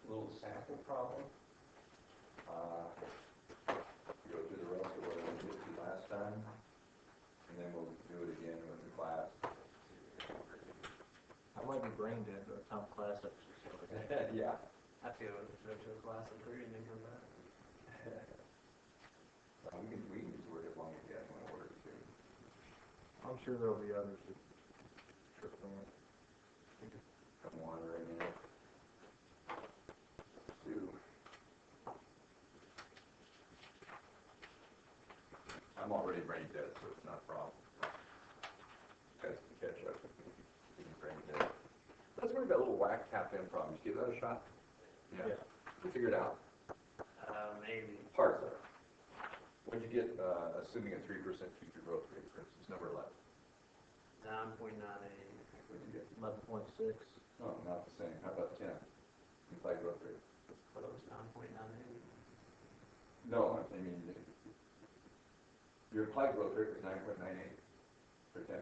little sample problem. Go through the rest of what I did last time, and then we'll do it again with the class. I might be brain dead by the time class actually. Yeah. I have to go to a class at 3 and then come back. We can just work as long as you guys want to work too. I'm sure there'll be others that trip on. Come on right now. Two. I'm already brain dead, so it's not a problem. You guys can catch up. Being brain dead. Let's worry about little whack tap in problems. Give that a shot. Yeah. You figure it out. Maybe. Parts of it. What'd you get, assuming a 3% future growth rate, for instance, number 11? 9.98. What'd you get? 11.6. Oh, not the same. How about 10? Implied growth rate. Close, 9.98. No, I mean, your implied growth rate was 9.98 for 10.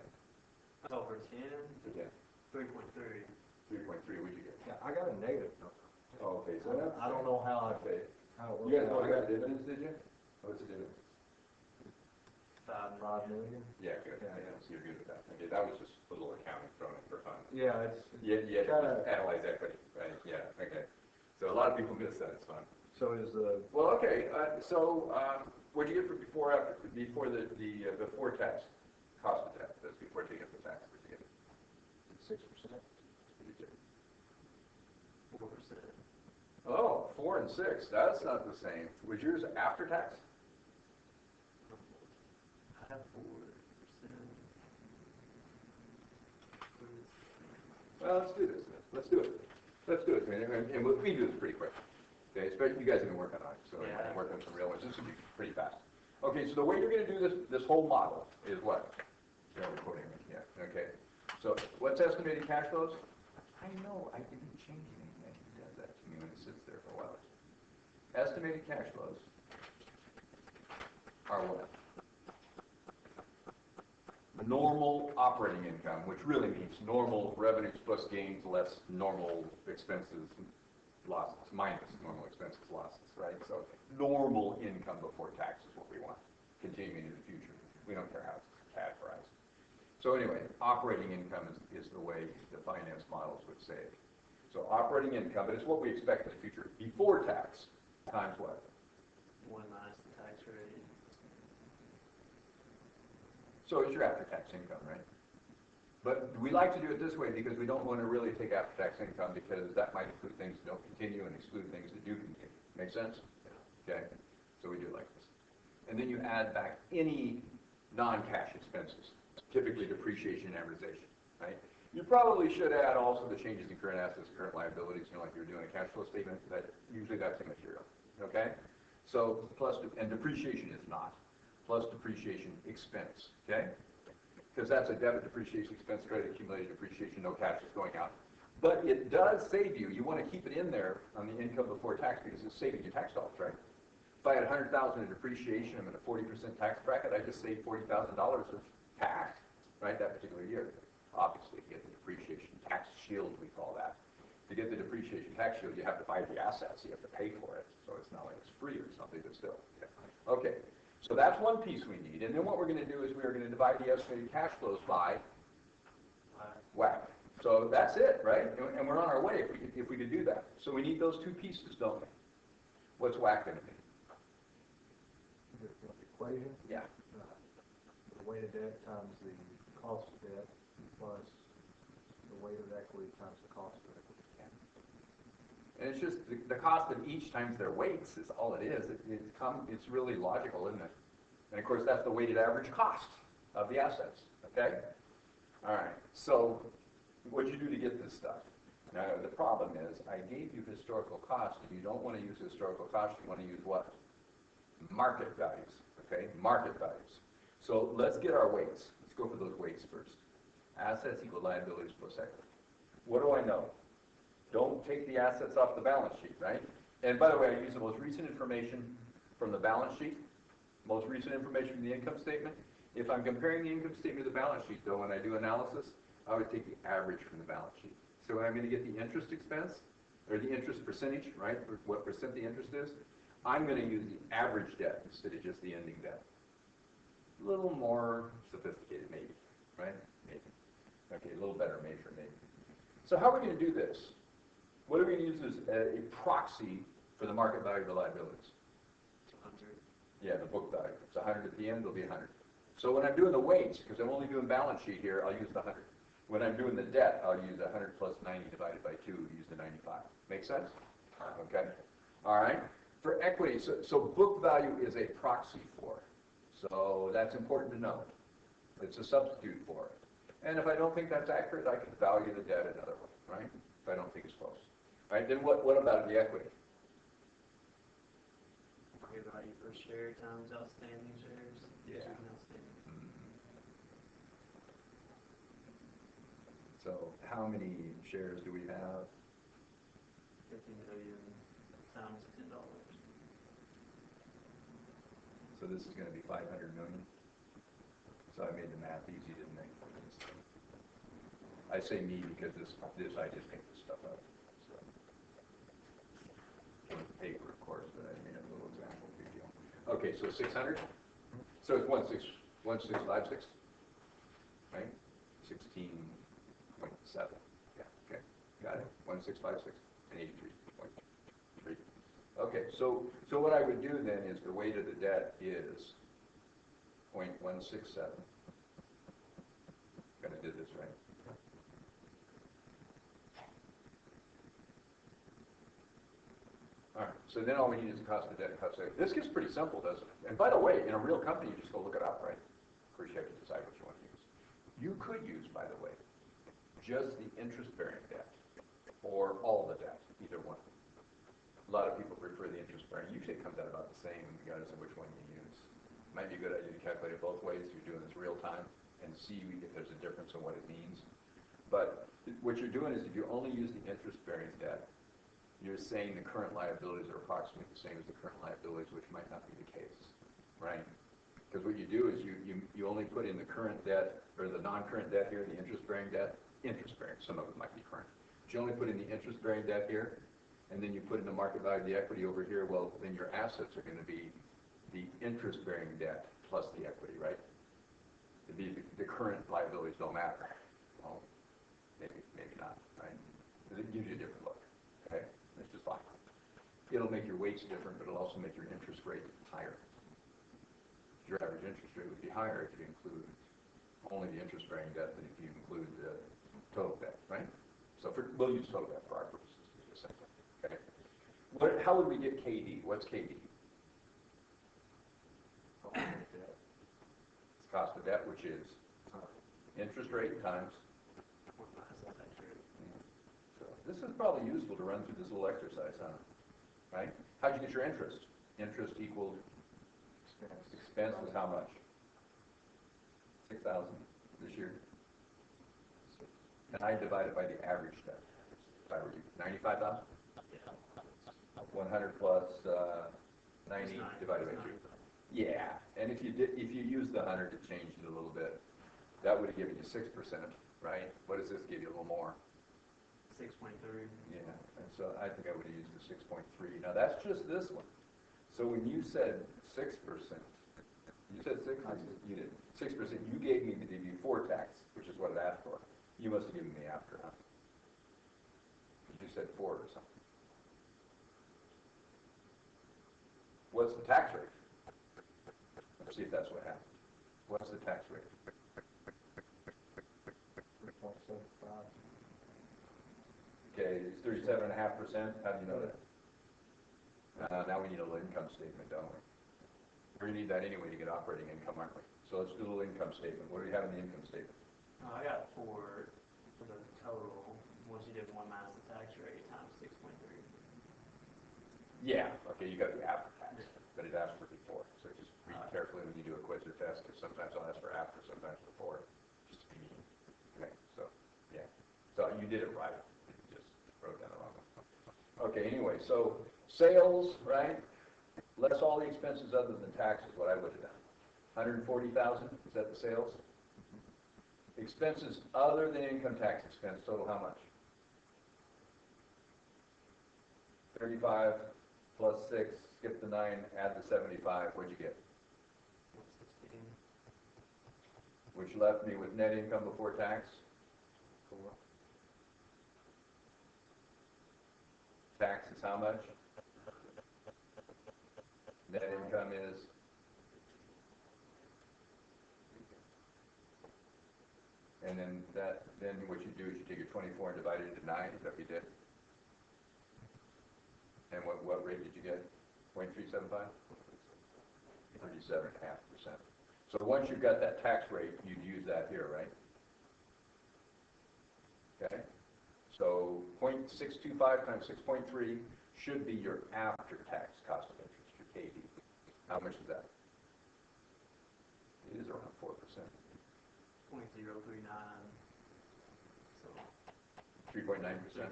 Oh, for 10? For 10. 3.3. 3.3, what'd you get? Yeah, I got a negative number. Oh, okay, so that's... I don't know how it Okay. works. You guys know about the dividends, did you? What's the dividend? 5 million. Yeah, good. Yeah, so you're good with that. Okay, that was just a little accounting thrown in for fun. Yeah, it's Yeah, just analyze equity, right? Yeah, okay. So a lot of people miss that. It's fun. so is the Well, okay. What do you get for before the before tax cost of tax? That's before taking up the tax. What do you get? 6%. What do you get? 4%. Oh, 4 and 6. That's not the same. Was yours after tax? I have 4%. Well, let's do this. Let's do it. Let's do it. And we do this pretty quick. Okay, especially you guys have been working on it, so Yeah. working on some real ones. This will be pretty fast. Okay, so the way you're going to do this whole model is what? Yeah, we're quoting it. Yeah. Okay. So what's estimated cash flows? I know I didn't change anything. He does that to me when it sits there for a while. Estimated cash flows are what? Normal operating income, which really means normal revenues plus gains less normal expenses, losses, minus normal expenses, losses, right? So normal income before tax is what we want, continuing into the future. We don't care how it's categorized. So anyway, operating income is the way the finance models would say it. So operating income, but it's what we expect in the future, before tax, times what? 1 minus the tax rate. So it's your after-tax income, right? But we like to do it this way because we don't want to really take after-tax income because that might include things that don't continue and exclude things that do continue. Make sense? Okay? So we do it like this. And then you add back any non-cash expenses, typically depreciation and amortization, right? You probably should add also the changes in current assets, current liabilities, like you're doing a cash flow statement. Usually that's immaterial, okay? So and depreciation is not. Plus depreciation expense, okay? Because that's a debit depreciation expense, credit accumulated depreciation, no cash is going out. But it does save you. You want to keep it in there on the income before tax because it's saving your tax dollars, right? If I had $100,000 in depreciation, I'm in a 40% tax bracket, I just saved $40,000 of tax, right, that particular year. Obviously, you get the depreciation tax shield, we call that. To get the depreciation tax shield, you have to buy the assets. You have to pay for it. So it's not like it's free or something, but still. Okay. So that's one piece we need. And then what we're going to do is we're going to divide the estimated cash flows by WACC. So that's it, right? And we're on our way if we could do that. So we need those two pieces, don't we? What's WACC going to be? The equation. Yeah. The weighted debt times the cost of debt plus the weighted equity times the cost of equity. And it's just the cost of each times their weights is all it is. It's really logical, isn't it? And of course, that's the weighted average cost of the assets. Okay. All right. So, what you do to get this stuff? Now, the problem is, I gave you historical cost, and you don't want to use historical cost. You want to use what? Market values. Okay. Market values. So let's get our weights. Let's go for those weights first. Assets equal liabilities plus equity. What do I know? Don't take the assets off the balance sheet, right? And by the way, I use the most recent information from the balance sheet, most recent information from the income statement. If I'm comparing the income statement to the balance sheet, though, when I do analysis, I would take the average from the balance sheet. So when I'm going to get the interest expense, or the interest percentage, right, or what percent the interest is, I'm going to use the average debt instead of just the ending debt. A little more sophisticated, maybe, right? Maybe. Okay, a little better measure, maybe. So how are we going to do this? What are we going to use as a proxy for the market value of the liabilities? 200. Yeah, the book value. It's 100 at the end, it'll be 100. So when I'm doing the weights, because I'm only doing balance sheet here, I'll use the 100. When I'm doing the debt, I'll use 100 plus 90 divided by 2, use the 95. Make sense? Okay. All right. For equity, so book value is a proxy for it. So that's important to know. It's a substitute for it. And if I don't think that's accurate, I can value the debt another way, right? If I don't think it's close. All right, then what about the equity? Market value per share times outstanding shares. Yeah. Outstanding. So how many shares do we have? 50 million times $10. So this is going to be 500 million. So I made the math easy, didn't I? I say me because this I just make this stuff up. So, on the paper, of course, but I made a little example. Big deal. Okay, so 600. So it's 1656, right? 16.7. Yeah. Okay. Got it. 1656 and 83.3. Okay. So what I would do then is the weight of the debt is 0.167. Kind of did this right. All right, so then all we need is the cost of debt and cost of equity. This gets pretty simple, doesn't it? And by the way, in a real company, you just go look it up, right? Of course, you have to decide what you want to use. You could use, by the way, just the interest-bearing debt or all the debt, either one. A lot of people prefer the interest-bearing. Usually it comes out about the same regardless of which one you use. Might be a good idea to calculate it both ways if you're doing this real time and see if there's a difference in what it means. But what you're doing is if you only use the interest-bearing debt, you're saying the current liabilities are approximately the same as the current liabilities, which might not be the case, right? Because what you do is you only put in the current debt, or the non-current debt here, the interest-bearing debt, interest-bearing, some of it might be current. But you only put in the interest-bearing debt here, and then you put in the market value of the equity over here, well, then your assets are going to be the interest-bearing debt plus the equity, right? The current liabilities don't matter. Well, maybe not, right? Because it gives you a different look, okay? It's just fine. It'll make your weights different, but it'll also make your interest rate higher. Your average interest rate would be higher if you include only the interest-bearing debt than if you include the total debt, right? So we'll use total debt for our purposes, just simply. Okay. How would we get KD? What's KD? It's cost of debt, which is interest rate times. So this is probably useful to run through this little exercise, huh? Right? How'd you get your interest? Interest equaled expense was how much? 6,000 this year. And I divide it by the average debt. If I were you, 95,000. 100 plus 90 divided by 2. Yeah, and if you use the 100 to change it a little bit, that would have given you 6%, right? What does this give you? A little more. 6.3. Yeah, and so I think I would have used the 6.3. Now that's just this one. So when you said 6%, you said 6. You did 6%. You gave me the before tax, which is what it asked for. You must have given me after, huh? You said 4 or something. What's the tax rate? Let's see if that's what happened. What's the tax rate? 3.75. Okay, it's 37.5%. How do you know that? Now we need a little income statement, don't we? We're going to need that anyway to get operating income, aren't we? So let's do a little income statement. What do we have in the income statement? I got 4 for the total. Once you did 1 minus the tax rate times 6.3. Yeah, okay, you got the after tax, but it asked for before. So just read carefully when you do a quiz or test, because sometimes I'll ask for after, sometimes before. Just to be mean. Okay, so, yeah. So you did it right. You just wrote down the wrong one. Okay, anyway, so sales, right? Less all the expenses other than taxes, what I would have done. 140,000, is that the sales? Expenses other than income tax expense, total how much? 35 plus 6, skip the 9, add the 75, what'd you get? 116. Which left me with net income before tax. 4. Tax is how much? Net income is? And then what you do is you take your 24 and divide it into 9, is that what you did? And what rate did you get? 0.375? 37.5%. So once you've got that tax rate, you'd use that here, right? Okay? So 0.625 times 6.3 should be your after-tax cost of interest, your KD. How much is that? It is around 4%. 0.039. So 3.9%? 3.9%.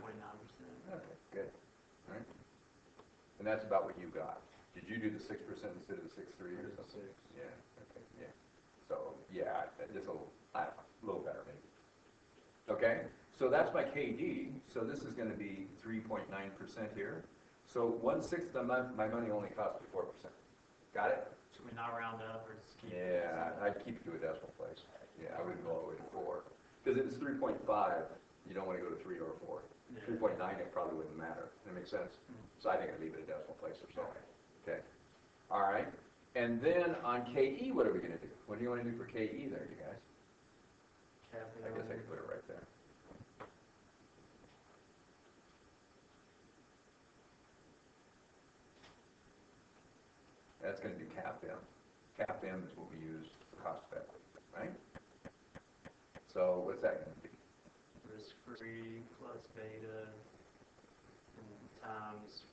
Okay, good. All right. And that's about what you got. Did you do the 6% instead of the 6.3 or something? 6. Yeah, okay, yeah. So, yeah, just a little better maybe. Okay, so that's my KD. So this is going to be 3.9% here. So 1/6 of my money only costs me 4%. Got it? Should we not round up or just keep it? Yeah, I'd keep it to a decimal place. Yeah, I wouldn't go all the way to 4. Because if it's 3.5, you don't want to go to 3 or 4. Yeah. 3.9, it probably wouldn't matter. That makes sense? So I think I'd leave it a decimal place or so. Okay. All right. And then on KE, what are we going to do? What do you want to do for KE there, you guys? I guess I could put it right there. That's going to be cap M. Cap M is what we use for cost of equity, right? So what's that going to be? Risk-free plus beta times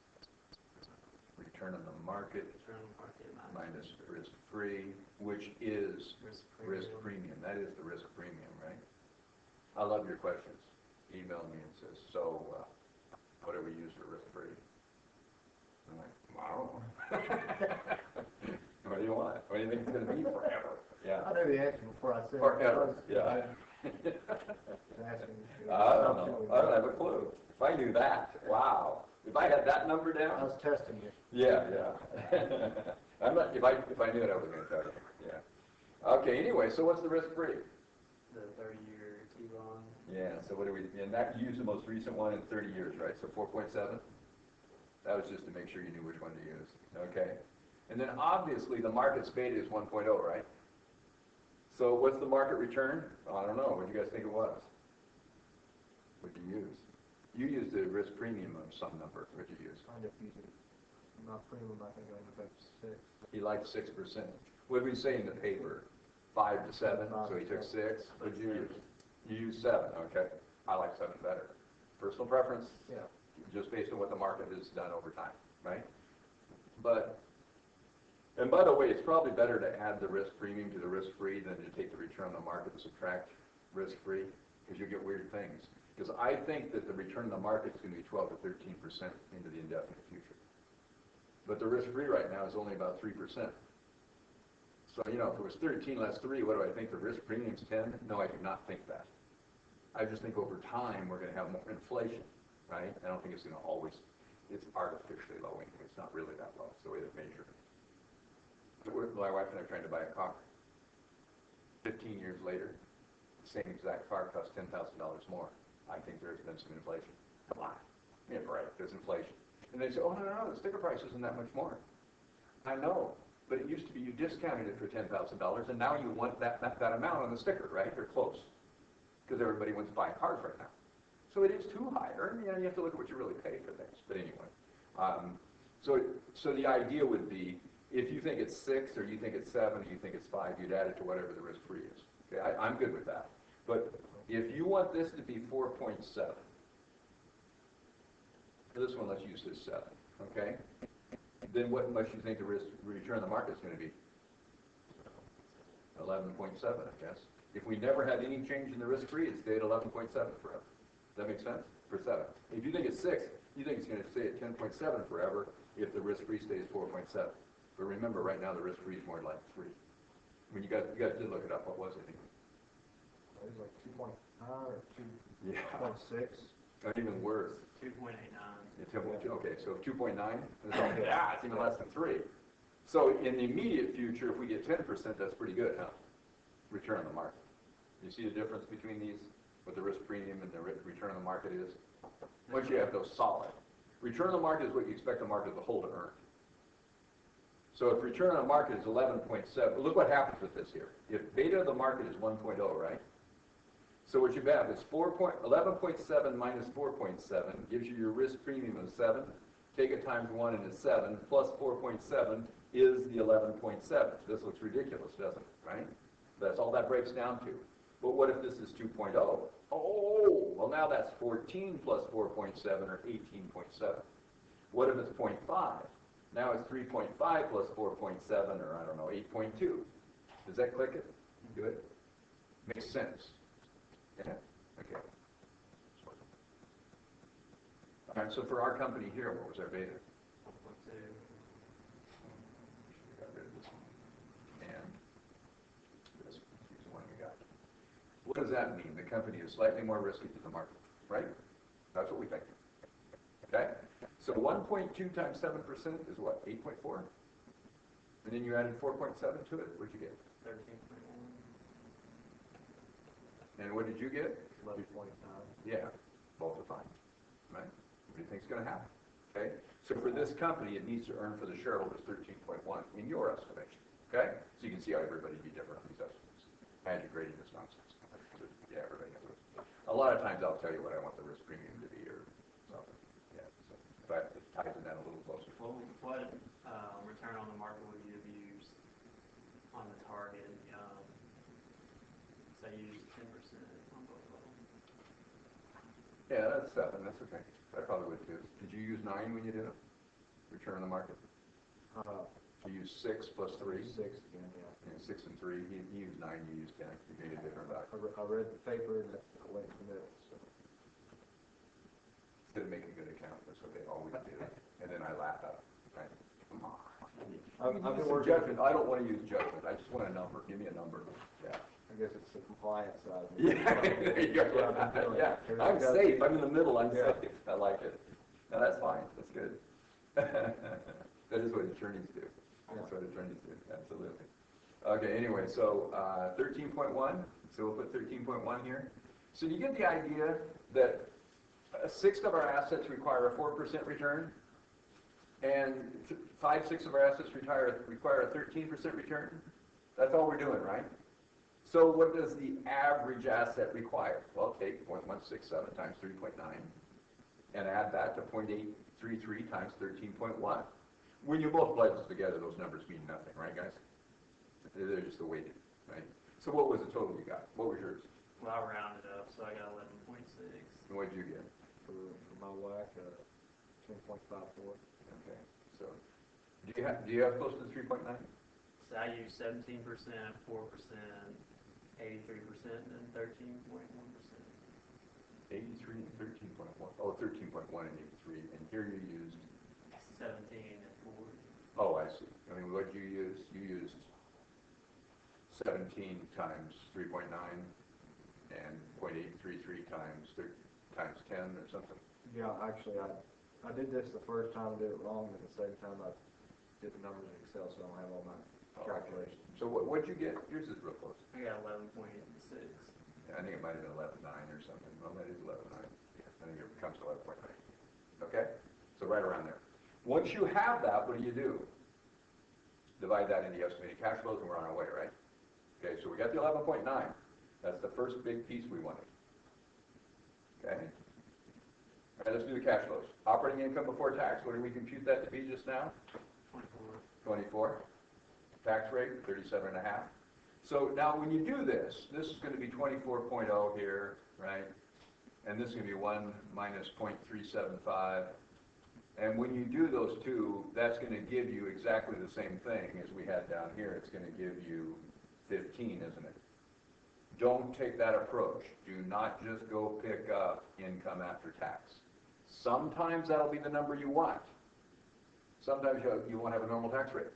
Return on the market return on market minus risk-free, which is risk premium. That is the risk premium, right? I love your questions. Email me and says, so what do we use for risk-free? I'm like, I don't know. What do you want? What do you think it's going to be forever? Yeah. I know the answer before I said it. Forever, yeah. I don't have a clue. If I knew that, wow. If I had that number I down, was testing you. yeah. I'm not, if I knew it, I was going to tell you, yeah. Okay, anyway, so what's the risk-free? The 30-year T-bond. Yeah, so what do we, and that, you used the most recent one in 30 years, right? So 4.7? That was just to make sure you knew which one to use, okay? And then obviously the market's beta is 1.0, right? So what's the market return? Oh, I don't know. What do you guys think it was? What did you use? You used the risk premium of some number. What did you use? Kind of using my premium, I think I ended up 6. He liked 6%. What did we say in the paper? 5 to 7, so he took 6. What did you use? You used 7, okay. I like 7 better. Personal preference? Yeah. Just based on what the market has done over time, right? But, and by the way, it's probably better to add the risk premium to the risk-free than to take the return on the market and subtract risk-free, because you get weird things. Because I think that the return on the market is going to be 12 to 13% into the indefinite future. But the risk-free right now is only about 3%. So, you know, if it was 13 less 3, what do I think? The risk premium's 10? No, I do not think that. I just think over time we're going to have more inflation, right? I don't think it's going to always, it's artificially low anyway. It's not really that low. It's the way they measure it. My wife and I are trying to buy a car. 15 years later, the same exact car costs $10,000 more. I think there's been some inflation. Come on. Yeah, right. There's inflation. And they say, oh, no, the sticker price isn't that much more. I know. But it used to be you discounted it for $10,000, and now you want that amount on the sticker, right? They're close. Because everybody wants to buy cars right now. So it is too high. You know, you have to look at what you really pay for things. But anyway. So the idea would be, if you think it's 6, or you think it's 7, or you think it's 5, you'd add it to whatever the risk-free is. Okay, I'm good with that. But if you want this to be 4.7, this one, let's use this 7, okay? Then what must you think the return on the market is going to be? 11.7, I guess. If we never had any change in the risk-free, it'd stay at 11.7 forever. Does that make sense? For 7. If you think it's 6, you think it's going to stay at 10.7 forever if the risk-free stays 4.7. But remember, right now the risk-free is more like 3. I mean, you guys did look it up. What was it? It was like 2.9 or 2.6. Yeah. Or even worse. 2.89. Okay, so 2.9? Yeah, it's even less than 3. So in the immediate future, if we get 10%, that's pretty good, huh? Return on the market. You see the difference between these, what the risk premium and the return on the market is? Once you have those solid. Return on the market is what you expect the market as a whole to earn. So if return on the market is 11.7, look what happens with this here. If beta of the market is 1.0, right? So what you have is 11.7 minus 4.7 gives you your risk premium of 7. Take it times 1 and it's 7, plus 4.7 is the 11.7. This looks ridiculous, doesn't it, right? That's all that breaks down to. But what if this is 2.0? Oh, well now that's 14 plus 4.7 or 18.7. What if it's 0.5? Now it's 3.5 plus 4.7 or I don't know, 8.2. Does that click it? Good? Makes sense. Yeah? Okay. All right, so for our company here, what was our beta? 1.2. Got rid of this one. And this is the one we got. What does that mean? The company is slightly more risky to the market, right? That's what we think. Okay? So 1.2 times 7% is what? 8.4? And then you added 4.7 to it? What'd you get? 13.1. And what did you get? 11.9. Yeah, both are fine, right? What do you think's going to happen? Okay? So for this company, it needs to earn for the shareholders 13.1 in your estimation. Okay? So you can see how everybody be different on these estimates. And you're grading this nonsense. Yeah, everybody has it. A lot of times I'll tell you what I want the risk premium to be or something. Yeah. So, but it ties in that a little closer. Well, what return on the market would you have used on the target? Say you used 10% on both of them. Yeah, that's 7. That's okay. I probably would too. Did you use 9 when you did it? Return on the market? You used 6 plus 3? 6 again, yeah. Yeah, 6 and 3. He used 9, you used 10. You made a different value. I read the paper and I went from there, so. Didn't make a good account. That's what they always do. And then I laugh at it. Right? Come on. I've been Use some working. judgment. I don't want to use judgment. I just want a number. Give me a number. Yeah. I guess it's the compliance side. Yeah, there you go. Yeah, I'm safe. I'm in the middle. I'm Yeah. safe. I like it. No, that's fine. That's good. That is what attorneys do. That's what attorneys do. Absolutely. Okay, anyway, so 13.1. So we'll put 13.1 here. So you get the idea that a sixth of our assets require a 4% return, and 5/6 of our assets require a 13% return. That's all we're doing, right? So what does the average asset require? Well, take 0.167 times 3.9 and add that to 0.833 times 13.1. When you multiply those together, those numbers mean nothing, right, guys? They're just the weighted, right? So what was the total you got? What was yours? Well, I rounded up, so I got 11.6. And what did you get? For my WAC, 10.54. Okay, so do you have close to 3.9? So I used 17%, 4%, 83%, and then 13.1%. 83 and 13.1. Oh, 13.1 and 83. And here you used? 17 and 40. Oh, I see. I mean, what did you use? You used 17 times 3.9 and 0.833 times 10 or something. Yeah, actually, I did this the first time, I did it wrong, and the second time I did the numbers in Excel, so I don't have all my calculations. So what'd you get? Yours is real close. I got 11.6. Yeah, I think it might have been 11.9 or something. Well, that is 11.9. I think it comes to 11.9. Okay? So right around there. Once you have that, what do? Divide that into the estimated cash flows and we're on our way, right? Okay, so we got the 11.9. That's the first big piece we wanted. Okay? All right, let's do the cash flows. Operating income before tax, what did we compute that to be just now? 24. Tax rate, 37.5. So now when you do this, this is going to be 24.0 here, right? And this is going to be 1 minus 0.375. And when you do those two, that's going to give you exactly the same thing as we had down here. It's going to give you 15, isn't it? Don't take that approach. Do not just go pick up income after tax. Sometimes that'll be the number you want. Sometimes you won't have a normal tax rate.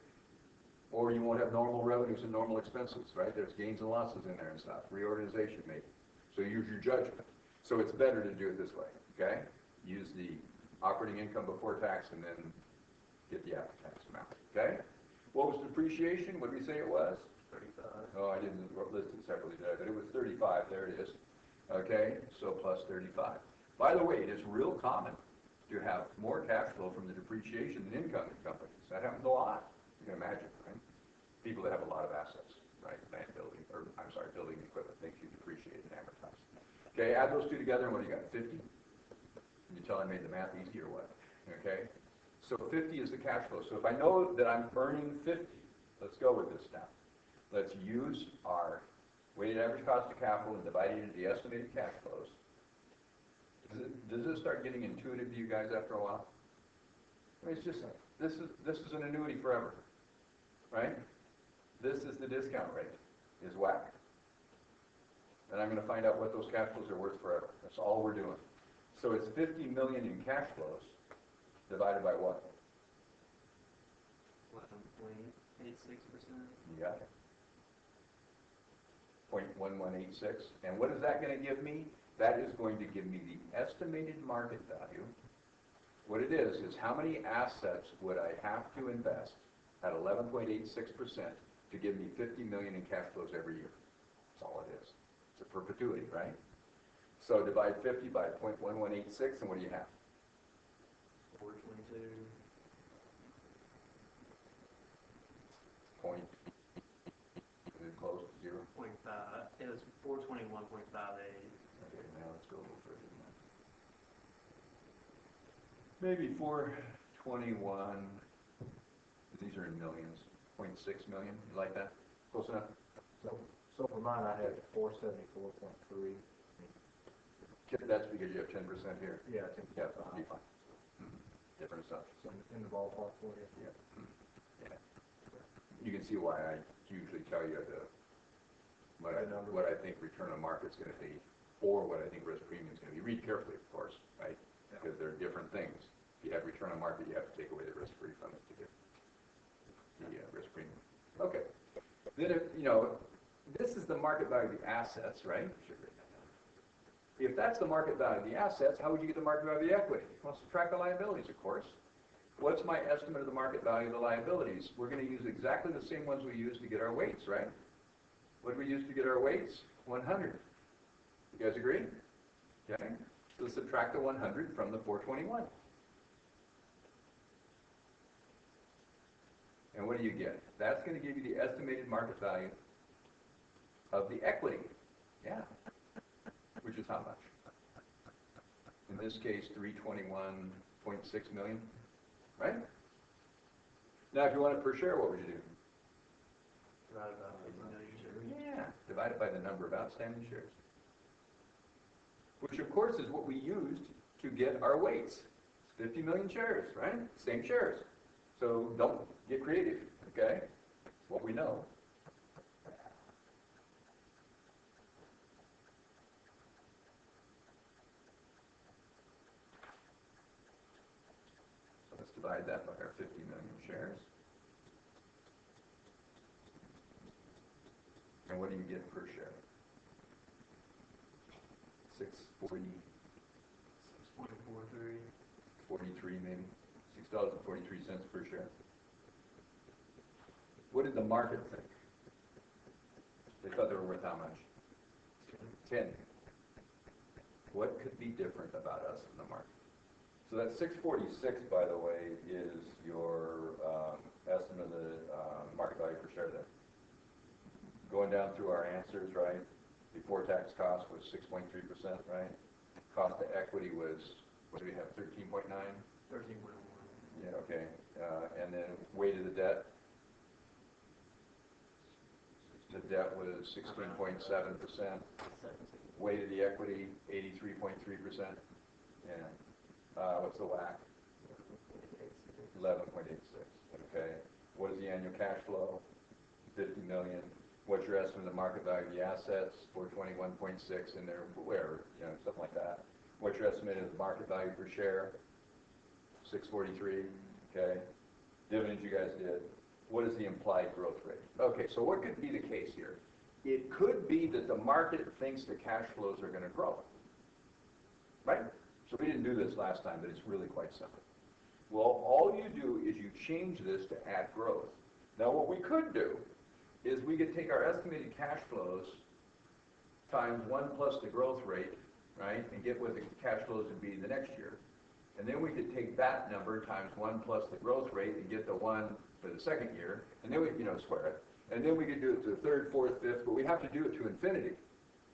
Or you won't have normal revenues and normal expenses, right? There's gains and losses in there and stuff. Reorganization maybe. So use your judgment. So it's better to do it this way, okay? use the operating income before tax and then get the after-tax amount, okay? What was depreciation? What did we say it was? 35. Oh, I didn't list it separately, did I? But it was 35, there it is. Okay, so plus 35. By the way, it is real common to have more cash flow from the depreciation than income in companies. That happens a lot, you can imagine, right? People that have a lot of assets, right? Land building, or I'm sorry, building equipment, things you depreciate and amortize. Okay, add those two together, and what do you got, 50? Can you tell I made the math easy or what? Okay, so 50 is the cash flow. So if I know that I'm earning 50, let's go with this now. Let's use our weighted average cost of capital and divide it into the estimated cash flows. Does this start getting intuitive to you guys after a while? I mean, it's just, this is an annuity forever, right? This is the discount rate, is whack. And I'm going to find out what those cash flows are worth forever. That's all we're doing. So it's 50 million in cash flows divided by what? 11.86%. You got it. 0.1186. And what is that going to give me? That is going to give me the estimated market value. What it is how many assets would I have to invest at 11.86% to give me 50 million in cash flows every year? That's all it is. It's a perpetuity, right? So divide 50 by 0.1186, and what do you have? 422. Point. Is it close to 0? 0.5. It was 421.58. Okay, now let's go a little further than that. Maybe 421. These are in millions. 0.6 million. You like that? Close enough? So for mine, I had 474.3. That's because you have 10% here. Yeah, I think Yeah, that'll be fine. Different assumptions. so in the ballpark for you. Yeah. Yeah. You can see why I usually tell you what I think return on market's going to be, or what I think risk premium is going to be. Read carefully, of course, right? Because they're different things. If you have return on market, you have to take away the risk free from it to get the risk premium. Okay. Then this is the market value of the assets, right? If that's the market value of the assets, how would you get the market value of the equity? Well, subtract the liabilities, of course. What's my estimate of the market value of the liabilities? We're going to use exactly the same ones we used to get our weights, right? What did we use to get our weights? 100. You guys agree? Okay. So subtract the 100 from the 421. And what do you get? That's going to give you the estimated market value of the equity. Yeah. Which is how much? In this case, 321.6 million, right? Now, if you want it per share, what would you do? Divided by 50 million shares. Yeah, divide it by the number of outstanding shares. Which, of course, is what we used to get our weights. It's 50 million shares, right? Same shares. So don't get creative, okay? It's what we know. Let's divide that by our 50 million shares. And what do you get per share? 640, 6.43. 43 maybe, $6.43 per share. What did the market think? They thought they were worth how much? 10. What could be different about us in the market? So that 646, by the way, is your estimate of the market value per share there. Going down through our answers, right? Before tax cost was 6.3%, right? Cost to equity was, what do we have, 13.9? 13.1. Yeah, okay. And then weight of the debt. The debt was 16.7%. Weight of the equity, 83.3%. Yeah. What's the WACC? 11.86. Okay. What is the annual cash flow? 50 million. What's your estimate of the market value of the assets? 421.6 in there, where, something like that. What's your estimate of the market value per share? 643. Okay. Dividends you guys did. What is the implied growth rate? Okay, so what could be the case here? It could be that the market thinks the cash flows are going to grow. Right? So we didn't do this last time, but it's really quite simple. Well, all you do is you change this to add growth. Now what we could do is we could take our estimated cash flows times 1 plus the growth rate, right, and get what the cash flows would be the next year. And then we could take that number times 1 plus the growth rate and get the 1 for the second year, and then we, square it. And then we could do it to the third, fourth, fifth, but we have to do it to infinity.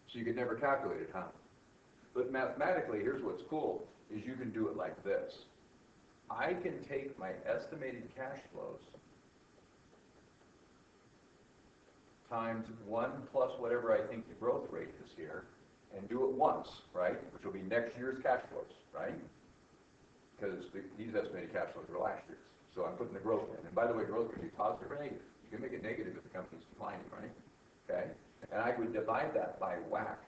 So you could never calculate it, huh? But mathematically, here's what's cool, is you can do it like this. I can take my estimated cash flows times 1 plus whatever I think the growth rate is here, and do it once, right? Which will be next year's cash flows, right? Because these estimated cash flows are last year's. So I'm putting the growth in. And by the way, growth can be positive or negative. You can make it negative if the company's declining, right? Okay? And I would divide that by WACC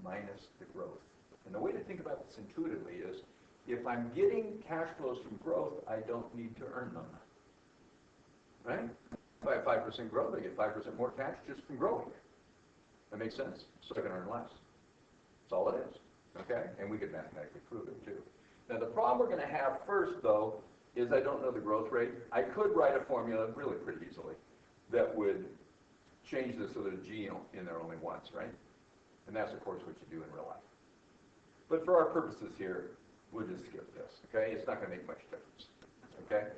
minus the growth. And the way to think about this intuitively is, if I'm getting cash flows from growth, I don't need to earn them. Right? If I have 5% growth, I get 5% more cash just from growing. That makes sense? So I can earn less. That's all it is. Okay? And we could mathematically prove it too. Now the problem we're going to have first, though, is I don't know the growth rate. I could write a formula really pretty easily that would change this so that a G in there only once, right? And that's, of course, what you do in real life. But for our purposes here, we'll just skip this, okay? It's not going to make much difference, okay?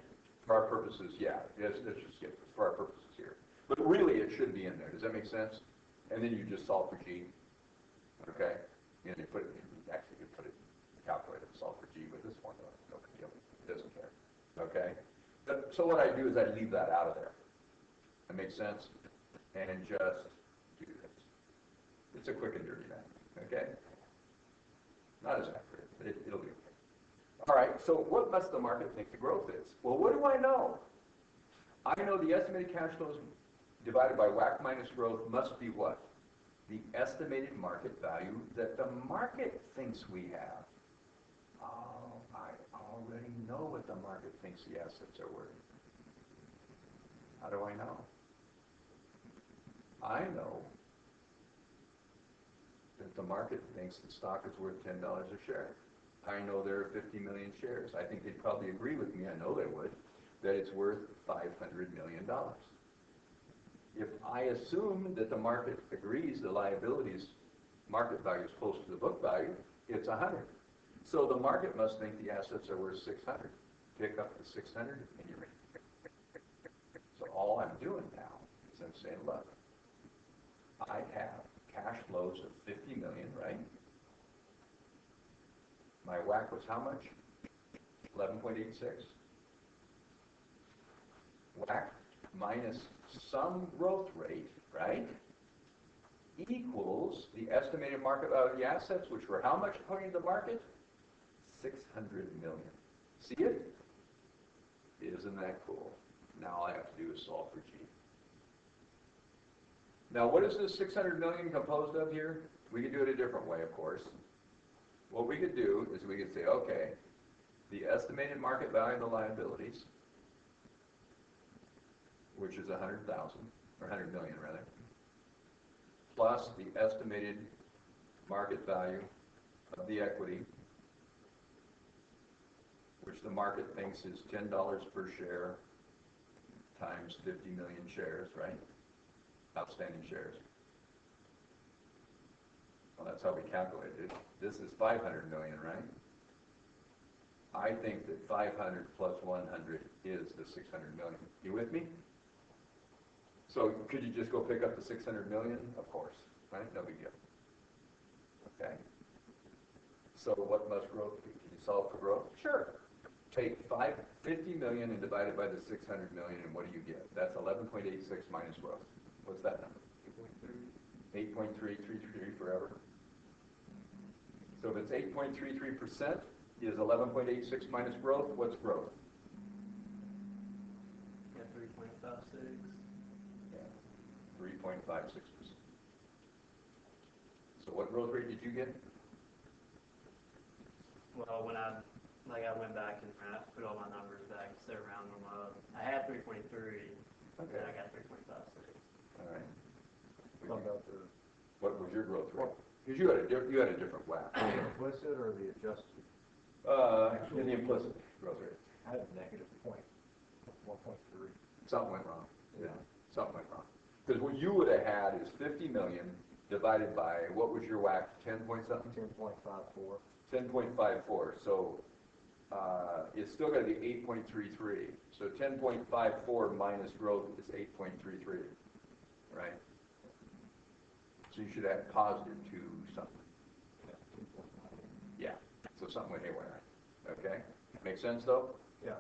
For our purposes, yeah, let's just skip this for our purposes here. But really, it should be in there. Does that make sense? And then you just solve for G, okay? And you put it, actually, you put it in the calculator to solve for G with this formula. No big deal. It doesn't care, okay? So what I do is I leave that out of there. That makes sense? And just do this. It's a quick and dirty math, okay? Not as accurate, but it'll be okay. All right, so what must the market think the growth is? Well, what do I know? I know the estimated cash flows divided by WACC minus growth must be what? The estimated market value that the market thinks we have. Oh, I already know what the market thinks the assets are worth. How do I know? I know that the market thinks the stock is worth $10 a share. I know there are 50 million shares. I think they'd probably agree with me, I know they would, that it's worth $500 million. If I assume that the market agrees the liabilities market value is close to the book value, it's 100. So the market must think the assets are worth 600. Pick up the 600 and you're in. So all I'm doing now is I'm saying, look, I have cash flows of 50 million, right? My WACC was how much? 11.86. WACC minus some growth rate, right, equals the estimated market value of the assets, which were how much according to the market? 600 million. See it? Isn't that cool? Now all I have to do is solve for G. Now, what is this 600 million composed of here? We could do it a different way, of course. What we could do is we could say, okay, the estimated market value of the liabilities, which is 100,000, or 100 million rather, plus the estimated market value of the equity, which the market thinks is $10 per share times 50 million shares, right? Outstanding shares. Well, that's how we calculate it. This is 500 million, right? I think that 500 plus 100 is the 600 million. You with me? So could you just go pick up the 600 million? Of course, right? No big deal. Okay. So what must growth be? Can you solve for growth? Sure. Take 50 million and divide it by the 600 million, and what do you get? That's 11.86 minus growth. What's that number? 8.3333 forever. So if it's 8.33% is 11.86 minus growth, what's growth? Yeah, 3.56. Yeah, 3.56%. So what growth rate did you get? Well, when I went back and put all my numbers back, instead of rounding them up, I had 3.3, and then I got 3.56. All right. What about What was your growth rate? Because you had a different WAC. The implicit or the adjusted? In the implicit growth rate. I had a negative 1.3. Something went wrong. Yeah, something went wrong. Because what you would have had is 50 million divided by, what was your WAC, 10 point something? 10.54. 10.54, so it's still going to be 8.33. So 10.54 minus growth is 8.33, right? So you should add positive to something. Yeah, so something went haywire. Okay, make sense though? Yeah.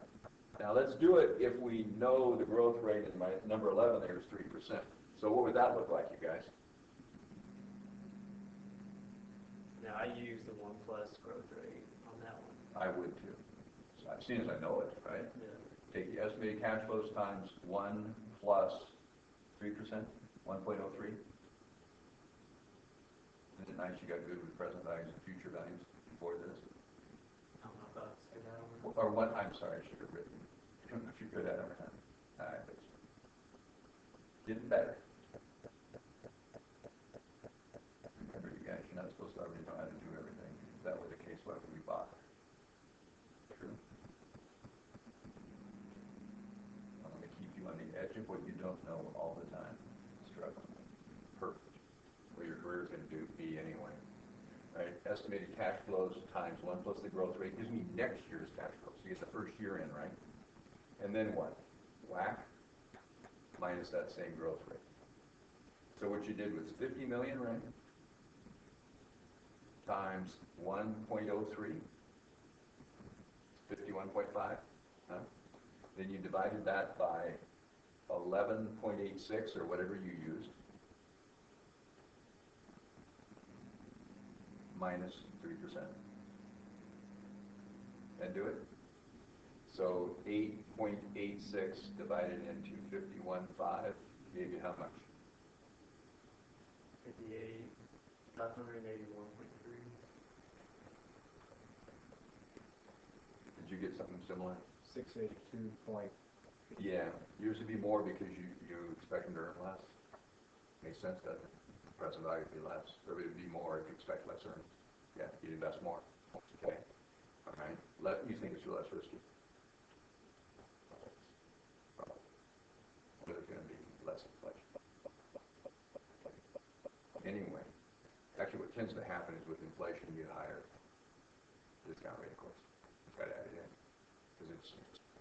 Now let's do it if we know the growth rate in my number 11 there is 3%. So what would that look like, you guys? Now, I use the 1 plus growth rate on that one. I would too. So as soon as I know it, right? Yeah. Take the estimated cash flows times 1 plus 3%, 1.03. Isn't it nice you got good with present values and future values before this? I don't know if that's good at all. Or one, I'm sorry, I should have written. If you're good at it, getting better. Remember, you guys, you're not supposed to already know how to do everything. If that were the case, why would we bother? True. I'm going to keep you on the edge of what you don't know all the time. Struggling. Perfect. What your career is going to be anyway. Right? Estimated cash flows times 1 plus the growth rate gives me next year's cash flows. So you get the first year in, right? And then what? WAC minus that same growth rate. So what you did was 50 million, right? Times 1.03, 51.5. Huh? Then you divided that by 11.86 or whatever you used, minus 3%. And do it. So 8.86 divided into 51.5 gave you how much? 58, 581.3. Did you get something similar? 682 point. Yeah, yours would be more because you expect them to earn less. Makes sense, doesn't it? Present value would be less, or it would be more if you expect less earnings. Yeah, you'd invest more. Okay, all right. You think it's less risky? There's going to be less inflation. Anyway, actually what tends to happen is with inflation you get a higher discount rate, of course. You've got to add it in. Because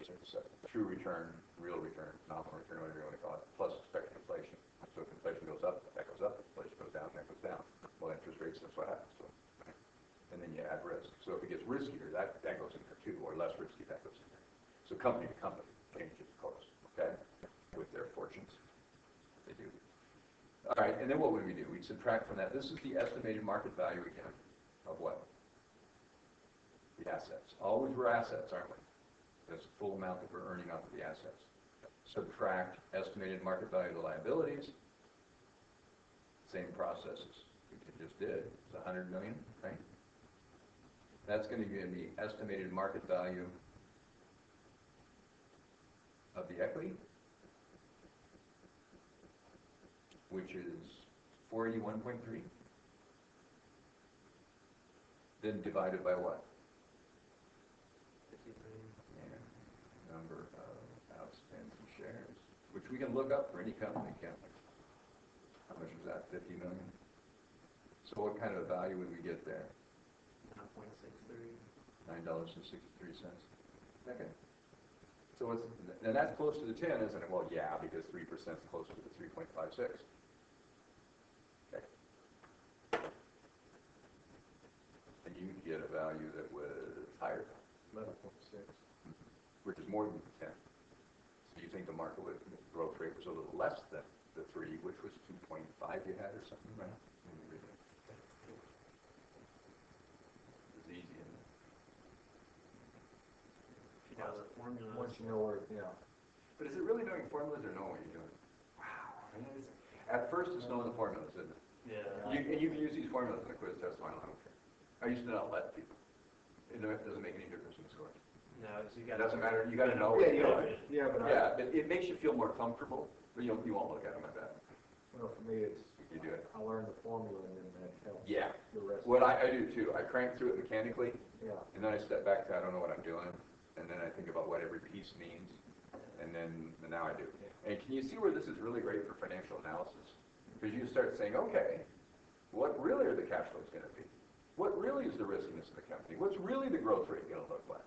it's a true return, real return, nominal return, whatever you want to call it, plus expected inflation. So if inflation goes up, that goes up. Inflation goes down, that goes down. Well, interest rates, that's what happens. So, and then you add risk. So if it gets riskier, that goes in there too, or less risky, that goes in there. So company to company changes, of course, okay, with their fortunes. They do. All right, and then what would we do? We'd subtract from that. This is the estimated market value again of what? The assets. Always we're assets, aren't we? That's the full amount that we're earning off of the assets. Subtract estimated market value of the liabilities. Same processes we just did. It's 100 million, right? That's going to give me estimated market value of the equity, which is 481.3. Then divided by what? 53. Yeah. Number of outstanding shares, which we can look up for any company, can't we? How much was that? 50 million? So what kind of value would we get there? 9.63. $9.63. Okay. So it's, and that's close to the 10, isn't it? Well, yeah, because 3% is closer to the 3.56. Okay. And you get a value that was higher, 11.6. which is more than 10. So you think the market growth rate was a little less than the 3, which was 2.5 you had or something, right? It was easy, isn't it? If you know the formula. Once you know where, yeah. But is it really knowing formulas or knowing what you're doing? Wow. I mean, at first it's knowing the formulas, isn't it? Yeah. And you can use these formulas in the quiz test file, I don't care. I used to not let people. It doesn't make any difference in the score. No, so you It got. doesn't matter, you gotta know. Yeah, what you're yeah, doing. but Yeah, but it makes you feel more comfortable, but you won't look at them, I bet. Well, for me, it's You do it. I learned the formula and then that helps. Yeah. The rest. What I do too, I crank through it mechanically, Yeah. and then I step back to, I don't know what I'm doing, and then I think about what every piece means, and then now I do. And can you see where this is really great for financial analysis? Because you start saying, okay, what really are the cash flows going to be? What really is the riskiness of the company? What's really the growth rate going to look like?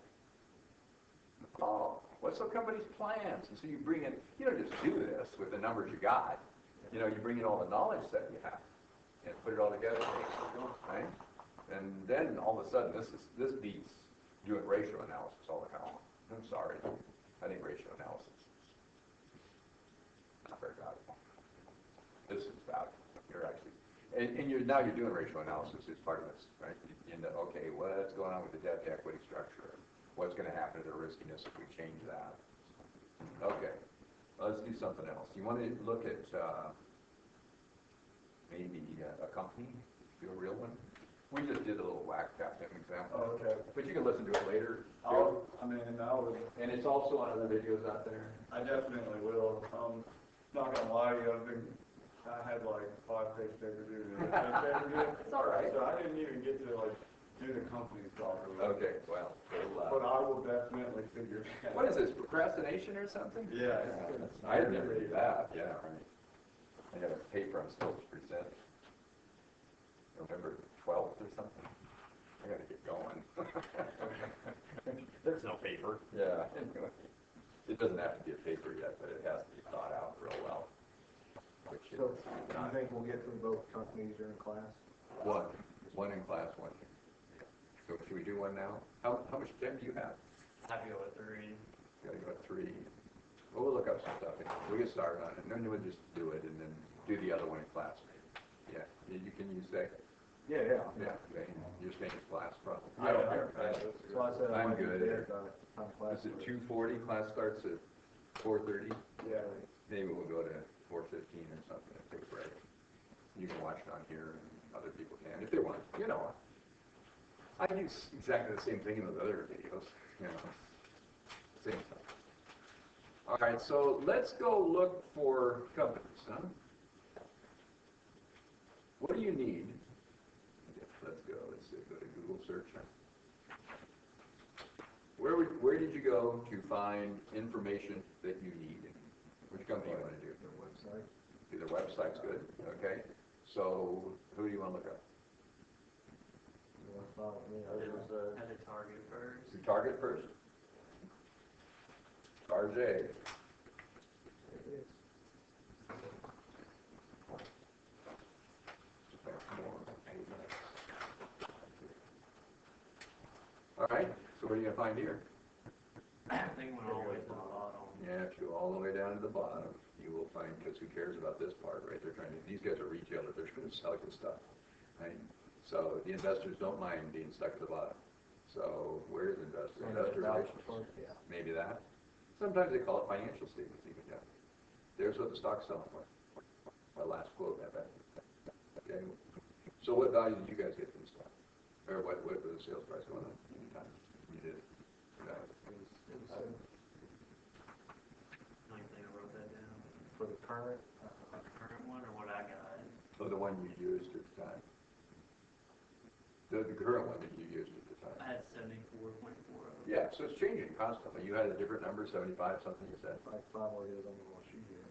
Oh, what's the company's plans? And so you bring in, you don't just do this with the numbers you got. You know, you bring in all the knowledge that you have and put it all together, right? And then all of a sudden, this beats doing ratio analysis all the time. I'm sorry, I think ratio analysis is not very valuable. This is valuable. You're actually, and now you're doing ratio analysis as part of this, right? You end up, okay, what's going on with the debt to equity structure? What's going to happen to the riskiness if we change that? Okay, let's do something else. You want to look at maybe a company, do a real one? We just did a little whack captain example. Oh, okay. But you can listen to it later. I would, And it's also on other videos out there. I definitely will. Not gonna lie to you, I had like 5 page paper due today. It's all right. So I didn't even get to like do the company's properly. Okay, well, But I will definitely figure it out. what is this, procrastination or something? Yeah. I never do that, yeah, right. I got a paper I'm supposed to present November 12th or something. I gotta get going. There's no paper. Yeah, anyway. It doesn't have to be a paper yet, but it has to be thought out real well. Which is So, do you think we'll get through both companies during class? one in class, one here. So should we do one now? How much time do you have? Have to go with 3. Gotta go at 3. Well, we'll look up some stuff. We'll get started on it, and then we'll just do it, and then do the other one in class. Yeah, you can use that. Yeah. Yeah, okay. You're staying in class, probably. Yeah, I don't care. So I said I I'm might be good. there by the time class. Is it starts. 2:40? Class starts at 4:30? Yeah. Maybe we'll go to 4:15 or something and take a break. You can watch it on here, and other people can, if they want. You know, I do exactly the same thing in those other videos, you know. Same stuff. All right, so let's go look for companies, huh? What do you need? Let's go to Google search. Where did you go to find information that you need? Which company you want to do? Their website. Their website's good, okay. So who do you want to look up? You want to follow me? I was Had to target first. You target first. RJ. It is. All right, so what are you going to find here? I think went all the way to the bottom. Yeah, if you go all the way down to the bottom, you will find, because who cares about this part, right? They're trying to, these guys are retailers, they're trying to sell you stuff, right? So the investors don't mind being stuck at the bottom. So where's investor? Investor relations, Yeah. maybe that. Sometimes they call it financial statements even, yeah. There's what the stock's selling for. My last quote, I bet. Okay. So what value did you guys get from the stock? Or what was the sales price going on anytime you did it? No. It was, I don't think I wrote that down. for the current, Current one or what I got? Oh, the one you used at the time. The current one that you used at the time. I had 74.40. Yeah, so it's changing constantly. You had a different number, 75 something, you said? I find what it is on the one sheet here.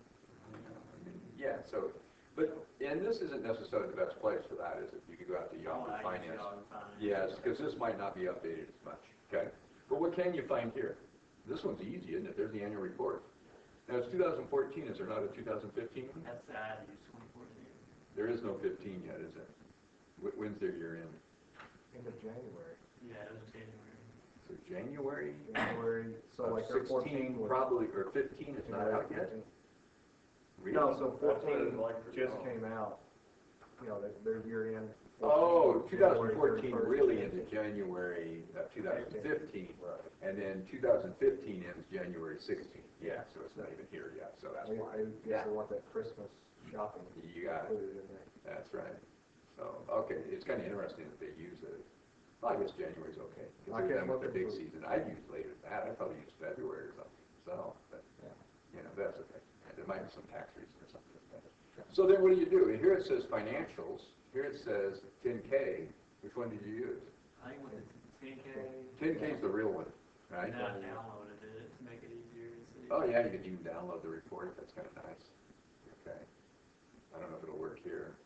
Yeah, so, but, and this isn't necessarily the best place for that, is it? You could go out to Yahoo I use Finance. Yahoo Finance. Yes, because this might not be updated as much, okay? But what can you find here? This one's easy, isn't it? There's the annual report. Now, it's 2014, is there not a 2015 one? That's the I used 2014. There is no 15 yet, is there? When's their year end? End of January. Yeah, it was January. So January? So of like their 14 was. probably, or 15 is not out yet? Really? No, so That's what 14 it's like for just y'all. came out, you know, their year end. Oh, 14, 2014 January 31st. really ended January 2015, Right. and then 2015 ends January 16. Yeah, so it's not even here yet, so that's why. I guess they want that Christmas shopping You got it. included in there. That's right. So, okay, it's kind of interesting that they use it. Well, I guess January's okay, because I they're can't done with their look big into- season. I'd use later than that. I'd probably use February or something, so, but, Yeah. you know, that's okay. And there might be some tax reason or something like that. So then what do? Here it says financials, here it says 10K. Which one did you use? I think with the 10K. 10K is the real one, right? And then I downloaded it to make it easier to see. Oh yeah, you can even download the report, that's kind of nice. Okay. I don't know if it'll work here.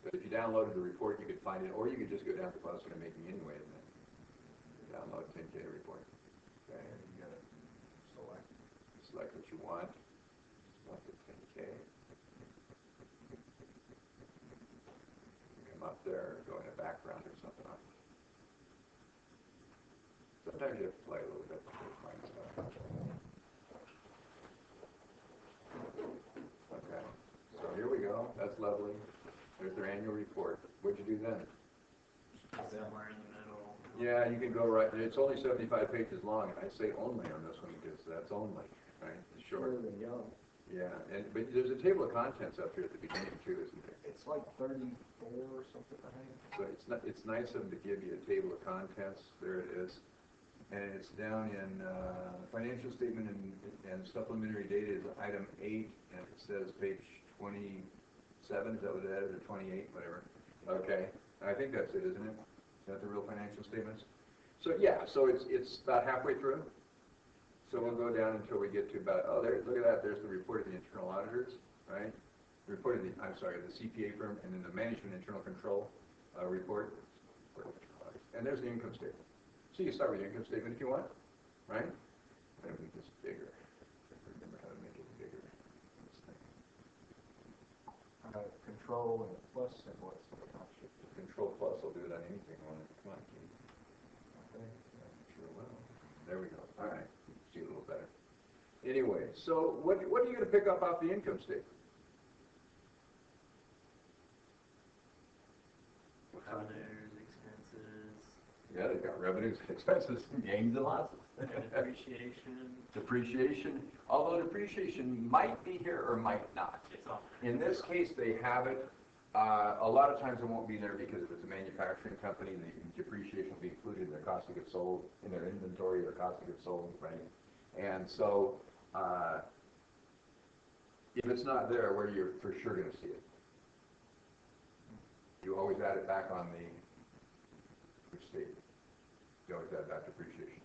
But if you downloaded the report, you could find it, or you could just go down to the website and make me anyway, and then download 10K report. Okay. And you gotta select. Select what you want. Select the 10K. Come up there, go in a background or something. Sometimes you have to play a little bit to find stuff. Okay, so here we go. That's lovely. There's their annual report. What'd you do then? Somewhere in the middle. Yeah, you can go right. It's only 75 pages long, and I say only on this one because that's only, right? It's short. Shorter than young. Yeah, but there's a table of contents up here at the beginning too, isn't there? It's like 34 or something, I think. So it's nice of them to give you a table of contents. There it is. And it's down in financial statement and supplementary data is item 8, and it says page 27, is that what it is, or 28, whatever. Okay, I think that's it, isn't it? Is that the real financial statements? So yeah, so it's about halfway through. So we'll go down until we get to about, oh, there, look at that, there's the report of the internal auditors, right? The report of the, I'm sorry, the CPA firm, and then the management internal control report. And there's the income statement. So you start with the income statement if you want, right? I'm going to make this bigger. Remember how to make it bigger. Control and the plus symbol. Control plus will do it on anything on it. Come on, Keith. Okay, sure will. There we go. All right. See a little better. Anyway, so what are you going to pick up off the income statement? Revenues, expenses. Yeah, they've got revenues, expenses, gains, and losses. Depreciation. Depreciation, although depreciation might be here or might not. It's all. In this case, they have it. A lot of times it won't be there because if it's a manufacturing company, the depreciation will be included in their cost of goods sold, in their inventory or cost of goods sold, right? And so, if it's not there, where you're for sure going to see it? You always add it back on the, which statement? You always add back depreciation.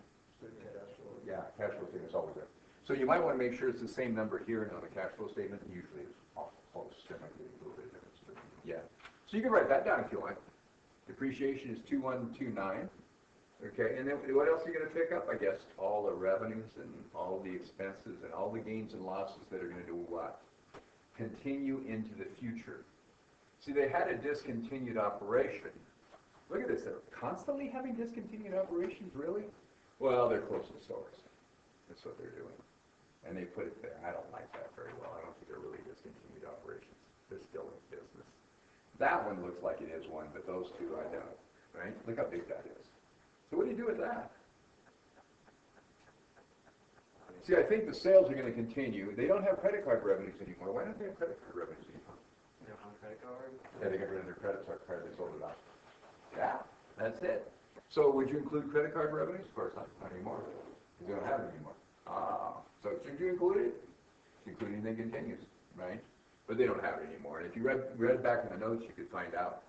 Yeah, cash flow statement is always there. So you might want to make sure it's the same number here and on the cash flow statement. Usually it's close, there might be a little bit of difference. Yeah. So you can write that down if you want. Depreciation is 2129. Okay, and then what else are you going to pick up? I guess all the revenues and all the expenses and all the gains and losses that are going to do what? Continue into the future. See, they had a discontinued operation. Look at this, they're constantly having discontinued operations, really? Well, they're closing stores. That's what they're doing. And they put it there. I don't like that very well. I don't think they're really discontinued operations. They're still in business. That one looks like it is one, but those two I don't, right? Look how big that is. So what do you do with that? See, I think the sales are going to continue. They don't have credit card revenues anymore. Why don't they have credit card revenues anymore? They don't have a credit card. Yeah, they got rid of their credit card, they sold it off. Yeah, that's it. So would you include credit card revenues? Of course not anymore. Because they don't have it anymore. So should you include it? Include anything continues, right? But they don't have it anymore. And if you read back in the notes, you could find out.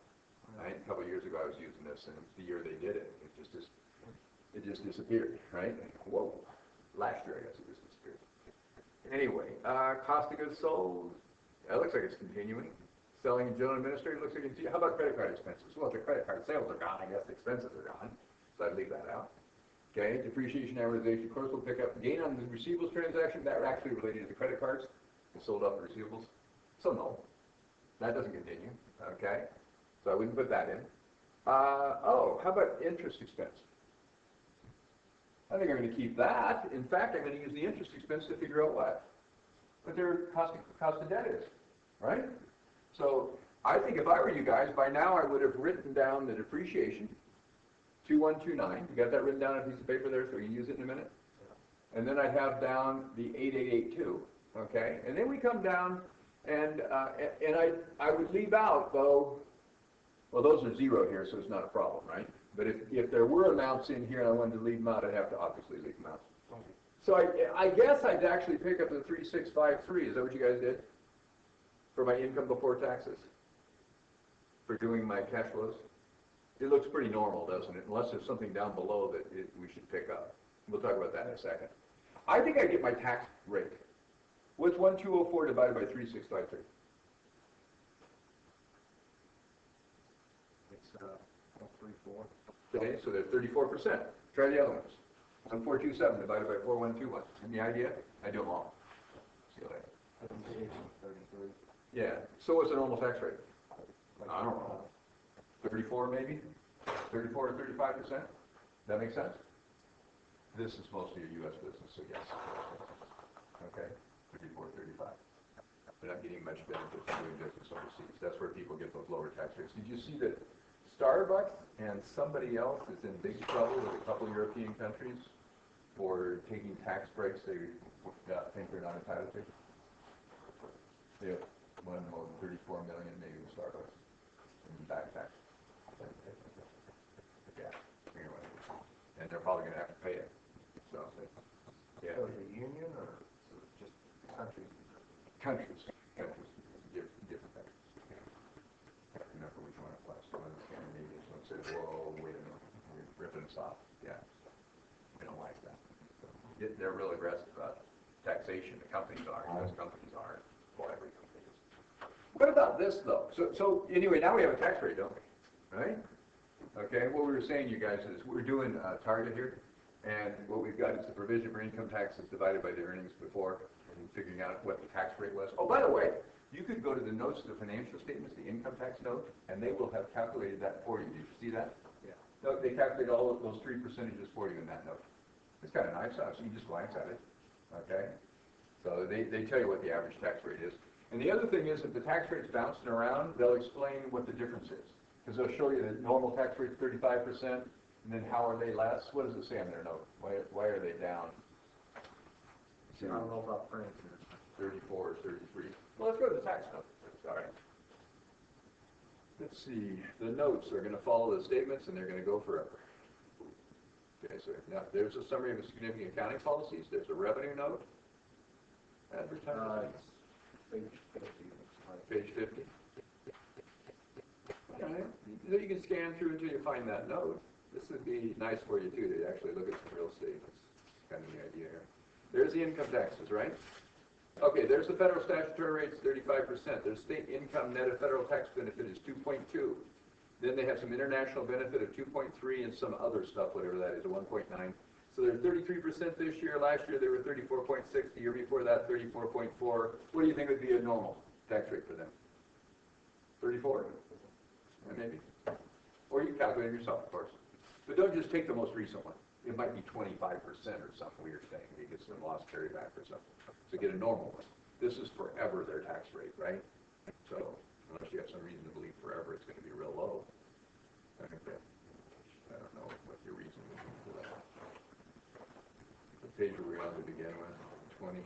Right? A couple of years ago, I was using this, and the year they did it, it just disappeared, right? Whoa. Last year, I guess it just disappeared. Anyway, cost of goods sold. That looks like it's continuing. Selling and general administrative looks like it's, how about credit card expenses? Well, if the credit card sales are gone, I guess the expenses are gone. So I'd leave that out. Okay, depreciation, amortization, of course, we'll pick up gain on the receivables transaction. That are actually related to the credit cards. We sold off the receivables. So no, that doesn't continue. Okay, so I wouldn't put that in. How about interest expense? I think I'm going to keep that. In fact, I'm going to use the interest expense to figure out what their cost of debt is, right? So I think if I were you guys, by now I would have written down the depreciation, 2129. You got that written down on a piece of paper there, so you can use it in a minute? And then I'd have down the 8882, okay? And then we come down, and I would leave out, though, well, those are zero here, so it's not a problem, right? But if there were amounts in here and I wanted to leave them out, I'd have to obviously leave them out. So I guess I'd actually pick up the 3653. Is that what you guys did? for my income before taxes, for doing my cash flows? It looks pretty normal, doesn't it? Unless there's something down below that we should pick up. We'll talk about that in a second. I think I get my tax rate. What's 1204 divided by 3653? It's, 134. Okay, so they're 34%. Try the other ones. 1427 divided by 4121. Any idea? I do them all. See you later. 33. Yeah, so what's the normal tax rate? I don't know. 34 maybe? 34 or 35%? That makes sense? This is mostly a U.S. business, so yes. Okay, 34, 35. They're not getting much benefit from doing business overseas. That's where people get those lower tax rates. Did you see that Starbucks and somebody else is in big trouble with a couple European countries for taking tax breaks they think they're not entitled to? They have more than 34 million maybe with Starbucks in back tax. Yeah, anyway. And they're probably going to have to pay it. So, yeah. So is it union or just country? Countries, different countries. I can't remember which one it was. One of the Scandinavians one said, whoa, wait a minute, you're ripping us off. Yeah, we don't like that. So, they're real aggressive about taxation. The companies are, U.S. companies are, well, every company is. What about this, though? So anyway, now we have a tax rate, don't we? Right? Okay, what we were saying, you guys, is we're doing a target here, and what we've got is the provision for income taxes divided by the earnings before, and figuring out what the tax rate was. Oh, by the way, you could go to the notes of the financial statements, the income tax note, and they will have calculated that for you. Did you see that? Yeah. No, they calculate all of those 3 percentages for you in that note. It's kind of nice, so you can just glance at it. Okay? So they tell you what the average tax rate is. And the other thing is, if the tax rate's bouncing around, they'll explain what the difference is. Because they'll show you the normal tax rate's 35%, and then how are they less? What does it say on their note? Why are they down? I don't know about France. 34 or 33. Well, let's go to the tax note. All right. Let's see. The notes are going to follow the statements, and they're going to go forever. Okay, so now there's a summary of the significant accounting policies. There's a revenue note. Advertising. Page 50. Page 50. Okay. So you can scan through until you find that note. This would be nice for you, too, to actually look at some real statements. That's kind of the idea here. There's the income taxes, right? Okay, there's the federal statutory rate, 35%. There's state income net of federal tax benefit is 2.2. Then they have some international benefit of 2.3 and some other stuff, whatever that is, 1.9. So they're 33% this year. Last year they were 34.6. The year before that, 34.4. What do you think would be a normal tax rate for them? 34? Maybe. Or you can calculate it yourself, of course. But don't just take the most recent one. It might be 25% or some weird thing. You get some lost carryback or something. So get a normal one. This is forever their tax rate, right? So unless you have some reason to believe forever it's going to be real low. I think that, I don't know what your reason would be for that. What page are we on to begin with? 20,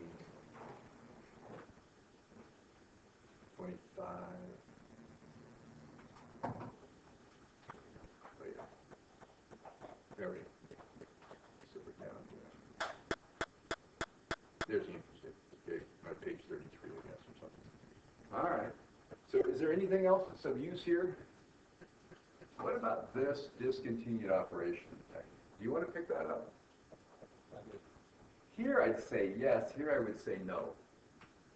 25. Oh, yeah. There we go. So we're down here. There's the interest rate. Okay, page 33, I guess, or something. All right. So is there anything else that's of use here? What about this discontinued operation? Do you want to pick that up? Here I'd say yes. Here I would say no.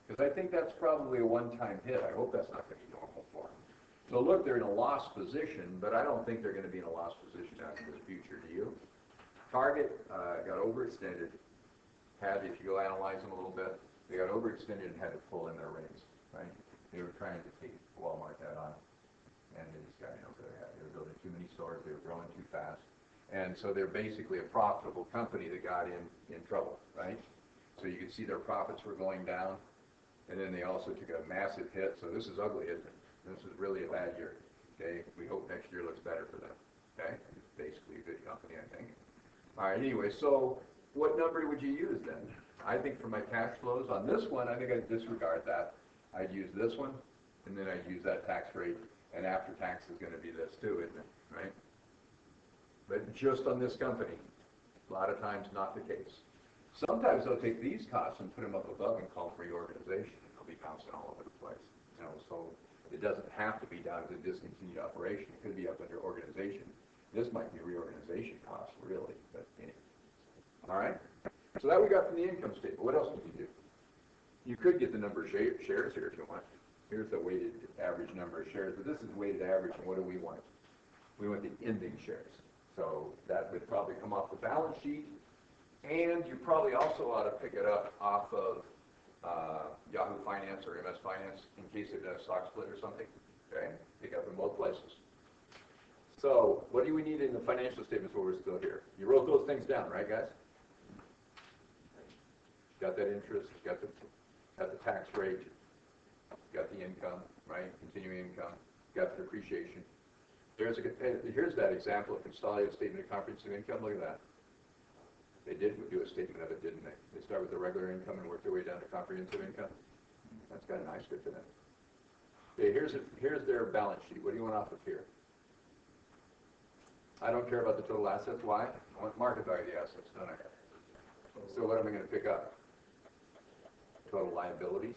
Because I think that's probably a one-time hit. I hope that's not going to be normal for them. So look, they're in a loss position, but I don't think they're going to be in a loss position out in the future. Do you? Target got overextended. If you go analyze them a little bit, they got overextended and had to pull in their rates, right? They were trying to take Walmart head on, and they just got over their head. They were building too many stores. They were growing too fast. And so they're basically a profitable company that got in trouble, right? So you can see their profits were going down, and then they also took a massive hit. So this is ugly, isn't it? This is really a bad year, okay? We hope next year looks better for them, okay? It's basically a good company, I think. All right, anyway, so what number would you use then? I think for my cash flows on this one, I think I'd disregard that. I'd use this one, and then I'd use that tax rate, and after tax is going to be this too, isn't it? Right? But just on this company, a lot of times not the case. Sometimes they'll take these costs and put them up above and call them reorganization, and they'll be bouncing all over the place. you know, so it doesn't have to be down to discontinued operation. It could be up under organization. This might be reorganization costs, really, but anyway. All right? So that we got from the income statement. What else did you do? You could get the number of shares here if you want. Here's the weighted average number of shares, but this is weighted average, and what do we want? We want the ending shares. So that would probably come off the balance sheet, and you probably also ought to pick it up off of Yahoo Finance or MS Finance in case they've done a stock split or something. Okay? Pick up in both places. So what do we need in the financial statements while we're still here? You wrote those things down, right, guys? Got that interest, got the tax rate, got the income, right? Continuing income, got the depreciation. Here's that example of consolidated statement of comprehensive income. Look at that. They did do a statement of it, didn't they? They start with the regular income and work their way down to comprehensive income. That's kind of nice, good for them. Okay, here's their balance sheet. What do you want off of here? I don't care about the total assets. Why? I want market value of the assets, don't I? So what am I going to pick up? Total liabilities.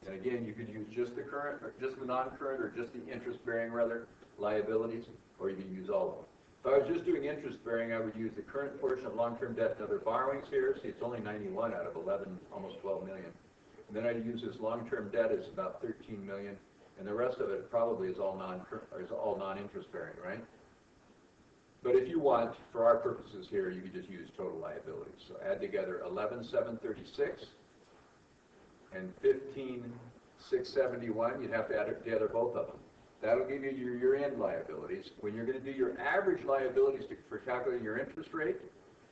And again, you could use just the current, or just the non-current, or just the interest-bearing, rather, liabilities, or you can use all of them. If I was just doing interest-bearing, I would use the current portion of long-term debt and other borrowings here. See, it's only 91 out of 11, almost 12 million. And then I'd use this long-term debt as about 13 million, and the rest of it probably is all non-interest-bearing, right? But if you want, for our purposes here, you could just use total liabilities. So add together 11,736 and 15,671. You'd have to add together both of them. That'll give you your year-end liabilities. When you're going to do your average liabilities for calculating your interest rate,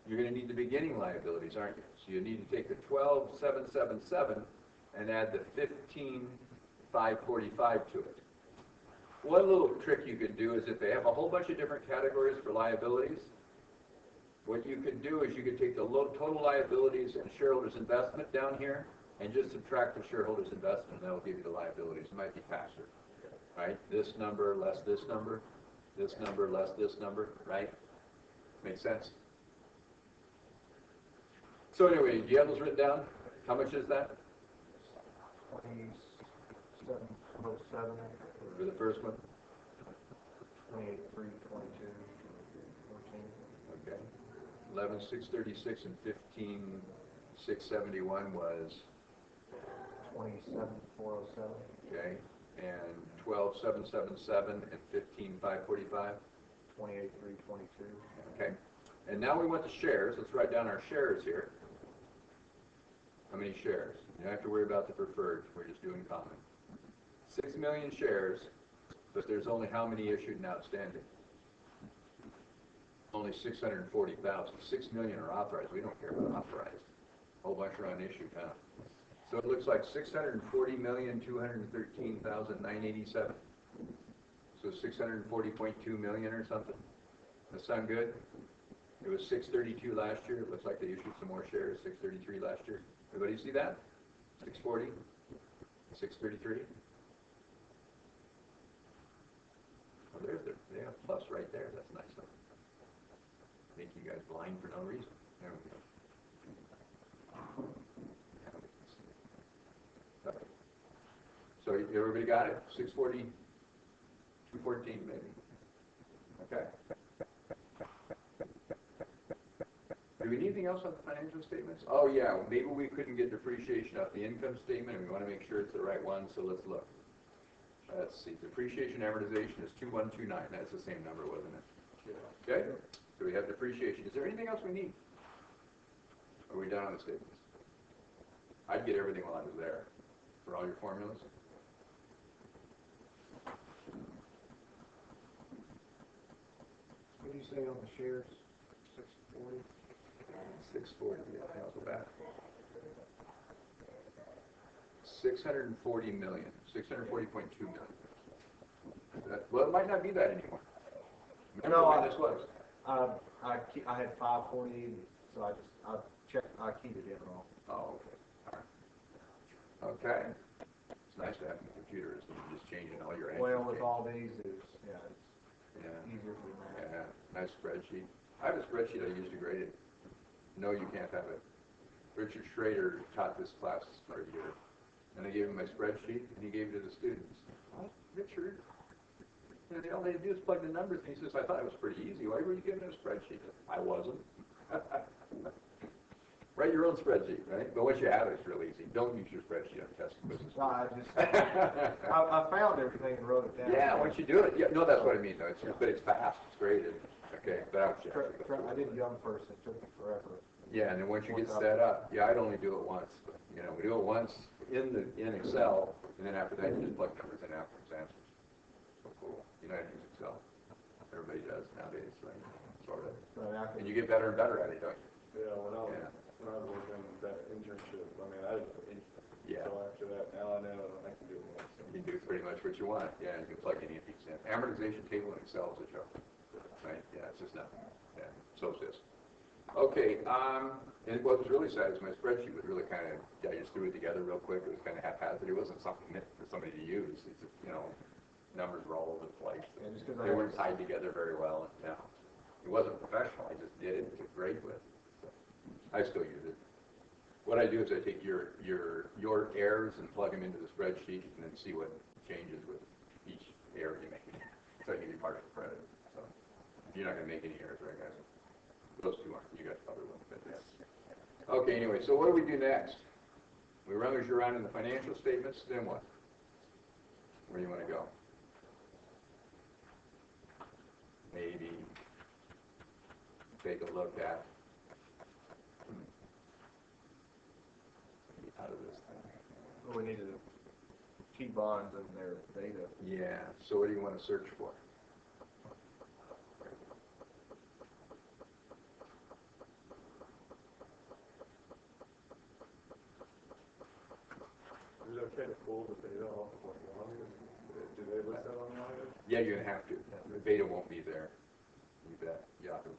you're going to need the beginning liabilities, aren't you? So you need to take the 12,777 and add the 15,545 to it. One little trick you can do is if they have a whole bunch of different categories for liabilities, what you could do is you could take the total liabilities and shareholders' investment down here and just subtract the shareholders' investment, and that'll give you the liabilities. It might be faster, right? This number less this number, this number less this number, right? Make sense? So anyway, do you have those written down? How much is that? 2707. For the first one? 28,322. 14. Okay. 11,636 and 15,671 was? 27,407. Okay. And 12,777 and 15,545? 28,322. Okay. And now we want the shares. Let's write down our shares here. How many shares? You don't have to worry about the preferred. We're just doing common. 6 million shares, but there's only how many issued and outstanding? Only 640,000. 6 million are authorized. We don't care about authorized. A whole bunch are unissued, huh? So it looks like 640,213,987. So 640.2 million or something. That sound good? It was 632 last year. It looks like they issued some more shares. 633 last year. Everybody see that? 640, 633. Oh, there's they have plus right there. That's nice. Make you guys blind for no reason. There we go. Okay. So everybody got it? 640, 214 maybe. Okay. Do we need anything else on the financial statements? Oh yeah, maybe we couldn't get depreciation off the income statement, and we want to make sure it's the right one, so let's look. Let's see, depreciation amortization is 2129. That's the same number, wasn't it? Yeah. Okay, so we have depreciation. Is there anything else we need? Are we done on the statements? I'd get everything while I was there for all your formulas. What do you say on the shares? 640? 640, yeah, I'll go back. 640 million, 640.2 million. Well, it might not be that anymore. Remember when this was? I had 540, so I keyed it in wrong. Oh, okay. All right. Okay. It's nice to have a computer instead of just changing all your answers. Well, with all these, it's easier for me. Yeah, nice spreadsheet. I have a spreadsheet I use to grade it. No, you can't have it. Richard Schrader taught this class for a year. And I gave him my spreadsheet, and he gave it to the students. What, Richard? You know, all they do is plug the numbers, and he says, I thought it was pretty easy. Why were you giving him a spreadsheet? I wasn't. Write your own spreadsheet, right? But once you have it, it's real easy. Don't use your spreadsheet on test quizzes. No, I found everything and wrote it down. Yeah, once you do it, yeah, no, that's what I mean, though. But it's fast, it's graded. Okay, but I did young first, it took me forever. yeah, and then once you get set up, yeah, I'd only do it once. But, you know, we do it once in Excel, and then after that, you just plug numbers in after it's answers. So cool. You know how to use Excel. Everybody does nowadays, right? Sort of. Right, And you get better and better at it, don't you? Yeah, when I was working that internship, I mean, I didn't put anything. Yeah. So after that, now I know I can do it. So. You can do pretty much what you want. Yeah, you can plug any of these in. Amortization table in Excel is a joke. Right? Yeah, it's just nothing. Yeah, so is this. Okay, and what was really sad is my spreadsheet was really kind of, I just threw it together real quick. It was kind of haphazard. It wasn't something meant for somebody to use. It's just, you know, numbers were all over the place. Yeah, just They weren't tied together very well. No, it wasn't professional. I just did it to grade with. So, I still use it. What I do is I take your errors and plug them into the spreadsheet and then see what changes with each error you make. So I give you partial credit. So you're not going to make any errors, right, guys? Those two aren't. You got other ones, but yes. Okay, anyway, so what do we do next? We rummage around in the financial statements, then what? Where do you want to go? Maybe take a look at out of this thing. Well, we needed key bonds and their data. Yeah, so what do you want to search for? Is it okay to pull the data off of what Yahoo? Do they list that on Yahoo? Yeah, you're going to have to. The beta won't be there. You bet. Yahoo.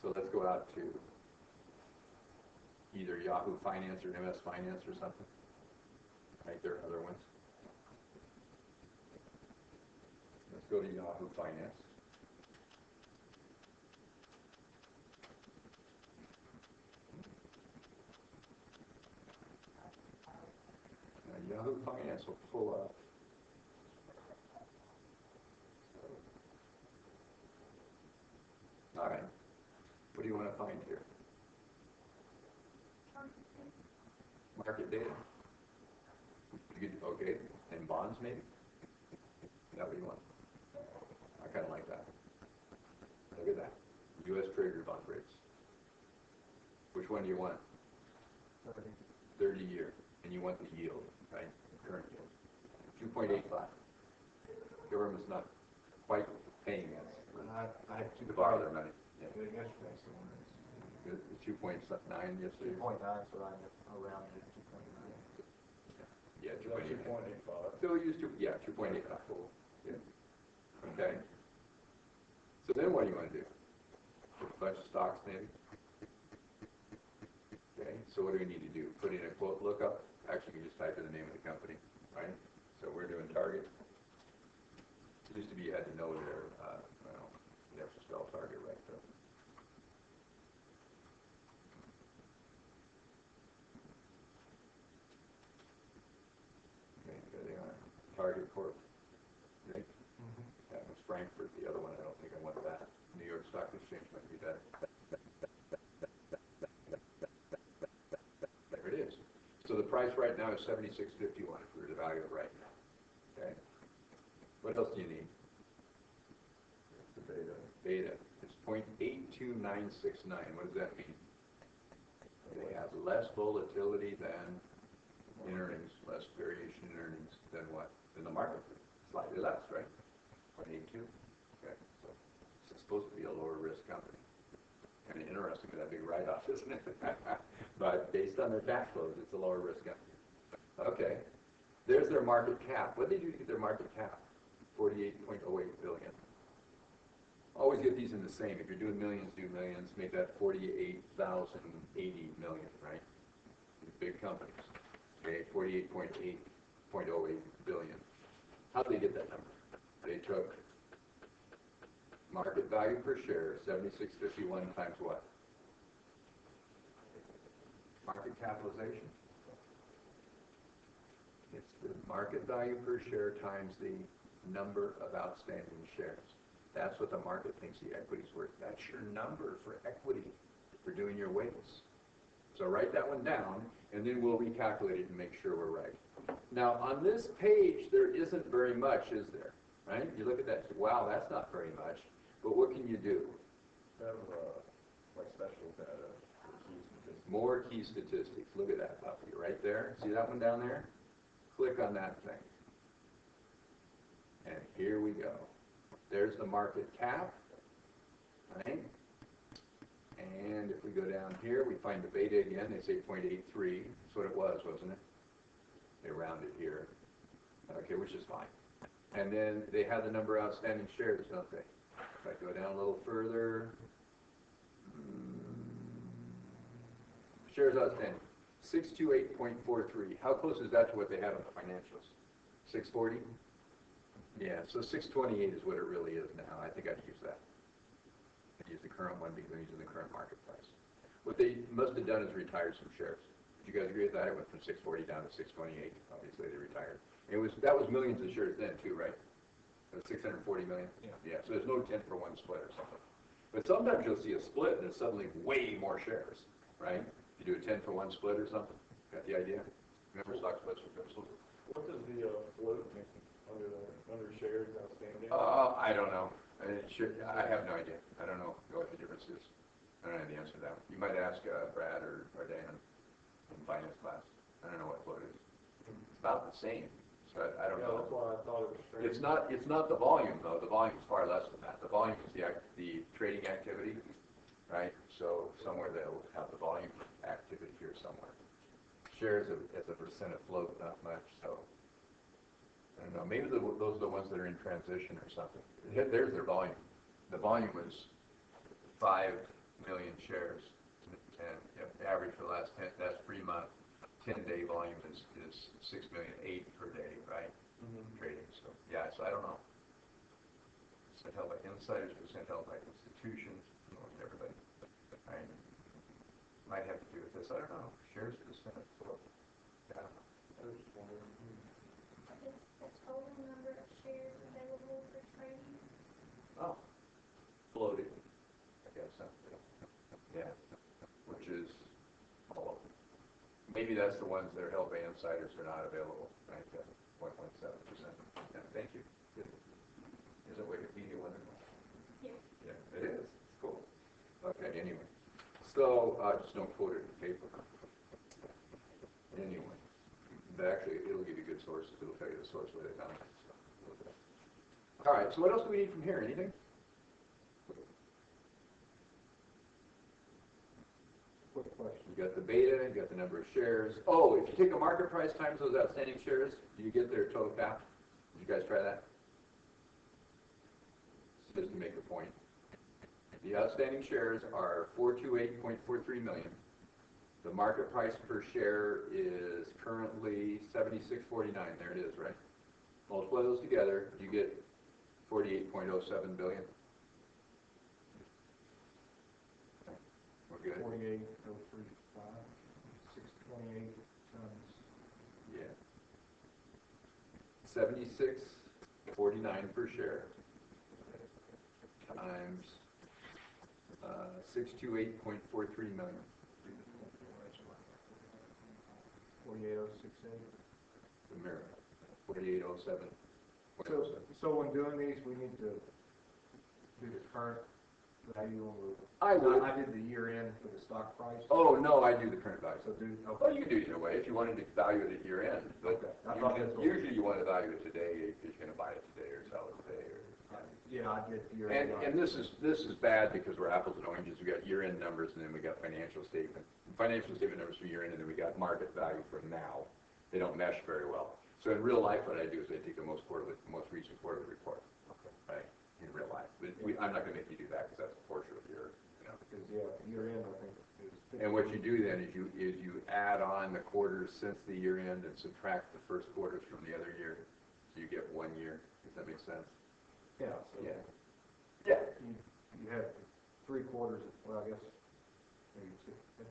So let's go out to either Yahoo Finance or MS Finance or something. Right, there are other ones. Let's go to Yahoo Finance. Yahoo Finance will pull up. All right. What do you want to find here? Market data. Okay, and bonds maybe? Is that what you want? I kind of like that. Look at that. U.S. Treasury bond rates. Which one do you want? 30 year. And you want the yield, right? The current yield. 2.85. Government's not quite paying us I had to borrow their money. Yeah. yesterday, so The 2.9 yesterday. 2.9, so I around 2.9. Yeah, Is that 2.85? So use 2.85. Yeah. Okay. So then what do you want to do? Put a bunch of stocks maybe? Okay, so what do we need to do? Put in a quote lookup. Actually, you can just type in the name of the company, right? So we're doing Target. It used to be you had to know their, well, you have to spell Target right, though. Okay, there they are. Target Corp. Right? That was Frankfurt. The other one, I don't think I want that. New York Stock Exchange might be better. There it is. So the price right now is $76.51 if we were to value it right now. Okay. What else do you need? The data. Beta. It's 0.82969. What does that mean? They have less volatility than in earnings, less variation in earnings than what? Than the market. Slightly less, right? 0.82. Okay. So it's supposed to be a lower risk company. Kind of interesting with that big write-off, isn't it? But based on their cash flows, it's a lower risk company. Okay. There's their market cap. What did they do to get their market cap? $48.08 billion. Always get these in the same. If you're doing millions, do millions. Make that 48,080 million, right? These big companies. Okay, 48.08 billion. How did they get that number? They took market value per share, 76.51 times what? Market capitalization. It's the market value per share times the number of outstanding shares. That's what the market thinks the equity's worth. That's your number for equity for doing your weights. So write that one down, and then we'll recalculate it and make sure we're right. Now, on this page, there isn't very much, is there? Right? You look at that, wow, that's not very much. But what can you do? Have, like special data for key statistics. More key statistics. Look at that puppy right there. See that one down there? Click on that thing. And here we go. There's the market cap, right? And if we go down here, we find the beta again. They say 0.83. That's what it was, wasn't it? They rounded here. Okay, which is fine. And then they have the number of outstanding shares, don't they? If I go down a little further, shares outstanding, 628.43. How close is that to what they had on the financials? 640? Yeah, so 628 is what it really is now. I think I'd use that. I'd use the current one because I'm using the current market price. What they must have done is retired some shares. Would you guys agree with that? It went from 640 down to 628. Obviously, they retired. That was millions of shares then, too, right? It was 640 million? Yeah, so there's no 10-for-1 split or something. But sometimes you'll see a split and it's suddenly way more shares, right? If you do a 10-for-1 split or something. Got the idea? Remember stock splits are good. What does the float mean under shares outstanding? I don't know. I have no idea. I don't know what the difference is. I don't have the answer to that. You might ask Brad or Dan in finance class. I don't know what float is. It's about the same. So I don't know. That's why I thought it was strange. It's not the volume though. The volume is far less than that. The volume is the trading activity, right? So somewhere they'll have the volume activity here somewhere. Shares as a percent of float, not much. So I don't know. Maybe those are the ones that are in transition or something. There's their volume. The volume was 5 million shares, and the average for the last 10. That's 3 month. 10-day volume is 6,000,008 per day, right? Trading. So yeah. So I don't know. Percent held by insiders, percent held by institutions, almost everybody. Right? Might have to do with this. I don't know. Shares percent of float. Yeah. I was just wondering. Is the total number of shares available for trading? Oh, floated, I guess. Yeah, which is all of them. Maybe that's the ones that are held by insiders are not available, right? 1.7%. Yeah, thank you. Good. Isn't Wikipedia wonderful? Yeah. Yeah, it is. It's cool. Okay, anyway. So, just don't quote it in paper. Anyway. But actually, it'll give you good sources. It'll tell you the source where they found it. So, all right, so what else do we need from here? Anything? Quick question. You got the beta, you got the number of shares. Oh, if you take a market price times those outstanding shares, do you get their total cap? Did you guys try that? Just to make a point. The outstanding shares are 428.43 million. The market price per share is currently 76.49. There it is, right? Multiply those together, you get 48.07 billion. We're good. 48,035, 628 times. Yeah. 76.49 per share times 628.43 million. 48068. The mirror. 4807. So when doing these, we need to do the current value on the. I would. I did the year end for the stock price. Oh no, I do the current value. So do. Okay. Well, you can do it either way if you wanted to value it at year end. But Okay. I thought that's what- usually you want to value it today if you're going to buy it today or sell it today. Yeah, I did year And end. this is bad because we're apples and oranges. We got year end numbers and then we got financial statement numbers for year end, and then we got market value for now. They don't mesh very well. So in real life, what I do is I take the most recent quarterly report. Okay. Right, in real life. But I'm not going to make you do that because that's a portrait of your, Because year end, I think is. And what you do then is you add on the quarters since the year end and subtract the first quarters from the other year, so you get 1 year. Does that make sense? Yeah. So Yeah. Yeah. You have 3 quarters. Well, I guess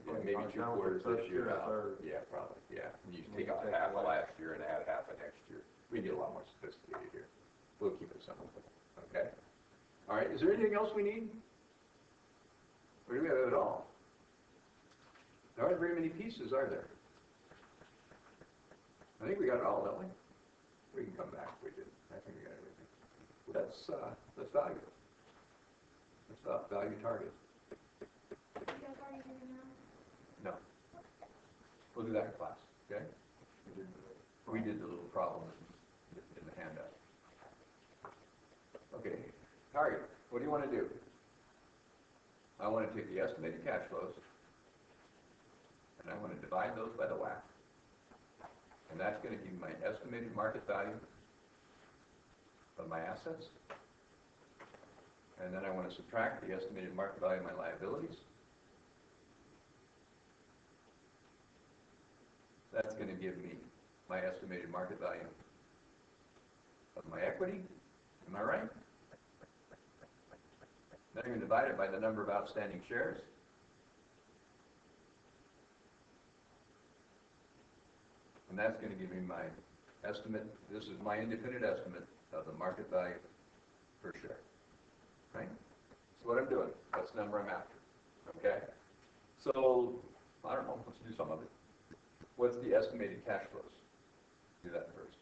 Yeah, maybe 2/4 this year out. Yeah, probably, yeah. And you take out half of last year and add half of next year. We get a lot more sophisticated here. We'll keep it simple, okay? All right, is there anything else we need? Or do we have it all? There aren't very many pieces, are there? I think we got it all, don't we? We can come back if we did. I think we got everything. That's value. That's value target. You guys already did the math? No. We'll do that in class, okay? We did the little problem in the handout. Okay, target. What do you want to do? I want to take the estimated cash flows, and I want to divide those by the WACC. And that's going to give me my estimated market value of my assets. And then I want to subtract the estimated market value of my liabilities. That's going to give me my estimated market value of my equity. Am I right? Then I'm going to divide it by the number of outstanding shares. And that's going to give me my estimate. This is my independent estimate of the market value per share. Right? That's what I'm doing. That's the number I'm after. Okay? So, I don't know. Let's do some of it. What's the estimated cash flows? Do that first.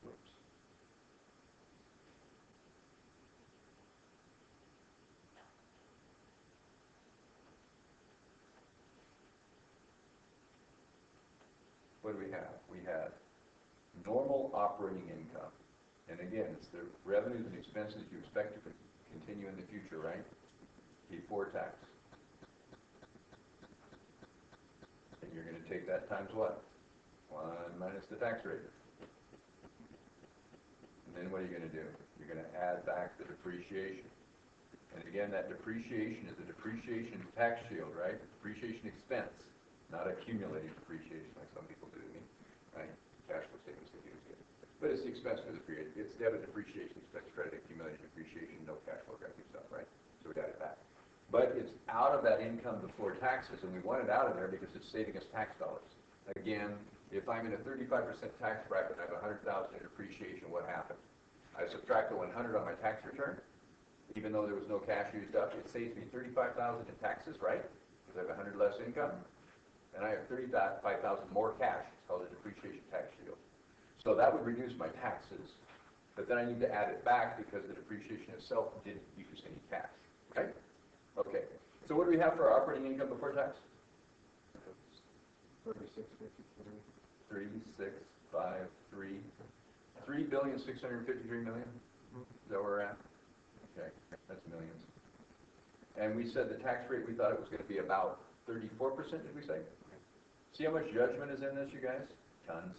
Whoops. What do we have? We had normal operating income. And again, it's the revenues and expenses you expect to continue in the future, right? Before tax. And you're going to take that times what? 1 minus the tax rate. And then what are you going to do? You're going to add back the depreciation. And again, that depreciation is a depreciation tax shield, right? Depreciation expense, not accumulating depreciation like some people do to me, right? Cash flow statements confuse it. But it's the expense for the period. It's debit depreciation expense, credit accumulated depreciation, no cash flow revenue stuff, right? So we got it back. But it's out of that income before taxes, and we want it out of there because it's saving us tax dollars. Again, if I'm in a 35% tax bracket and I have $100,000 in depreciation, what happens? I subtract the 100 on my tax return, even though there was no cash used up. It saves me $35,000 in taxes, right? Because I have 100 less income, and I have $35,000 more cash. It's called a depreciation tax shield. So that would reduce my taxes, but then I need to add it back because the depreciation itself didn't use any cash, right? Okay, so what do we have for our operating income before tax? 3653. 3653. $3,653,000,000. Is that where we're at? Okay, that's millions. And we said the tax rate, we thought it was going to be about 34%, did we say? See how much judgment is in this, you guys? Tons.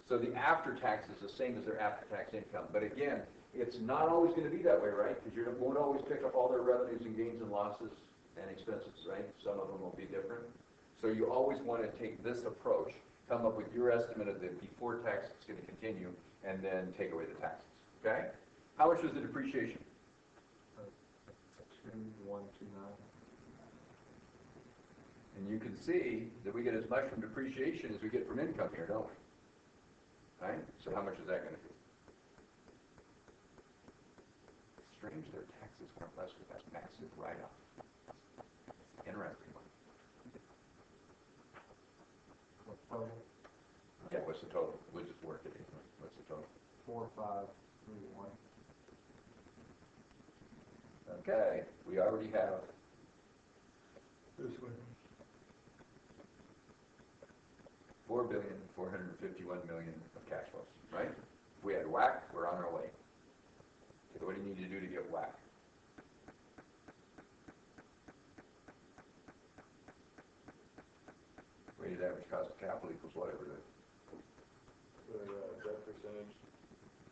So the after-tax is the same as their after-tax income. But again, it's not always going to be that way, right? Because you won't always pick up all their revenues and gains and losses and expenses, right? Some of them will be different. So you always want to take this approach, come up with your estimate of the before tax it's going to continue, and then take away the taxes, okay? How much was the depreciation? 2129. And you can see that we get as much from depreciation as we get from income here, don't we? Right? So how much is that going to be? Strange their taxes weren't less with that massive write-off. Interesting one. Yeah, what's the total? We'll just work it in. What's the total? 4531. Okay, we already have this one. $4,451,000,000 of cash flows, right? If we had WACC, we're on our way. So what do you need to do to get WACC? Weighted average cost of capital equals whatever the debt percentage,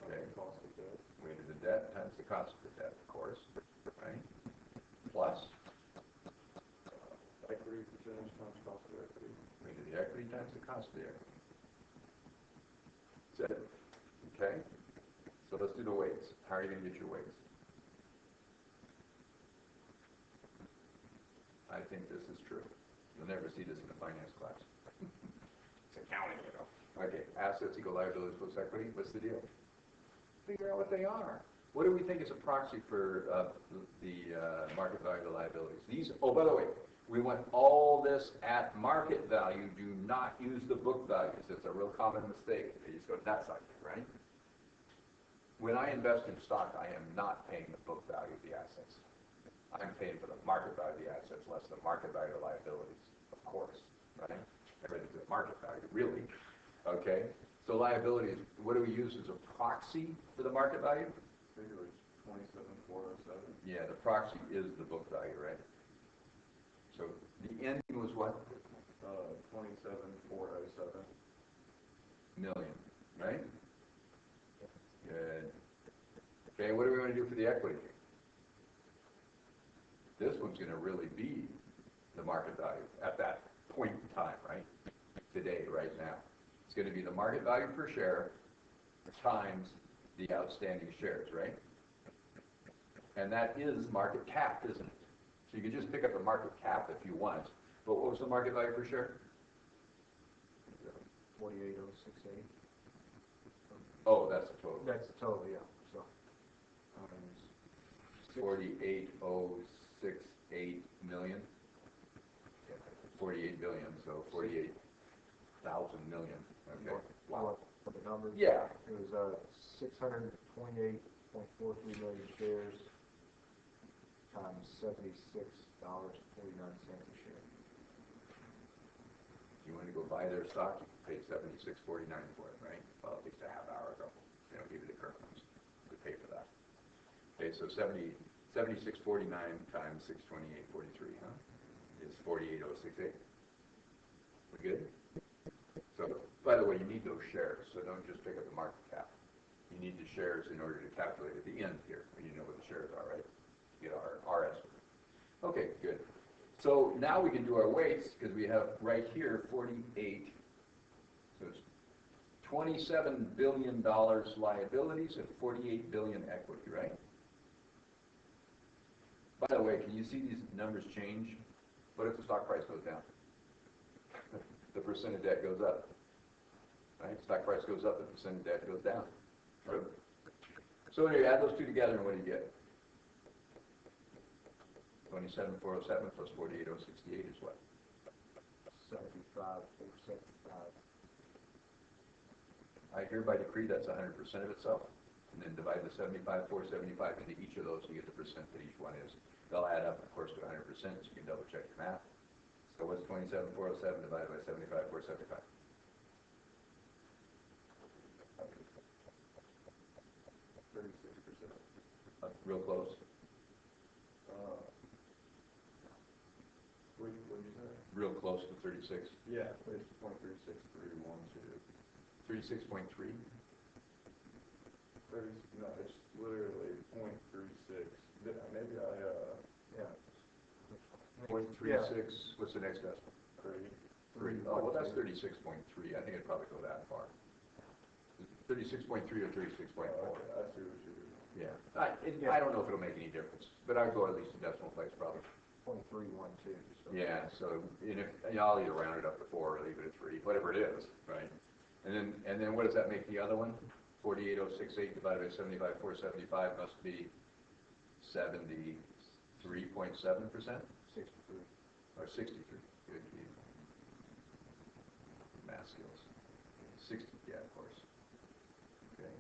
Okay. cost of debt. weighted the debt times the cost of the debt, of course, right? Plus Equity percentage times cost of equity. weighted the equity times the cost of the equity. That's it. Okay? So let's do the weights. How are you going to get your weights? I think this is true. You'll never see this in a finance class. It's accounting, you know. Okay, assets equal liabilities plus equity, what's the deal? Figure out what they are. What do we think is a proxy for the market value of the liabilities? These, oh, by the way, we want all this at market value. Do not use the book values. It's a real common mistake. They just go nuts on you, right? When I invest in stock, I am not paying the book value of the assets. I'm paying for the market value of the assets, less the market value of liabilities, of course, right? Everything's at market value, really. Okay? So liabilities, what do we use as a proxy for the market value? I think it was 27,407. Yeah, the proxy is the book value, right? So the ending was what? 27,407. Million, right? Good. Okay, what do we want to do for the equity? This one's going to really be the market value at that point in time, right? Today, right now. It's going to be the market value per share times the outstanding shares, right? And that is market cap, isn't it? So you can just pick up the market cap if you want. But what was the market value per share? 48,068. Oh, that's the total. That's the total, yeah, so. 48,068 million. 48 billion, so 48,000 million. Okay. Wow. For the numbers? Yeah. It was 628.43 million shares times $76.49 a share. If you want to go buy their stock, you pay $76.49 for it, right? Well, at least a half hour ago. They don't give you the current ones to pay for that. Okay, so 76.49 times 628.43, huh? Is 48,068. We good? So, by the way, you need those shares, so don't just pick up the market cap. You need the shares in order to calculate at the end here. You know what the shares are, right? Get our estimate. Okay, good. So now we can do our weights because we have right here 48. So it's $27 billion liabilities and 48 billion equity, right? By the way, can you see these numbers change? What if the stock price goes down? The percent of debt goes up. Right? Stock price goes up, the percent of debt goes down. True. So when you add those two together, what do you get? 27,407 plus 48,068 is what? 75,475. I hereby decree that's 100% of itself, and then divide the 75,475 into each of those to get the percent that each one is. They'll add up, of course, to 100%, so you can double check your math. So what's 27,407 divided by 75,475? 36%. Real close. What did you say? Real close to 36. Yeah, it's 0.36312. 36.3. 30, no, it's literally 0.36. Maybe Yeah. 0.36. What's the next decimal? 3. Oh, well, that's 36.3. I think it'd probably go that far. 36.3 or 36.4. Okay, I see what you do. Yeah. I don't know if it'll make any difference, but I'd go at least a decimal place probably. 0.312. So. Yeah, so and if, I'll either round it up to 4 or leave it at 3, whatever it is, right? And then what does that make the other one? 48,068 divided by 75,475 must be 73.7%? 63. Or 63. Good. Math skills. 60, yeah, of course. Okay.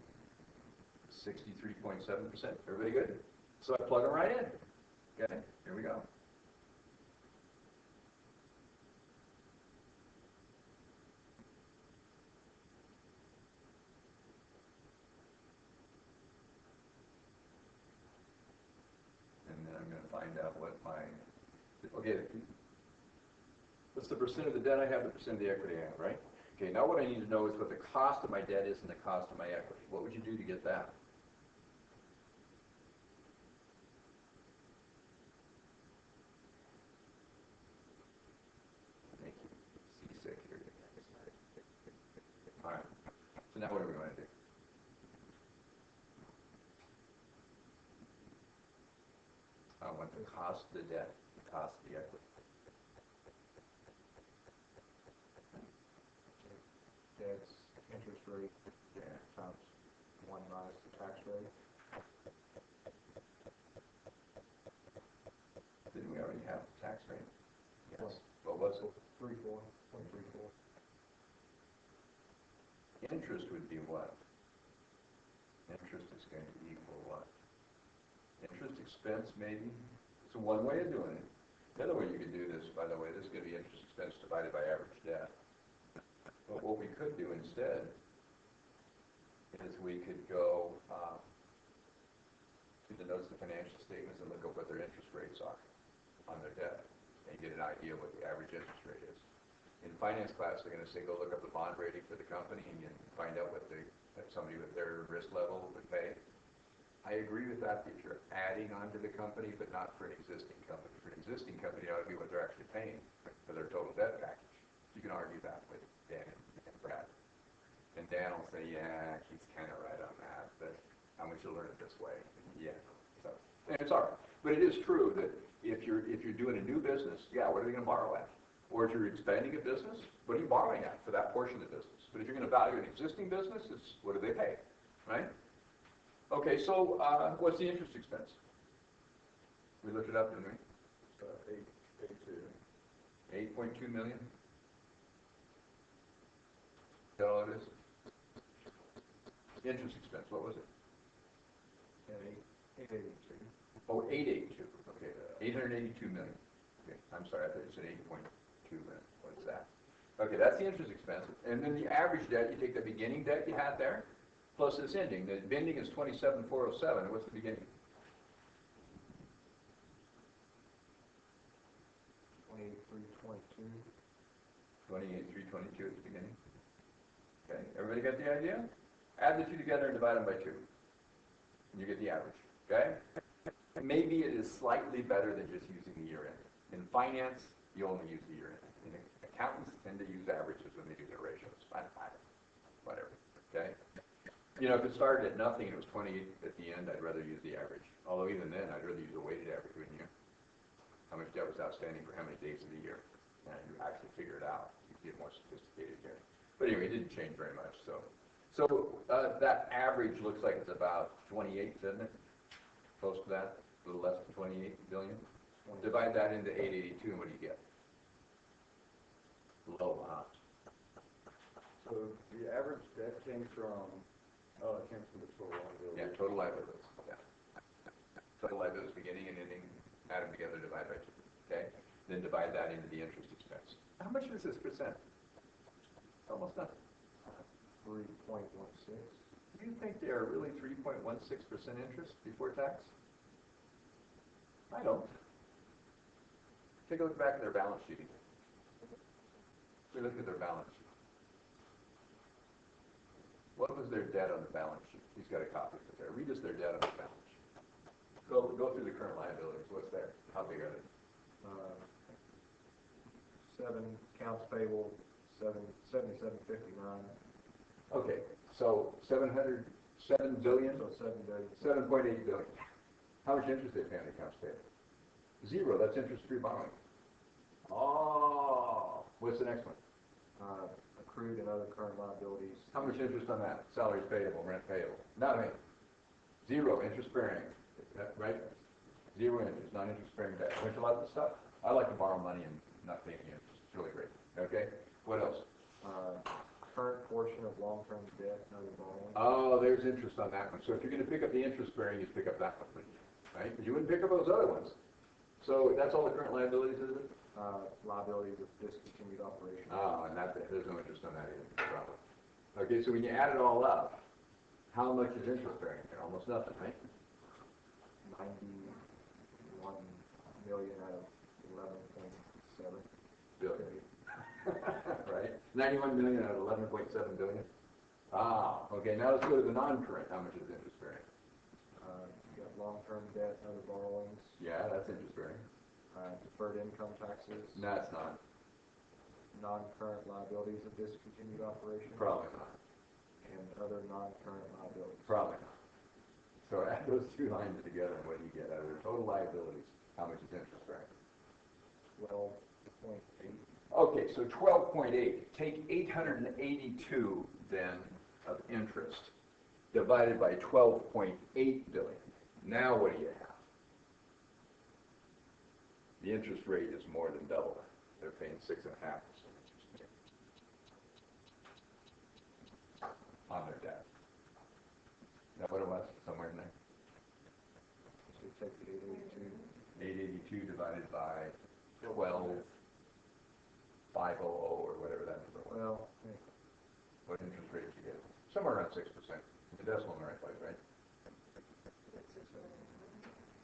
63.7%. Everybody good? So I plug them right in. Okay, here we go. And then I'm going to find out what my, okay, what's the percent of the debt I have, the percent of the equity I have, right? Okay, now what I need to know is what the cost of my debt is and the cost of my equity. What would you do to get that? Thank you. Seasick here. All right. So now what do we want to do? I want the cost of the debt, the cost of the equity. rate times 1 minus the tax rate. Didn't we already have the tax rate? Yes. What was it? 3.4, 0.34. Interest would be what? Interest is going to equal what? Interest expense, maybe? It's one way of doing it. The other way you could do this, by the way, this is going to be interest expense divided by average debt. But what we could do instead is we could go to the notes of the financial statements and look up what their interest rates are on their debt and get an idea what the average interest rate is. In finance class, they're going to say, go look up the bond rating for the company and you find out what somebody with their risk level would pay. I agree with that if you're adding on to the company, but not for an existing company. For an existing company, it ought to be what they're actually paying for their total debt package. You can argue that with Dan and Brad. And Dan will say, yeah, he's kind of right on that, but how much you'll learn it this way. Yeah, so, and it's all right. But it is true that if you're doing a new business, yeah, what are they going to borrow at? Or if you're expanding a business, what are you borrowing at for that portion of the business? But if you're going to value an existing business, it's what do they pay, right? Okay, so what's the interest expense? We looked it up, didn't we? 8.2 million. Is that all it is? Interest expense, what was it? And 882. Oh, 882. Okay, 882 million. Okay, I'm sorry, I thought you said 8.2 million. What's that? Okay, that's the interest expense. And then the average debt, you take the beginning debt you had there, plus this ending. The ending is 27,407. What's the beginning? 28,322. 28,322 at the beginning. Okay, everybody got the idea? Add the two together and divide them by 2. And you get the average, okay? Maybe it is slightly better than just using the year end. In finance, you only use the year end. Accountants tend to use averages when they do their ratios. Fine, whatever, okay? You know, if it started at nothing and it was 28 at the end, I'd rather use the average. Although even then, I'd rather use a weighted average, wouldn't you? How much debt was outstanding for how many days of the year? And you actually figure it out. You get more sophisticated here. But anyway, it didn't change very much, so. So that average looks like it's about 28, doesn't it? Close to that, a little less than 28 billion. Divide that into 882, and what do you get? Low, huh? So the average debt came from, it came from the total liability. Yeah, total liabilities, yeah. Total liabilities beginning and ending, add them together, divide by 2, okay? Then divide that into the interest expense. How much is this percent? Almost nothing. 3.16. Do you think they are really 3.16% interest before tax? I don't. Take a look back at their balance sheet. We look at their balance sheet. What was their debt on the balance sheet? He's got a copy of it there. Read us their debt on the balance sheet. Go through the current liabilities. What's there? How big are they? 7 accounts payable, 7759. Okay, so 7 billion, So 7 billion. 7.8 billion. How much interest they pay on the accounts payable? 0. That's interest-free borrowing. Oh, what's the next one? Accrued and other current liabilities. How much interest on that? Salaries payable, rent payable. Nothing. 0 interest bearing. Right? 0 interest, non-interest bearing debt. Don't you love this stuff? I like to borrow money and not pay any interest. It's really great. Okay? What else? Current portion of long-term debt and other borrowing. Oh, there's interest on that one. So if you're going to pick up the interest bearing, you pick up that one, wouldn't you? Right? But you wouldn't pick up those other ones. So that's all the current liabilities, is it? Liabilities of discontinued operation. Oh, and there's no interest on that either. Probably. Okay, so when you add it all up, how much is interest bearing there? Almost nothing, right? 91 million out of 11.7 Billion. Right? 91 million out of 11.7 billion. Ah, okay, now let's go to the non-current. How much is interest bearing? You got long-term debt and other borrowings. Yeah, that's interest bearing. Deferred income taxes. No, it's not. Non-current liabilities of discontinued operation. Probably not. And other non-current liabilities. Probably not. So add those two lines together, and what do you get? Out of their total liabilities, how much is interest bearing? 12.8. Okay, so 12.8. Take 882 then of interest divided by 12.8 billion. Now what do you have? The interest rate is more than double. They're paying 6.5% on their debt. Is that what it was? Somewhere in there? So you take the 882. 882 divided by 12,500 or whatever that number was. Well, What interest rate did you get? Somewhere around 6%. The decimal in the right place, right?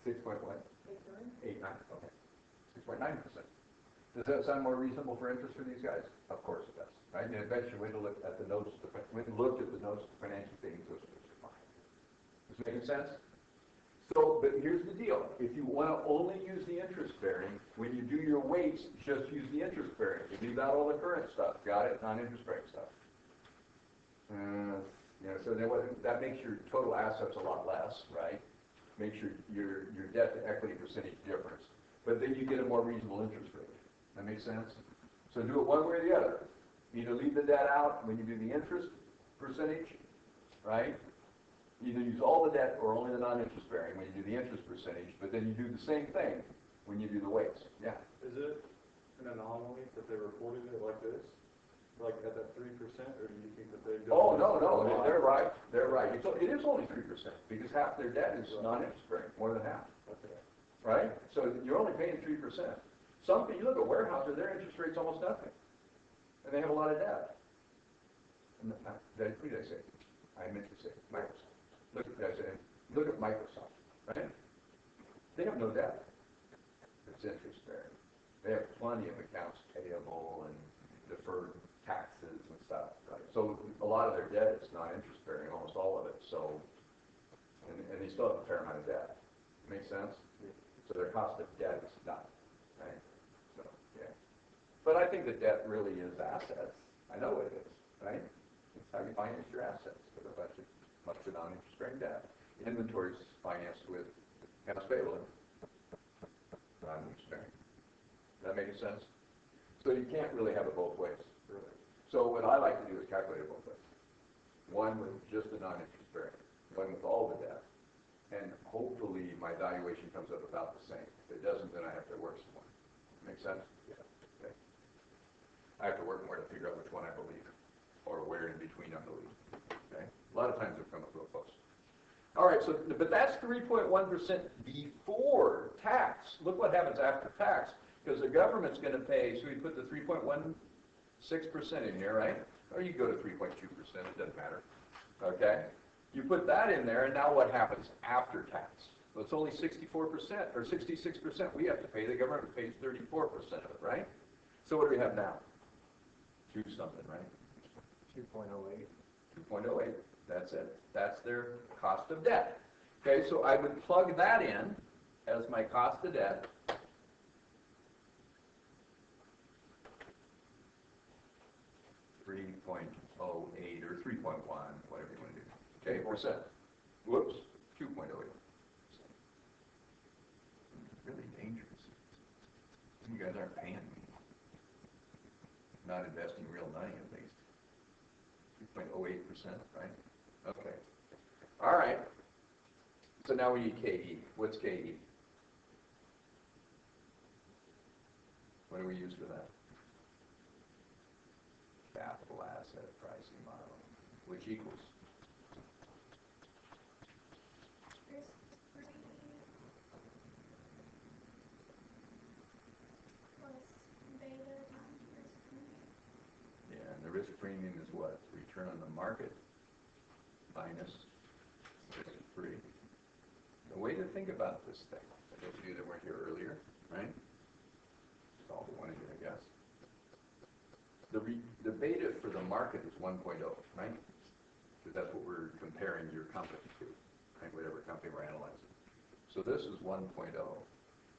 6 point what? 8.9. Okay. 6.9%. Does that sound more reasonable for interest for these guys? Of course it does, right? And eventually we looked at the notes, looked at the notes of the financial statements, those are fine. Does it make sense? So, but here's the deal. If you want to only use the interest bearing, when you do your weights, just use the interest bearing. You leave out all the current stuff. Got it? Non-interest bearing stuff. So that makes your total assets a lot less, right? Makes your debt to equity percentage difference. But then you get a more reasonable interest rate. That makes sense? So do it one way or the other. Either leave the debt out when you do the interest percentage, right? Either use all the debt or only the non-interest bearing when you do the interest percentage, but then you do the same thing when you do the weights. Yeah. Is it an anomaly that they reported it like this? Like at that 3%, or do you think that they don't? Oh, no, they're right. They're right. It is only 3% because half their debt is non-interest bearing, more than half. Okay. Right? So you're only paying 3%. Some, you look at Weyerhaeuser, their interest rate's almost nothing. And they have a lot of debt. And who did I say? I meant to say Microsoft. Look at Microsoft, right? They have no debt. It's interest bearing. They have plenty of accounts payable and deferred taxes and stuff, right? So a lot of their debt is non-interest bearing, almost all of it. So, and they still have a fair amount of debt. Make sense? So their cost of debt is nothing, right? So, yeah. But I think the debt really is assets. I know it is, right? It's how you finance your assets with a bunch of non-interest bearing debt. Inventory is financed with accounts payable, non-interest bearing. Does that make sense? So you can't really have it both ways, really. So what I like to do is calculate it both ways. One with just the non-interest bearing, one with all the debt. And hopefully my valuation comes up about the same. If it doesn't, then I have to work some more. Make sense? Yeah. Okay. I have to work more to figure out which one I believe, or where in between I believe. Okay. A lot of times they've come up real close. All right. So, but that's 3.1% before tax. Look what happens after tax, because the government's going to pay. So we put the 3.16% in here, right? Or you go to 3.2%. It doesn't matter. Okay. You put that in there, and now what happens after tax? Well, it's only 64% or 66% we have to pay. The government pays 34% of it, right? So what do we have now? 2 something, right? 2.08. 2.08. That's it. That's their cost of debt. Okay, so I would plug that in as my cost of debt. .08 or 3.1, whatever you want to do. Okay, percent. Whoops, 2.08. Really dangerous. You guys aren't paying me. Not investing real money at least. 2.08%, right? Okay. All right. So now we need KE. What's KE? What do we use for that? Capital asset pricing model, which equals Risk-free plus beta times risk premium. yeah, and the risk premium is what? Return on the market minus risk-free. The way to think about this thing, for those of you that weren't here earlier, right? That's all we want to do, I guess. The beta for the market is 1.0, right? Because that's what we're comparing your company to, right? Whatever company we're analyzing. So this is 1.0.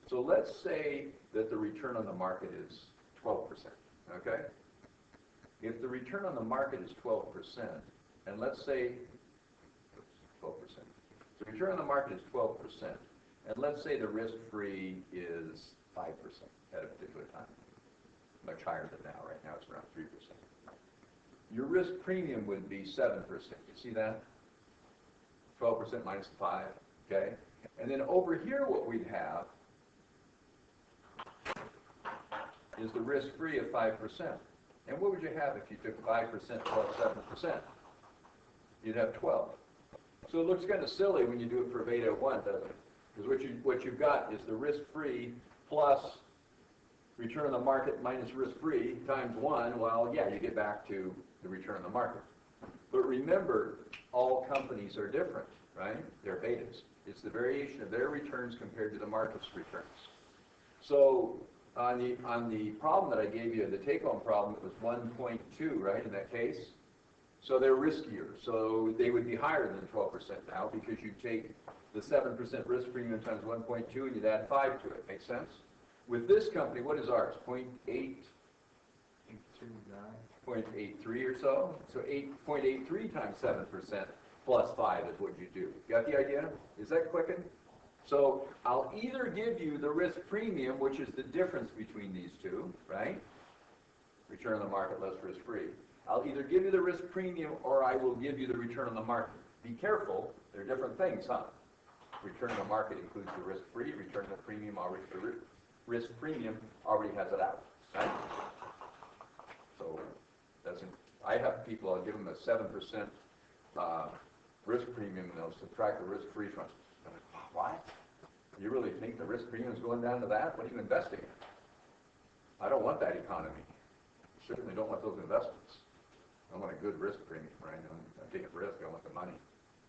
So let's say that the return on the market is 12%, okay? If the return on the market is 12%, and let's say 12%. The return on the market is 12%, and let's say the risk-free is 5% at a particular time. Much higher than now. Right now it's around 3%. your risk premium would be 7%. You see that? 12% minus 5, okay? And then over here what we'd have is the risk-free of 5%. And what would you have if you took 5% plus 7%? You'd have 12. So it looks kind of silly when you do it for beta 1, doesn't it? Because what you've got is the risk-free plus return on the market minus risk-free times 1. Well, yeah, you get back to the return on the market. But remember, all companies are different, right? They're betas. It's the variation of their returns compared to the market's returns. So on the problem that I gave you, the take-home problem, it was 1.2, right, in that case? So they're riskier. So they would be higher than 12% now because you take the 7% risk premium times 1.2 and you'd add 5 to it. Make sense? With this company, what is ours? 0.8? 0.83 or so. So 8.83 times 7% plus 5 is what you do. Got the idea? Is that clicking? So I'll either give you the risk premium, which is the difference between these two, right? Return on the market less risk free. I'll either give you the risk premium or I will give you the return on the market. Be careful, they're different things, huh? Return on the market includes the risk free, return on the premium already, the risk premium already has it out, right? So I have people, I'll give them a 7% risk premium and they'll subtract the risk free from it. What? You really think the risk premium is going down to that? What are you investing in? I don't want that economy. Certainly don't want those investments. I want a good risk premium, right? I'm taking risk, I want the money,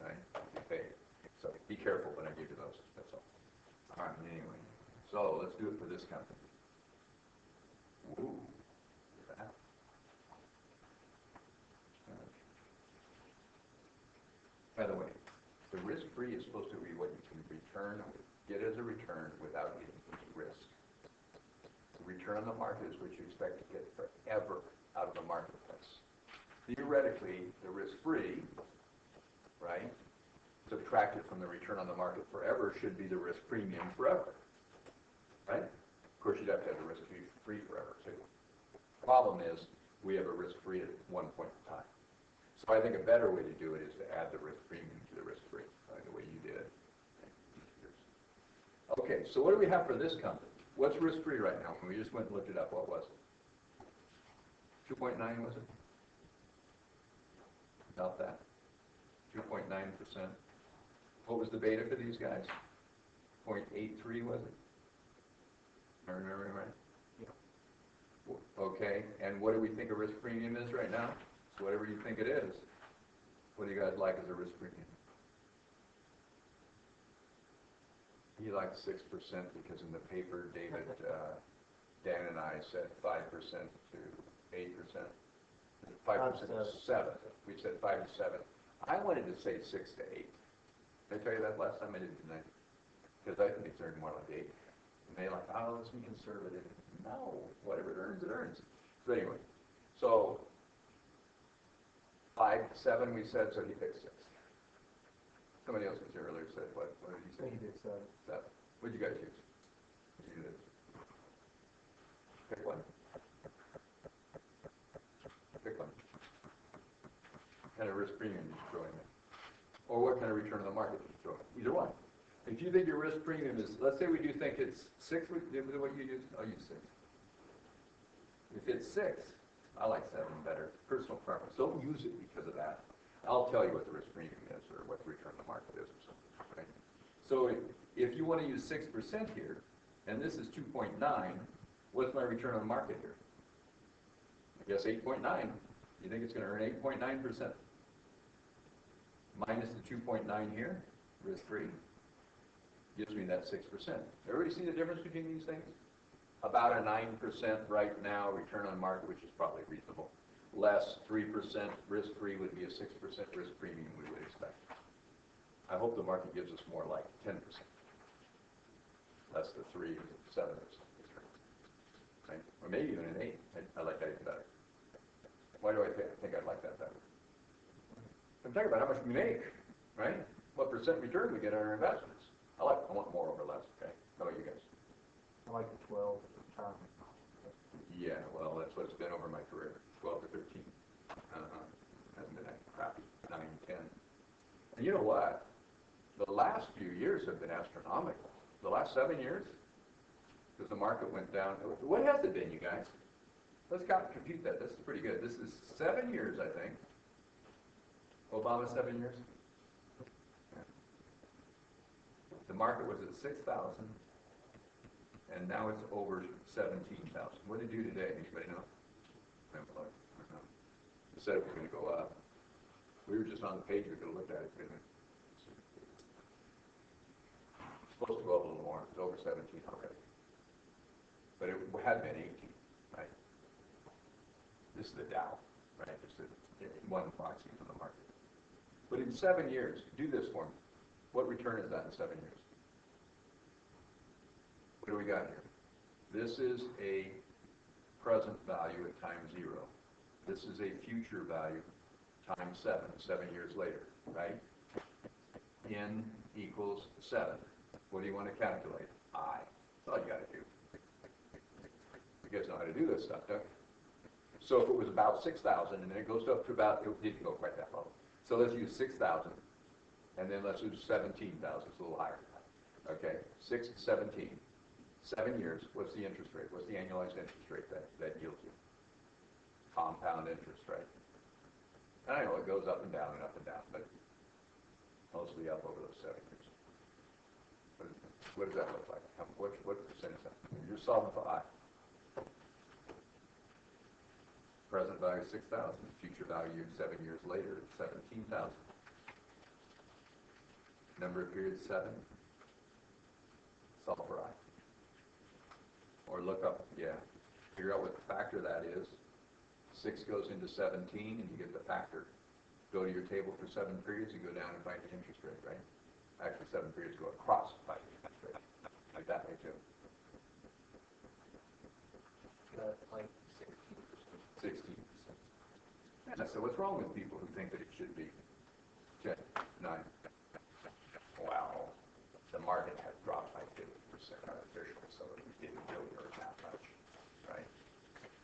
right? Okay. So be careful when I give you those, that's all. All right, anyway. So let's do it for this company. Ooh, look at that. By the way, the risk-free is supposed to be what you can get as a return without getting any risk. The return on the market is what you expect to get forever out of the marketplace. Theoretically, the risk-free, right, subtracted from the return on the market forever should be the risk premium forever, right? Of course, you'd have to have the risk-free forever, too. The problem is we have a risk-free at one point in time. So I think a better way to do it is to add the risk premium to the risk-free, right, the way you did. Okay, so what do we have for this company? What's risk-free right now? When we just went and looked it up, what was it? 2.9, was it? About that. 2.9%. What was the beta for these guys? 0.83, was it? Am I remembering right? Yeah. Okay, and what do we think a risk premium is right now? So whatever you think it is, what do you guys like as a risk premium? He liked 6% because in the paper, David, Dan and I said 5% to 8%. 5% to 7. We said 5 to 7. I wanted to say 6 to 8. Did I tell you that last time? I didn't, didn't I? Because I think it's earned more like 8. And they like, oh, let's be conservative. No, whatever it earns, it earns. So anyway, so 5 to 7 we said, so he picked 6. Somebody else was here earlier said, what did he say? He did 7. 7. What did you guys use? You did. Pick one. Pick one. What kind of risk premium did you throw in there? Or what kind of return on the market did you throw in? Either one. If you think your risk premium is, let's say we do think it's 6, what you use? I'll use 6. If it's 6, I like 7 better. Personal preference. Don't use it because of that. I'll tell you what the risk premium is or what the return on the market is or something. Okay? So if you want to use 6% here, and this is 2.9, what's my return on the market here? I guess 8.9. You think it's going to earn 8.9%? Minus the 2.9 here, risk-free, gives me that 6%. Everybody see the difference between these things? About a 9% right now return on market, which is probably reasonable. Less 3% risk-free would be a 6% risk premium we would expect. I hope the market gives us more like 10%. That's the 3 or 7%. Right? Or maybe even an 8. I like that even better. Why do I think I'd like that better? I'm talking about how much we make, right? What percent return we get on our investments. I want more over less, okay? How about you guys? I like the 12 at the time. Yeah, well, that's what it's been over my career, 12 to 13. know what? The last few years have been astronomical. The last 7 years, because the market went down. What has it been, you guys? Let's compute that. This is pretty good. This is 7 years, I think. Obama, 7 years. Yeah. The market was at 6,000, and now it's over 17,000. What did it do today? Anybody know? I don't know. It said it was going to go up. We were just on the page. We could have looked at it. Couldn't we? It's supposed to go up a little more. It's over 17 already. But it had been 18, right? This is the Dow, right? It's one proxy for the market. But in 7 years, do this for me. What return is that in 7 years? What do we got here? This is a present value at time 0. This is a future value times 7 years later, right? N equals 7. What do you want to calculate? I. That's all you got to do. You guys know how to do this stuff, don't you? So if it was about 6,000, and then it goes up to about, it didn't go quite that low. So let's use 6,000, and then let's use 17,000. It's a little higher. Okay, 6 to 17. 7 years, what's the interest rate? What's the annualized interest rate that yields you? Compound interest, right? And I know it goes up and down, but mostly up over those 7 years. What does that look like? What percent is that? You're solving for I. Present value 6,000, future value 7 years later 17,000. Number of periods 7. Solve for I. Or look up, figure out what the factor that is. 6 goes into 17 and you get the factor. Go to your table for 7 periods and go down and find the interest rate, right? Actually 7 periods go across by the interest rate. Like that way too. Like 16%. 16%. And so what's wrong with people who think that it should be 10, 9? Well, the market has dropped by 50% artificially, so it didn't really hurt that much, right?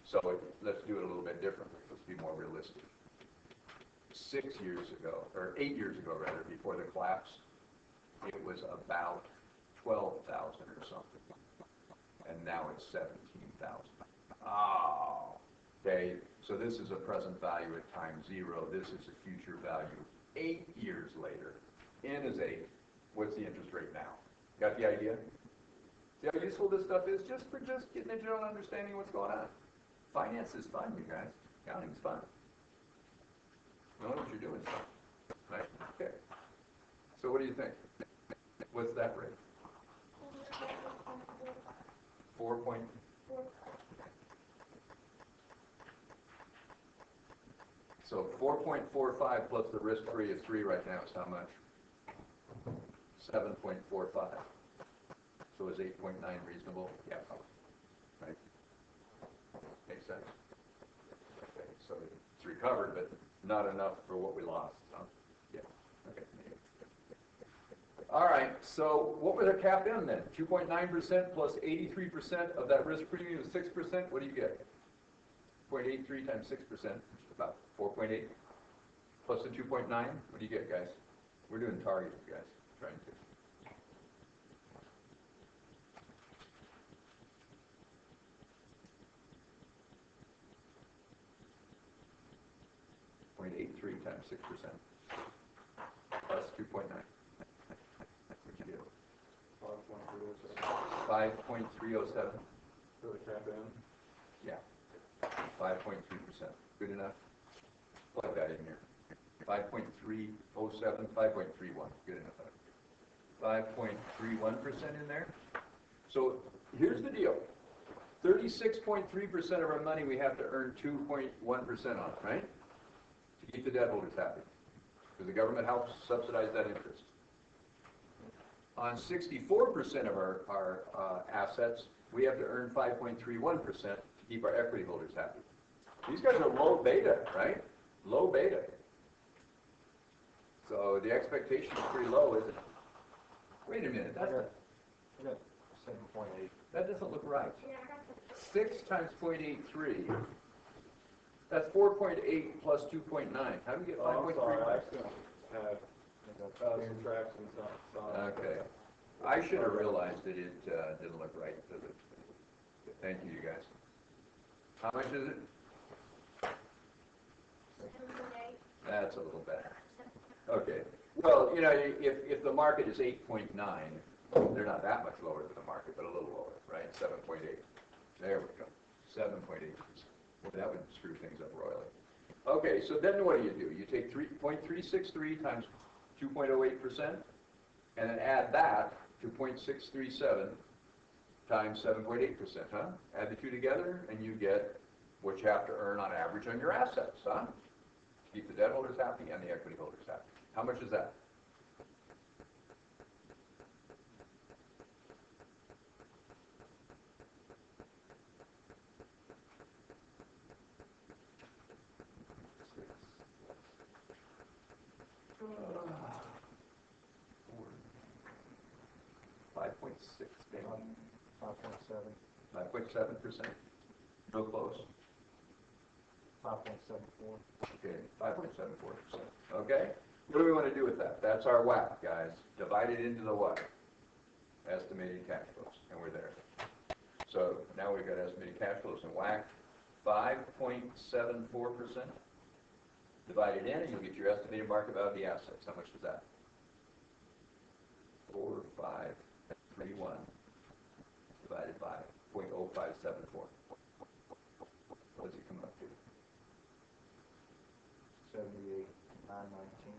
So let's do it a little bit differently. Let's be more realistic. 6 years ago, or 8 years ago rather, before the collapse, it was about 12,000 or something, and now it's 17,000. Oh, okay. So this is a present value at time 0. This is a future value 8 years later. N is 8. What's the interest rate now? Got the idea? See how useful this stuff is just for getting a general understanding of what's going on. Finance is fun, you guys. Accounting's fun. Knowing what you're doing is fun, right? Okay. So what do you think? What's that rate? 4 point. So 4.45 plus the risk-free is 3 right now is how much? 7.45. So is 8.9 reasonable? Yeah. Right? Makes sense. Okay, so it's recovered, but not enough for what we lost. Huh? Yeah. Okay. All right, so what was our cap in then? 2.9% plus 83% of that risk premium is 6%. What do you get? 0.83 times 6%, about 4.8. Plus the 2.9, what do you get, guys? We're doing targets, guys. Trying to. 0.83 times 6%. Plus 2.9. What'd you get? 5.307. For the cap in. Yeah. 5.3%. Good enough? Plug that in here. 5.307, 5.31. Good enough. 5.31% in there. So here's the deal. 36.3% of our money we have to earn 2.1% on, right? To keep the debt holders happy. Because the government helps subsidize that interest. On 64% of our assets, we have to earn 5.31% to keep our equity holders happy. These guys are low beta, right? Low beta. So the expectation is pretty low, isn't it? Wait a minute. I got 7.8. That doesn't look right. Yeah, I got the 6 times 0.83. That's 4.8 plus 2.9. How do we get Oh, I'm sorry, I 5.3? accidentally had Subtraction, some. Okay. I should have realized that it didn't look right. Thank you, you guys. How much is it? 7.8. That's a little better. Okay. Well, you know, if the market is 8.9, they're not that much lower than the market, but a little lower, right? 7.8. There we go. 7.8%. Well, that would screw things up royally. Okay, so then what do? You take 3.363 times 2.08%, and then add that to 0.637 times 7.8%, huh? Add the two together, and you get what you have to earn on average on your assets, huh? Keep the debt holders happy and the equity holders happy. How much is that? $5.6 billion. 5.7, 5.7%. Real close. 5.74. Okay, 5.74%. Okay? What do we want to do with that? That's our WACC, guys. Divide it into the what? Estimated cash flows, and we're there. So now we've got estimated cash flows and WACC 5.74%. Divide it in, and you'll get your estimated market value of the assets. How much is that? 4531 divided by 0.0574. What does it come up to? 78,919.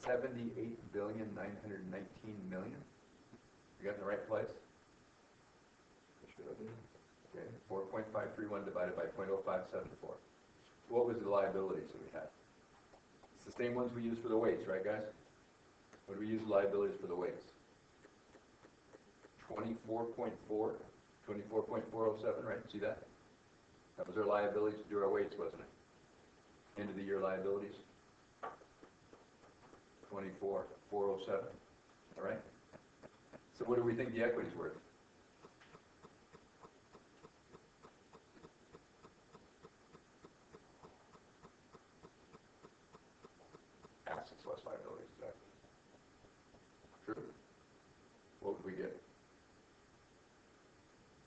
78,919,000,000. You got in the right place? Okay, 4.531 divided by 0.0574. What was the liabilities that we had? It's the same ones we used for the weights, right, guys? What do we use liabilities for the weights? 24.407, right? See that? That was our liabilities to do our weights, wasn't it? End of the year liabilities. 24,407. All right? So what do we think the equity's worth? Assets less liabilities, exactly. True. What would we get?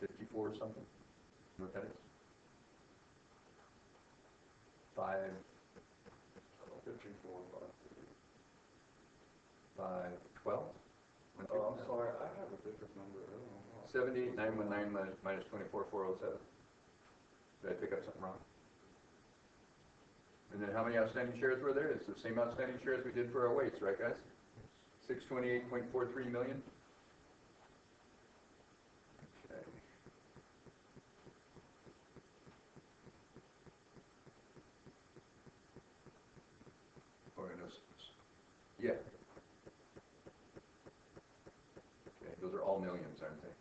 54 or something? You know what that is? 512? Oh, I'm sorry, I have a different number. I don't know. 78,919 minus 24,407. Did I pick up something wrong? And then how many outstanding shares were there? It's the same outstanding shares we did for our weights, right, guys? 628.43 million. Okay. Yeah. Okay, those are all millions, aren't they?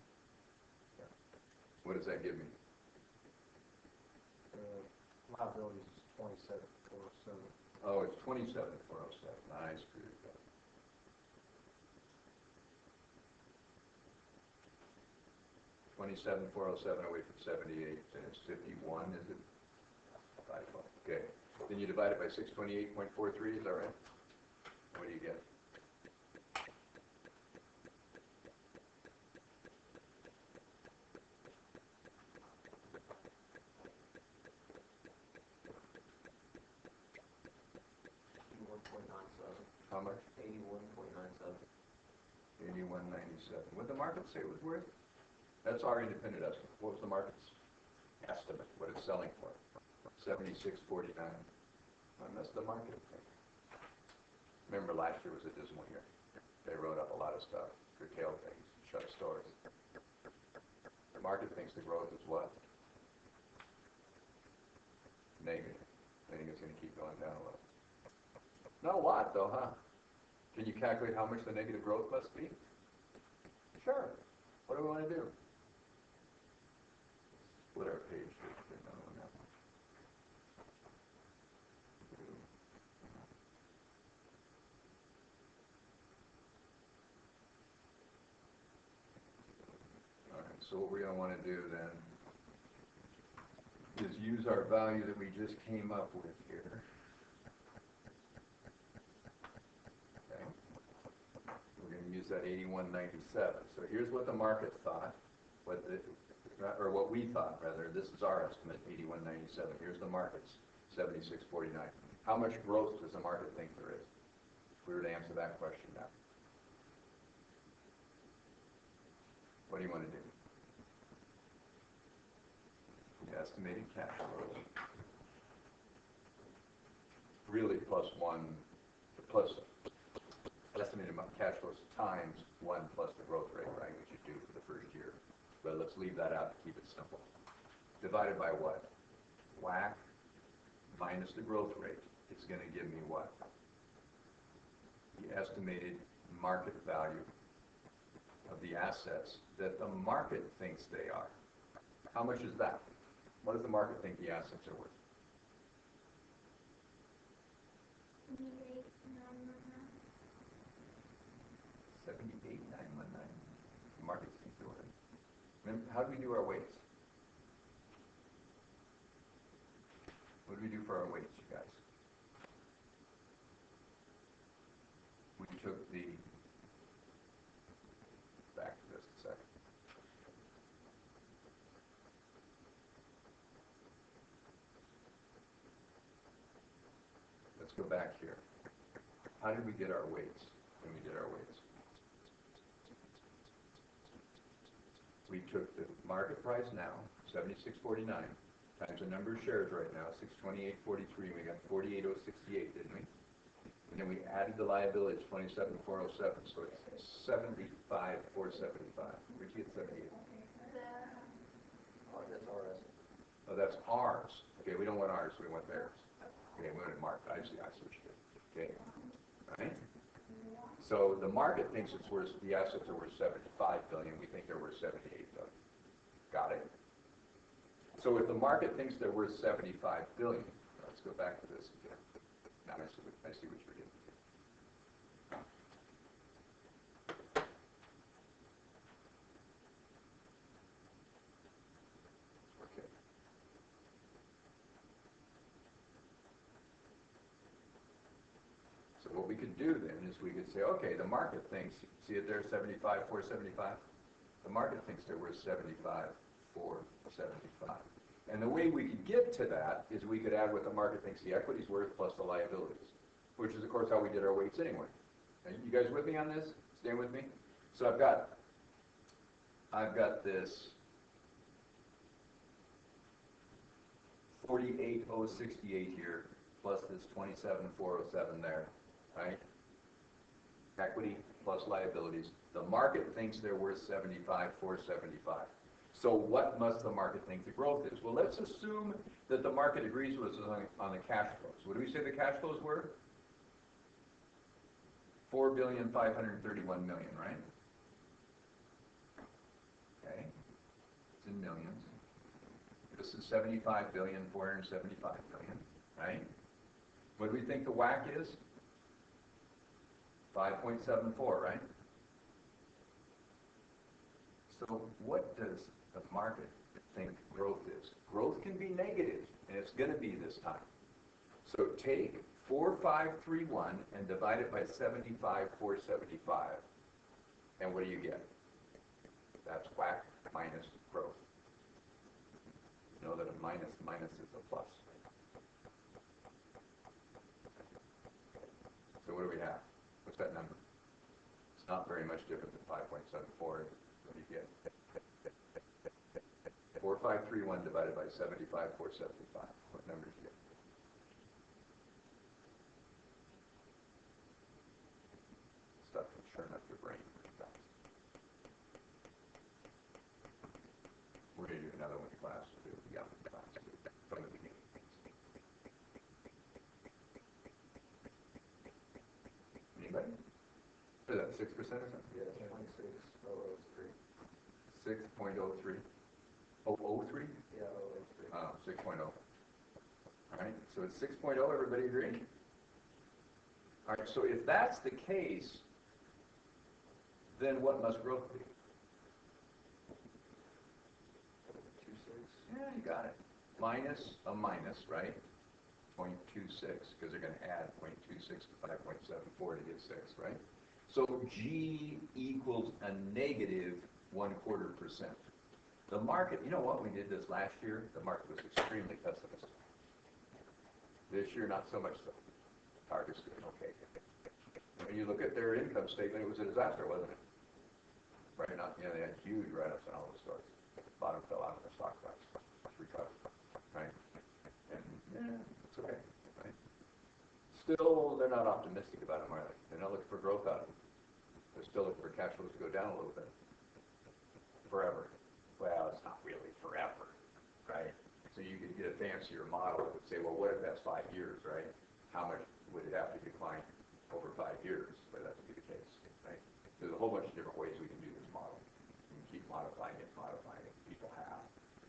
Yeah. What does that give me? Liabilities is 27,407. Oh, it's 27,407. I screwed it up. 27,407 away from 78, and it's 51, is it? 512. Okay. Then you divide it by 628.43, is that right? What do you get? How much? 81.97. 81.97. What did the market say it was worth? That's our independent estimate. What was the market's estimate? What it's selling for? 76.49. What must the market think? Remember, last year was a dismal year. They wrote up a lot of stuff, curtailed things, shut stores. The market thinks the growth is what? Negative. They think it's going to keep going down a little. Not a lot, though, huh? Can you calculate how much the negative growth must be? Sure. What do we want to do? Split our page. All right, so what we're going to want to do then is use our value that we just came up with here. use that 8197. So here's what the market thought, or what we thought rather. This is our estimate, 8197. Here's the market's 7649. How much growth does the market think there is? If we were to answer that question now. What do you want to do? The estimated cash flows. Really plus estimated cash flows times 1 plus the growth rate, right, which you do for the first year. But let's leave that out to keep it simple. Divided by what? WACC minus the growth rate. It's going to give me what? The estimated market value of the assets that the market thinks they are. How much is that? What does the market think the assets are worth? 78,919. The market thinks they're worth. Remember, how do we do our weights? What do we do for our weights, you guys? We took the, back to this a second. Let's go back here. How did we get our weights when we did our weights? We took the market price now, 76.49, times the number of shares right now, 628.43, and we got 48,068, didn't we? And then we added the liabilities, 27,407, so it's 75,475. Where'd you get 78? Oh, that's our estimate. Oh, that's ours. Okay, we don't want ours, we want theirs. Okay, we want it marked. I see what you did. Okay, right? So the market thinks it's worth, the assets are worth 75 billion. We think they're worth 78 billion. Got it? So if the market thinks they're worth 75 billion, let's go back to this again. Now I see what you're getting to. Okay. So what we could do then is we could say, okay, the market thinks, see it there, 75,475? The market thinks they're worth 75,475. And the way we could get to that is we could add what the market thinks the equity's worth plus the liabilities, which is, of course, how we did our weights anyway. Are you guys with me on this? Staying with me? So I've got this 48,068 here, plus this 27,407 there, right? Equity plus liabilities. The market thinks they're worth 75,475. So what must the market think the growth is? Well, let's assume that the market agrees with us on the cash flows. What do we say the cash flows were? 4,531,000,000, right? Okay, it's in millions. This is 75,475,000,000, right? What do we think the WACC is? 5.74, right? So what does the market think growth is? Growth can be negative, and it's going to be this time. So take 4,531 and divide it by 75,475. And what do you get? That's WACC minus growth. You know that a minus is a plus. So what do we have? What's that number? It's not very much different than 5.74. What do you get? 4,531 divided by 75,475. What number do you get? Stuff can churn up your brain pretty fast. We're going to do another one in class too. Yeah, class too. From the beginning. Anybody? What is that, 6% or something? Yeah, 26,003. 6.03. 003? Yeah, 003. Oh, 6.0. All right, so it's 6.0, everybody agree? All right, so if that's the case, then what must growth be? 26. Yeah, you got it. Minus a minus, right? 0.26, because they're going to add 0.26 to 5.74 to get 6, right? So G equals a negative 1/4%. The market, you know what, we did this last year, the market was extremely pessimistic. This year, not so much so. Target's doing okay. When you look at their income statement, it was a disaster, wasn't it? Right, not, you know, they had huge write-ups on all the stores. Bottom fell out of the stock price, recovered, right? And, yeah, it's okay, right? Still, they're not optimistic about them, are they? They're not looking for growth out of them. They're still looking for cash flows to go down a little bit. Forever. Well, it's not really forever, right? So you could get a fancier model that would say, well, what if that's 5 years, right? How much would it have to decline over 5 years? But that would be the case, right? There's a whole bunch of different ways we can do this model. You can keep modifying it. People have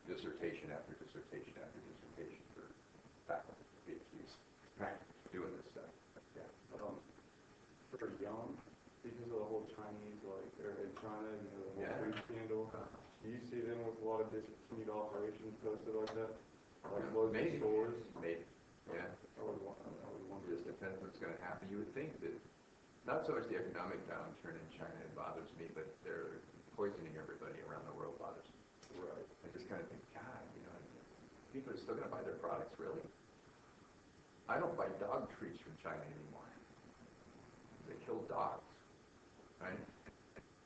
dissertation after dissertation after dissertation for faculty, PhDs, right? Doing this stuff. Yeah. For young, because of the whole Chinese, like, they're in China, you know, the whole Yeah. food scandal. Do you see them with a lot of discontinued operations posted like that? Like closing Maybe. stores? Maybe. Yeah. I would wonder. Just depends what's going to happen. You would think that not so much the economic downturn in China bothers me, but they're poisoning everybody around the world bothers me. Right. I just kind of think, God, you know, people are still going to buy their products, really? I don't buy dog treats from China anymore. They kill dogs, right?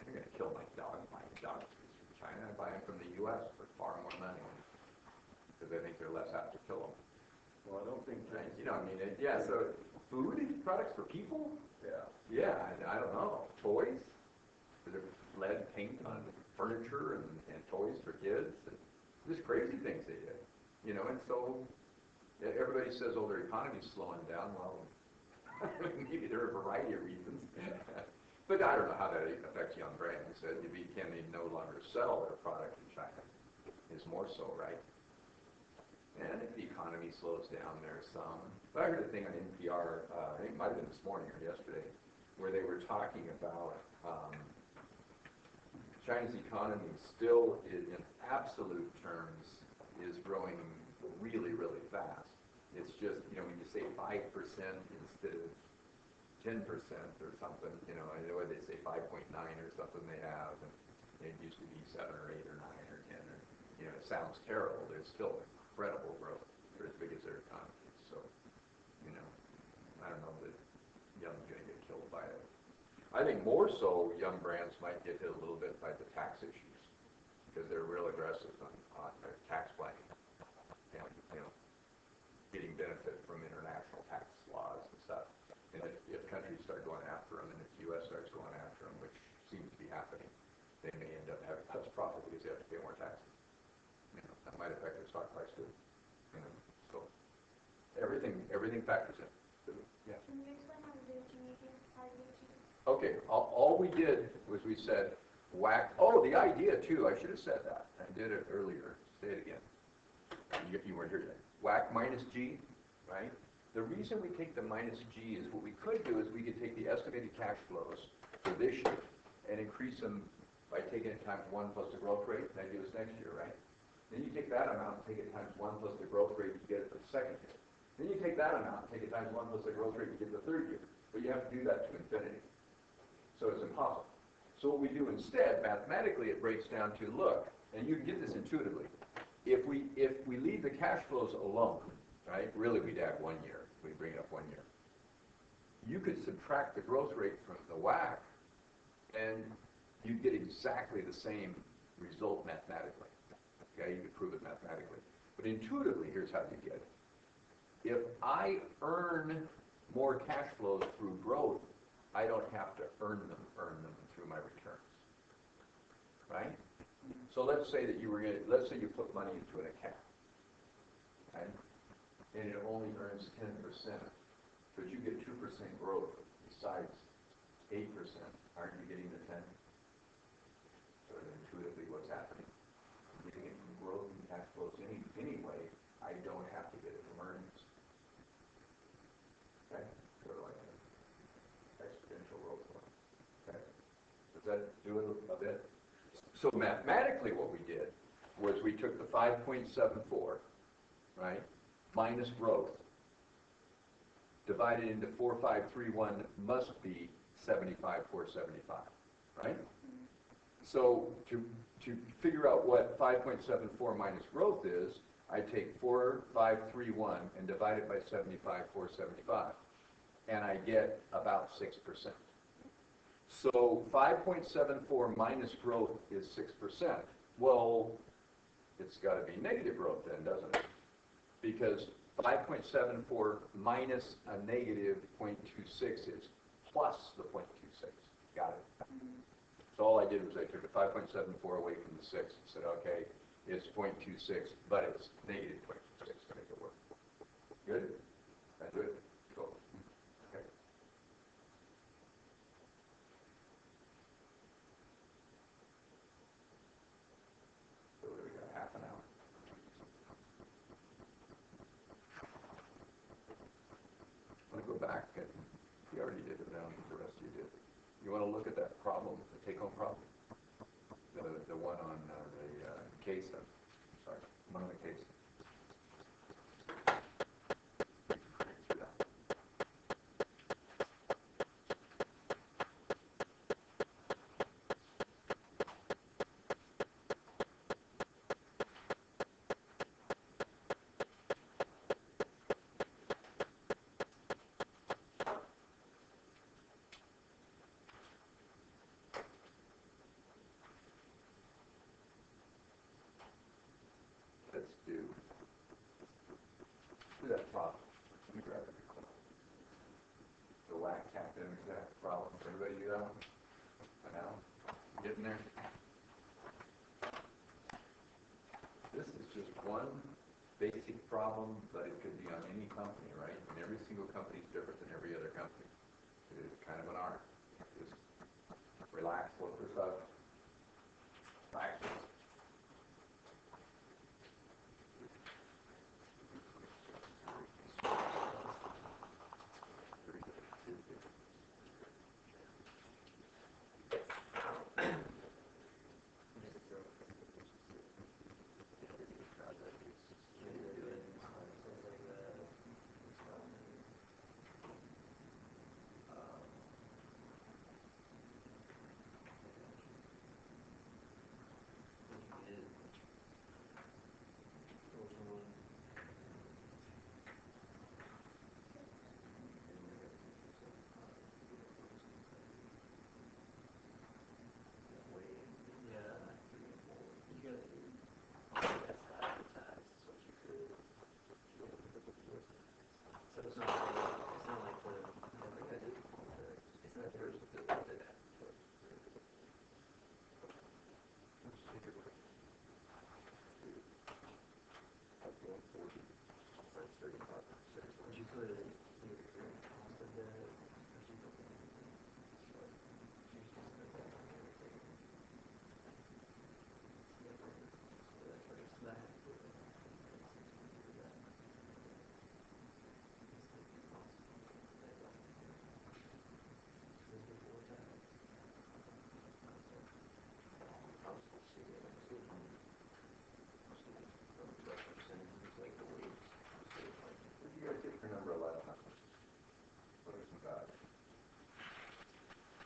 They're going to kill my dog treats from China. I buy them from the U.S. for far more money because I think they're less apt to kill them. Well, I don't think. Right? You know, I mean, yeah, so food products for people? Yeah. Yeah, I don't know. Toys? There's lead paint on furniture and toys for kids. And just crazy things they did. You know, and so everybody says, oh, their economy's slowing down. Well, maybe there are a variety of reasons. But I don't know how that affects young brands. Can they no longer sell their product in China? Is more so, right? And if the economy slows down, there's some. But I heard a thing on NPR, I think it might have been this morning or yesterday, where they were talking about China's economy still, in absolute terms, is growing really, really fast. It's just, you know, when you say 5% instead of 10% or something, you know, I know they say 5.9 or something they have, and it used to be 7 or 8 or 9 or 10, or, you know, it sounds terrible. There's still incredible growth for as big as their economy is. So, you know, I don't know that Young's going to get killed by it. I think more so young brands might get hit a little bit by the tax issues because they're real aggressive on their tax planning and, you know, getting benefit from international tax laws and stuff. And if countries start going after them and if the U.S. starts going after them, which seems to be happening, they may end up having less profit because they have to pay more taxes. You know, that might affect their stock price too. You know, so everything factors in. Yeah. Can you explain how to do G again? Okay, all we did was we said whack. Oh, the idea too. I should have said that. I did it earlier. Say it again. You weren't here yet. Whack minus G, right? The reason we take the minus G is what we could do is we could take the estimated cash flows for this year and increase them by taking it times 1 plus the growth rate. And I do this next year, right? Then you take that amount and take it times 1 plus the growth rate, you get it for the second year. Then you take that amount and take it times 1 plus the growth rate, you get the third year. But you have to do that to infinity. So it's impossible. So what we do instead, mathematically, it breaks down to, look, and you can get this intuitively. If we leave the cash flows alone, right, really we'd add 1 year. We bring it up 1 year. You could subtract the growth rate from the WACC, and you'd get exactly the same result mathematically. Okay, you could prove it mathematically. But intuitively, here's how you get it. If I earn more cash flows through growth, I don't have to earn them through my returns, right? So let's say that let's say you put money into an account, right? And it only earns 10%, but you get 2% growth besides 8%. Aren't you getting the 10? So intuitively, what's happening? I'm getting it from growth and cash flows anyway. I don't have to get it from earnings. Okay, sort of like an exponential growth. Okay, does that do it a bit? So mathematically, what we did was we took the 5.74, right, minus growth, divided into 4531 must be 75,475, right? So to figure out what 5.74 minus growth is, I take 4,531 and divide it by 75,475, and I get about 6%. So 5.74 minus growth is 6%. Well, it's got to be negative growth then, doesn't it? Because 5.74 minus a negative 0.26 is plus the 0.26. Got it? So all I did was I took the 5.74 away from the 6 and said, okay, it's 0.26, but it's negative 0.26 to make it work. Good? That good? Cool. Okay. So we got half an hour. I'm going to go back, and you already did it, now the rest of you did. You want to look at that problem, the take-home problem? The one on the case, sorry, one on the case. Let's do that problem. Let me grab it. The whack captain exact problem. Everybody do that one? For now? Getting there? This is just one basic problem, but it could be on any company, right? And every single company is different than every other company. It is kind of an art. Just relax, look this up, practice. You gotta take your number 11 up. What are some guys?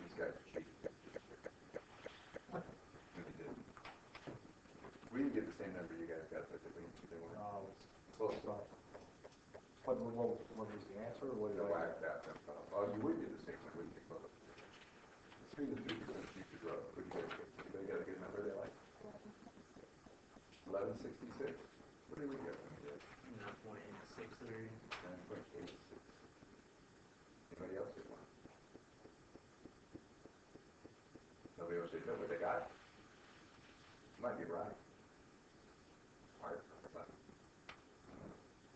These guys are cheap. Really did. We didn't get the same number you guys got, but they were close enough. What was the answer, or what did The I? whack that. Oh, you would get the same one, wouldn't you? Both. Between the two, you could draw. What do you guys get? Anybody got a good number they like? 1166. What did we get when we did? 9.863. 9.86. Anybody else get one? Nobody else did what they got? You might be right. Hard, but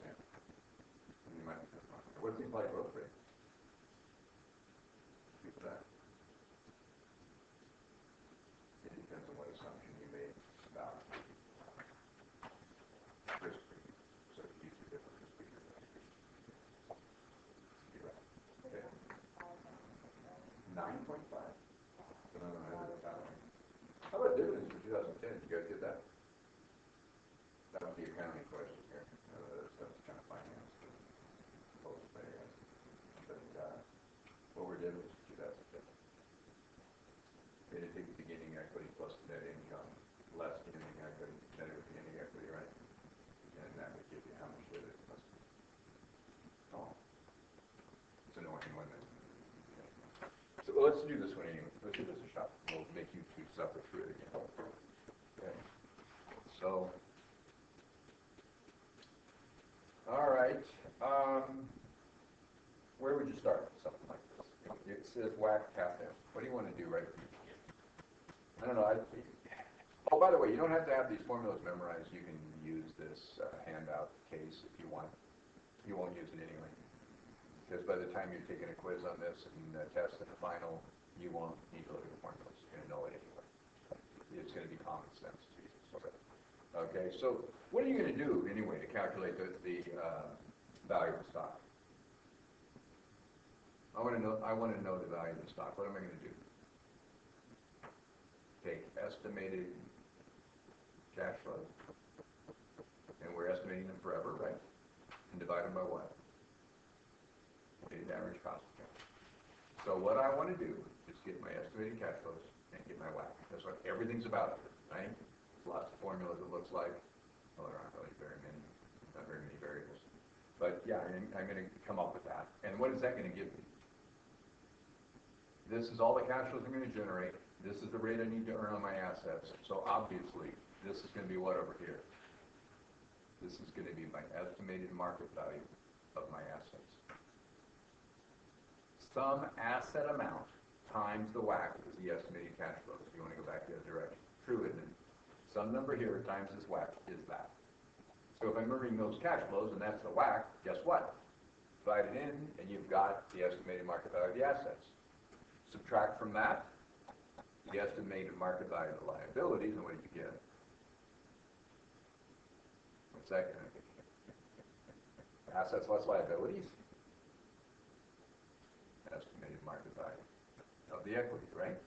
yeah. You might be wrong. What's the implied growth rate? People that. It depends on what assumption you made about risk premium. So you use a different risk premium. You're right. Okay. 9.5? So no, how about dividends for 2010? You guys get that? That would be a accounting question here. That stuff's kind of finance. Both players. do this one anyway. Let's give this a shot. We'll make you two suffer through it again. Okay. So, all right. Where would you start with something like this? It says whack half in. What do you want to do right at the beginning? I don't know. Oh, by the way, you don't have to have these formulas memorized. You can use this handout case if you want. You won't use it anyway. Because by the time you're taking a quiz on this and a test and a final, you won't need to look at the formulas. You're going to know it anyway. It's going to be common sense to you. Okay, so what are you going to do anyway to calculate the value of the stock? I want to know the value of the stock. What am I going to do? Take estimated cash flows, and we're estimating them forever, right? And divide them by what? Weighted average cost of capital. So what I want to do is get my estimated cash flows and get my WACC. That's what everything's about, right? Lots of formulas it looks like. Well, there aren't really very many, not very many variables. But yeah, I'm going to come up with that. And what is that going to give me? This is all the cash flows I'm going to generate. This is the rate I need to earn on my assets. So obviously, this is going to be what over here? This is going to be my estimated market value of my assets. Some asset amount times the WACC is the estimated cash flows. If you want to go back the other direction. True, isn't it? Some number here times this WACC is that. So if I'm earning those cash flows and that's the WACC, guess what? Divide it in and you've got the estimated market value of the assets. Subtract from that the estimated market value of the liabilities, and what did you get? What's that going to be? Assets less liabilities? Estimated market value of the equity, right?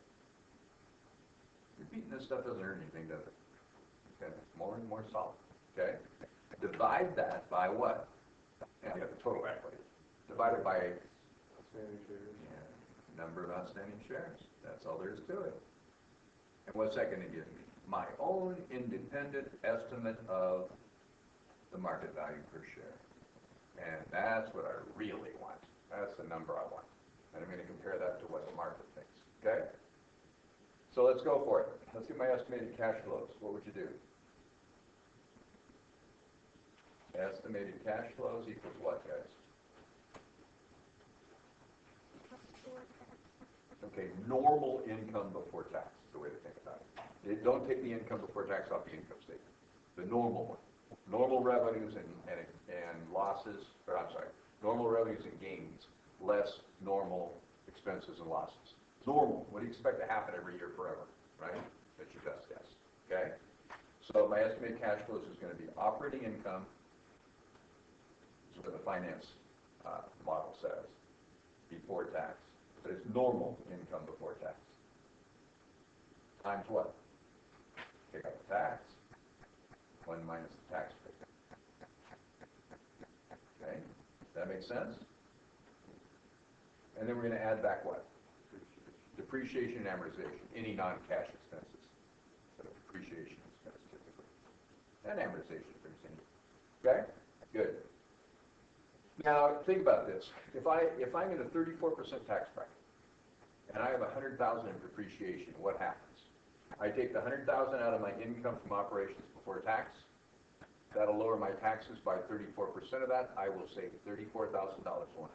Repeating this stuff doesn't hurt anything, does it? Okay, it's more and more solid. Okay? Divide that by what? Yeah, you have the total equity. Divide it by number of outstanding shares. That's all there is to it. And what's that going to give me? My own independent estimate of the market value per share. And that's what I really want. That's the number I want. And I'm going to compare that to what the market thinks. Okay? So let's go for it. Let's get my estimated cash flows. What would you do? Estimated cash flows equals what, guys? Okay, normal income before tax is the way to think about it. Don't take the income before tax off the income statement. The normal one. Normal revenues and losses, or I'm sorry, normal revenues and gains, less normal expenses and losses. Normal, what do you expect to happen every year forever, right? That's your best guess, okay? So my estimated cash flows is going to be operating income, that's what the finance model says, before tax. But it's normal income before tax. Times what? Take out the tax. 1 minus the tax rate. Okay? Does that make sense? And then we're going to add back what? Depreciation and amortization. Any non-cash expenses. So depreciation expense typically. And amortization brings in. Okay? Good. Now, think about this. If I'm in a 34% tax bracket, and I have $100,000 in depreciation, what happens? I take the $100,000 out of my income from operations before tax. That'll lower my taxes by 34% of that. I will save $34,000 one.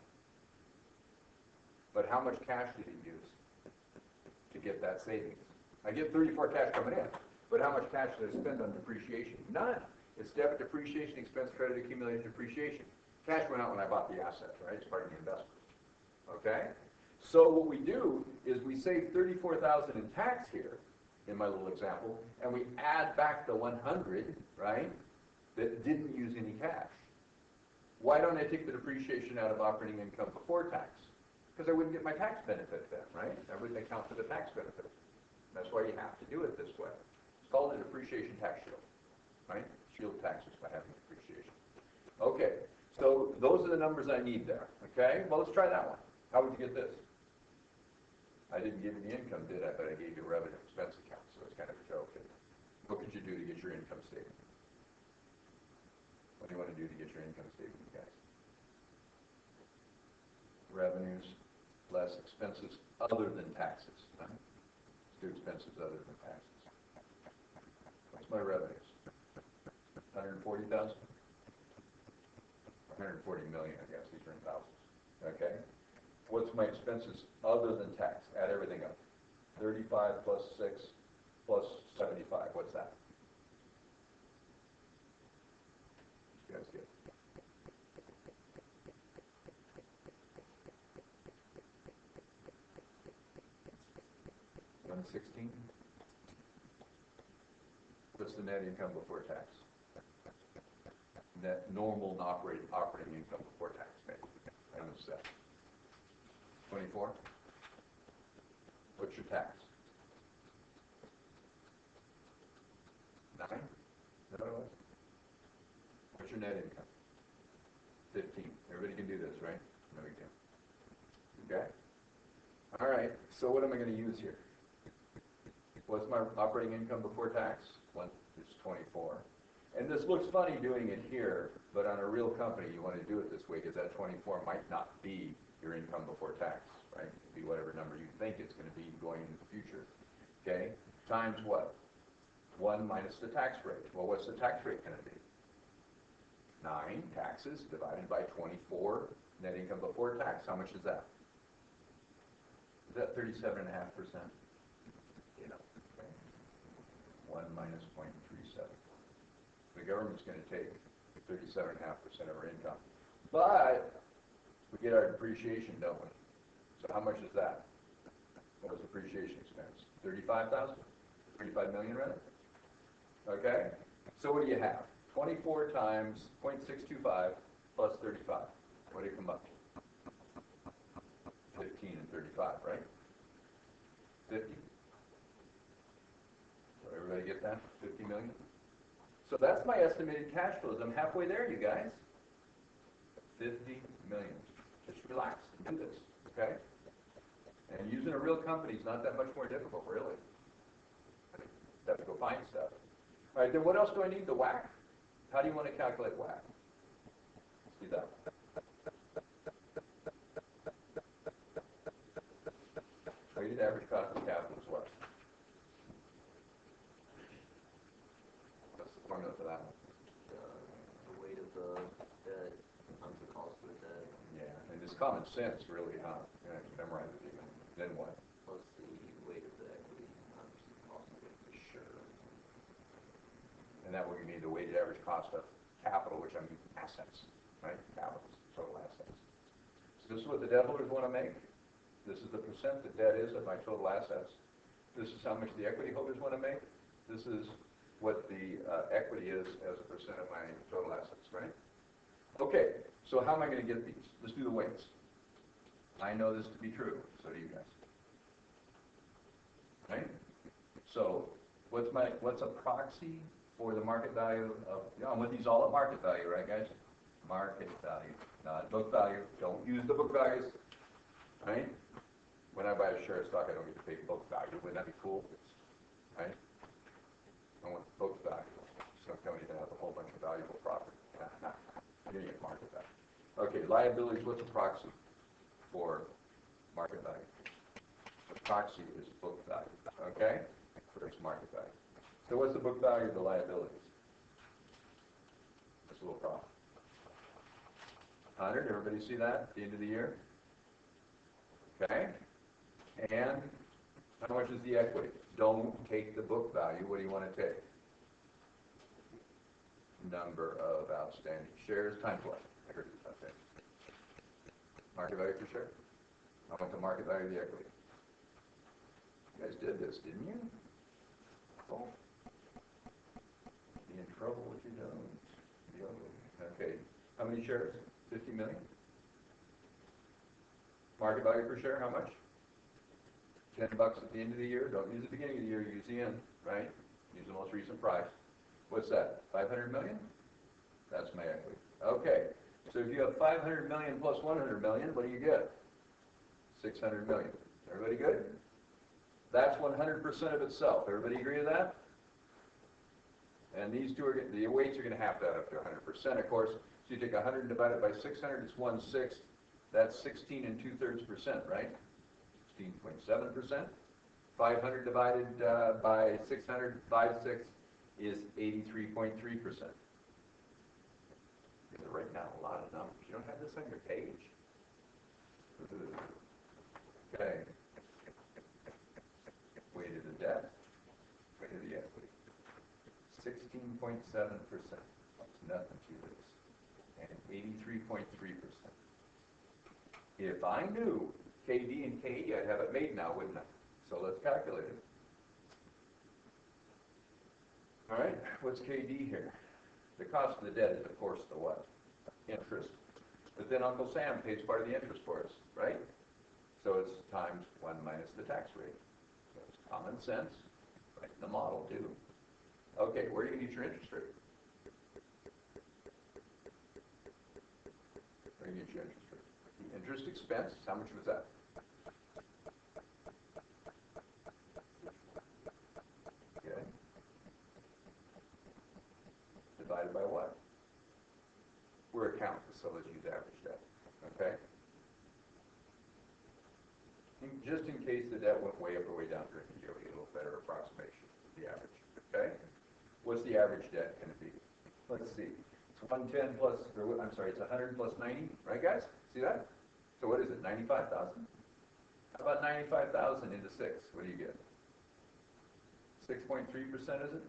But how much cash did he use to get that savings? I get 34 cash coming in, but how much cash did I spend on depreciation? None. It's debit depreciation expense, credit accumulated depreciation. Cash went out when I bought the asset, right? It's part of the investment. Okay? So what we do is we save $34,000 in tax here, in my little example, and we add back the 100, right, that didn't use any cash. Why don't I take the depreciation out of operating income before tax? Because I wouldn't get my tax benefit then, right? I wouldn't account for the tax benefit. That's why you have to do it this way. It's called a depreciation tax shield, right? Shield taxes by having depreciation. Okay, so those are the numbers I need there, okay? Well, let's try that one. How would you get this? I didn't give you the income, did I? But I gave you a revenue expense account, so it's kind of a joke. What could you do to get your income statement? What do you want to do to get your income statement, guys? Revenues less expenses other than taxes. Let's do expenses other than taxes. What's my revenues? 140,000? 140 million, I guess, these are in thousands. Okay? What's my expenses other than tax? Add everything up. 35 plus 6 plus 75. What's that? You guys get it. 116? What's the net income before tax? Net normal and operating income before tax, maybe. I don't know. 24? What's your tax? 9? Is that what it was? What's your net income? 15. Everybody can do this, right? No big deal. Okay? All right, so what am I going to use here? What's my operating income before tax? It's 24. And this looks funny doing it here, but on a real company, you want to do it this way because that 24 might not be your income before tax, right? It could be whatever number you think it's going to be going into the future. Okay? Times what? 1 minus the tax rate. Well, what's the tax rate going to be? 9 taxes divided by 24 net income before tax. How much is that? Is that 37.5%? Yeah. Okay. 1 minus 0.37. The government's going to take 37.5% of our income. But we get our depreciation, don't we? So how much is that? What was depreciation expense? 35,000? 35 million, rather? Okay? So what do you have? 24 times 0.625 plus 35. What do you come up to? 15 and 35, right? 50. So everybody get that? 50 million? So that's my estimated cash flows. I'm halfway there, you guys. 50 million. Just relax and do this, okay? And using a real company is not that much more difficult, really. You have to go find stuff. All right, then what else do I need? The WACC? How do you want to calculate WACC? Let's do that. Weighted average cost of capital is what? What's the formula for that one? The weight of the debt times the cost of the debt Yeah, and it's common sense, really, huh? You have to memorize it even. Then what? plus the weight of the equity times the cost of it. Sure. And that would mean the weighted average cost of capital, which I mean assets, right? Capital, total assets. So this is what the debt holders want to make. This is the percent the debt is of my total assets. This is how much the equity holders want to make. This is what the equity is as a percent of my total assets, right? Okay, so how am I going to get these? Let's do the weights. I know this to be true, so do you guys. Right? So what's a proxy for the market value of, I want these all at market value, right guys? Market value, not book value. Don't use the book values, right? When I buy a share of stock, I don't get to pay book value. Wouldn't that be cool? Right? I want book value. So I'm coming to have a whole bunch of valuable property. You're going to get market value. Okay, liabilities, what's a proxy for market value? The proxy is book value, okay? First market value. So what's the book value of the liabilities? That's a little problem. 100, everybody see that at the end of the year? Okay? And how much is the equity? Don't take the book value. What do you want to take? Number of outstanding shares times what? I heard it up there. Market value per share? I want the market value of the equity. You guys did this, didn't you? Oh. Be in trouble if you don't. Okay. How many shares? 50 million? Market value per share, how much? $10 at the end of the year. Don't use the beginning of the year, use the end, right? Use the most recent price. What's that? 500 million? That's my equity. Okay. So if you have 500 million plus 100 million, what do you get? 600 million. Everybody good? That's 100% of itself. Everybody agree with that? And these two are, the weights are going to have that up to 100%, of course. So you take 100 and divide it by 600, it's 1/6. That's 16 2/3%, right? 16.7%. 500 divided by 600, 5/6 is 83.3%. You're writing down a lot of numbers. You don't have this on your page. Okay. Weight of the debt, weight of the equity. 16.7%. That's nothing to this. And 83.3%. If I knew KD and KE, I'd have it made now, wouldn't I? So let's calculate it. All right, what's KD here? The cost of the debt is, of course, the what? Interest. But then Uncle Sam pays part of the interest for us, right? So it's times 1 minus the tax rate. So it's common sense, right in the model too. Okay, where do you get your interest rate? Where do you get your interest rate? The interest expense, how much was that? Okay. Divided by what? We're accountants, so let's use average debt, okay? Just in case the debt went way up or way down during the year, we get a little better approximation of the average, okay? What's the average debt going to be? Let's see. It's 110 plus, or I'm sorry, it's 100 plus 90, right guys? See that? So what is it, 95,000? How about 95,000 into 6? What do you get? 6.3%, is it?